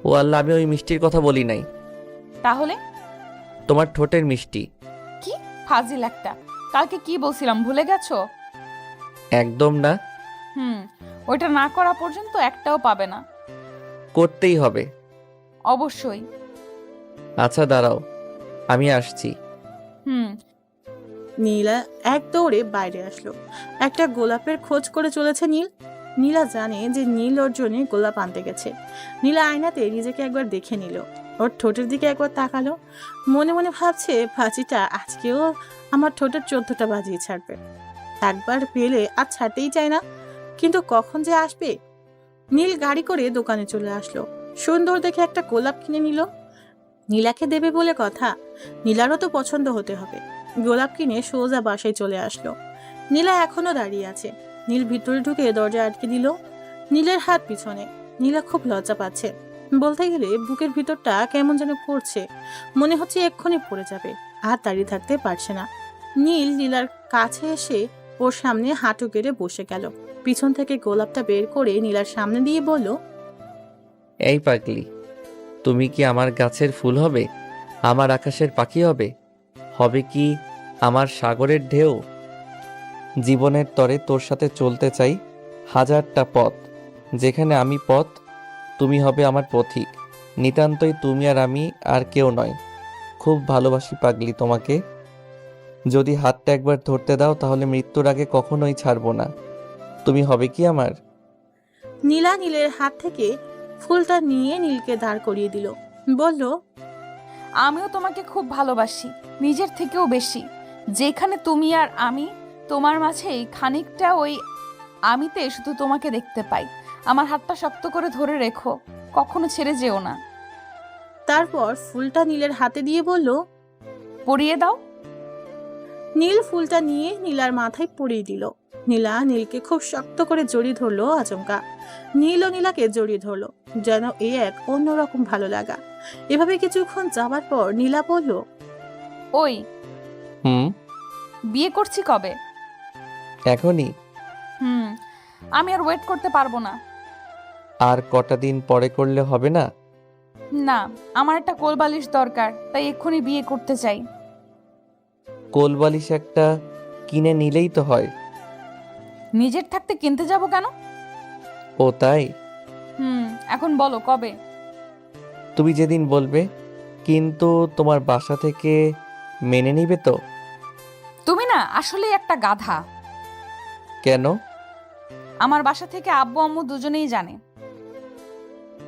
ও আল্লাহ, আমি ওই মিষ্টির কথা বলি নাই। তাহলে? তোমার ঠোঁটের মিষ্টি। কি ফাজিল একটা! কালকে কি বলছিলাম ভুলে গেছো? একদম না। ওইটা না করা পর্যন্ত একটাও পাবে না। করতেই হবে। অবশ্যই। আচ্ছা দাঁড়াও, আমি আসছি। নীলা এক দৌড়ে বাইরে আসলো। একটা গোলাপের খোঁজ করে চলেছে নীল। নীলা জানে যে নীল ওর জন্য গোলাপ আনতে গেছে। নীলা আয়নাতে নিজেকে একবার দেখে নিল, ওর ঠোঁটের দিকে একবার তাকালো। মনে মনে ভাবছে, ভাজিটা আজকেও আমার ঠোঁটের 14টা বাজিয়ে ছাড়বে। একবার পেলে আর ছাড়তেই চায় না, কিন্তু কখন যে আসবে। নীল গাড়ি করে দোকানে চলে আসলো। সুন্দর দেখে একটা গোলাপ কিনে নিল। নীলাকে দেবে বলে কথা, নীলারও তো পছন্দ হতে হবে। গোলাপ কিনে সোজা বাসায় চলে আসলো। নীলা এখনো দাঁড়িয়ে আছে। নীল ভিতরে ঢুকে দরজা আটকে দিল। নীলের হাত পিছনে। নীলা খুব লজ্জা পাচ্ছে। বলতে গেলে বুকের ভিতরটা কেমন যেন করছে, মনে হচ্ছে এক্ষুনি পড়ে যাবে। আর দাঁড়িয়ে থাকতে পারছে না। নীল নীলার কাছে এসে ওর সামনে হাঁটু গেড়ে বসে গেল। পিছন থেকে গোলাপটা বের করে নীলার সামনে দিয়ে বলল, এই পাগলি, তুমি কি আমার গাছের ফুল হবে? আমার আকাশের পাখি হবে? হবে কি আমার সাগরের ঢেউ? জীবনের তরে তোর সাথে চলতে চাই হাজারটা পথ, যেখানে আমি পথ, তুমি হবে আমার পথিক। নিতান্তই তুমি আর আমি, আর কেউ নয়। খুব ভালোবাসি পাগলি তোমাকে। যদি হাতটা একবার ধরতে দাও তাহলে মৃত্যুর আগে কখনোই ছাড়বো না। তুমি হবে কি আমার? নীলা নীলের হাত থেকে ফুলটা নিয়ে নীলকে দাঁড় করিয়ে দিল। বলল, আমিও তোমাকে খুব ভালোবাসি, নিজের থেকেও বেশি। যেখানে তুমি আর আমি, তোমার মাঝেই খানিকটা ওই আমিতে শুধু তোমাকে দেখতে পাই। আমার হাতটা শক্ত করে ধরে রেখো, কখনো ছেড়ে যেও না। তারপর ফুলটা নীলের হাতে দিয়ে বলল, পরিয়ে দাও। নীল ফুলটা নিয়ে নীলার মাথায় পরিয়ে দিল। নীলা নীলকে খুব শক্ত করে জড়িয়ে ধরলো আচমকা। নীলও নীলাকে জড়িয়ে ধরলো, যেন এ এক অন্যরকম ভালো লাগা। এভাবে কিছুক্ষণ যাবার পর নীলা বলল, ওই হুম, বিয়ে করছি কবে? এখনই? আমি আর ওয়েট করতে পারবো না। আর কটা দিন পরে করলে হবে না? না, আমার একটা কোলবালিশ দরকার, তাই এক্ষুনি বিয়ে করতে চাই। কোলবালিশ একটা কিনে নিলেই তো হয়। নিজের থাকতে কিনতে যাব কেন? ও তাই? এখন বলো কবে? তুমি যেদিন বলবে। কিন্তু তোমার বাসা থেকে মেনে নিবে তো? তুমি না আসলেই একটা গাধা। কেন? আমার বাসা থেকে আব্বু আম্মু দুজনেই জানে।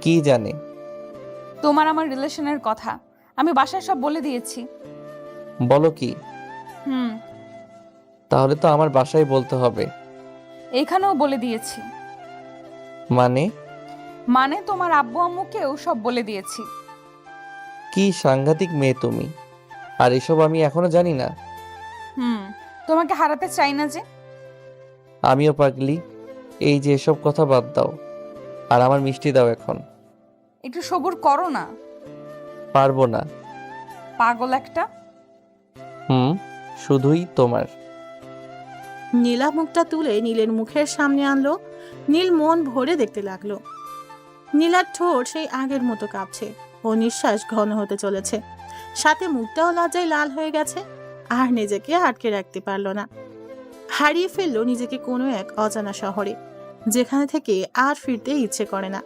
কি জানে? তোমার আমার রিলেশনের কথা আমি বাসায় সব বলে দিয়েছি। বলো কি? হুম তাহলে তো আমার বাসায় বলতে হবে। এখানেও বলে দিয়েছি। মানে? মানে তোমার আব্বু আম্মুকেও সব বলে দিয়েছি। কি সাংঘাতিক মেয়ে তুমি! আর এসব আমি এখনো জানি না। তোমাকে হারাতে চাই না যে। আমিও পাগলি। এই যে এসব কথা বাদ দাও, আর আমার মিষ্টি দাও এখন। একটু সবুর করো না। পারবো না। পাগল একটা। শুধুই তোমার। নীলা মুখটা তুলে নীলের মুখের সামনে আনলো। নীল মন ভরে দেখতে লাগলো। নীলার ঠোঁট সেই আগের মতো কাঁপছে, ও নিঃশ্বাস ঘন হতে চলেছে, সাথে মুখটাও লজ্জায় লাল হয়ে গেছে। আর নিজেকে আটকে রাখতে পারলো না। হারিয়ে ফেললো নিজেকে কোনো এক অজানা শহরে, যেখানে থেকে আর ফিরতে ইচ্ছে করে না।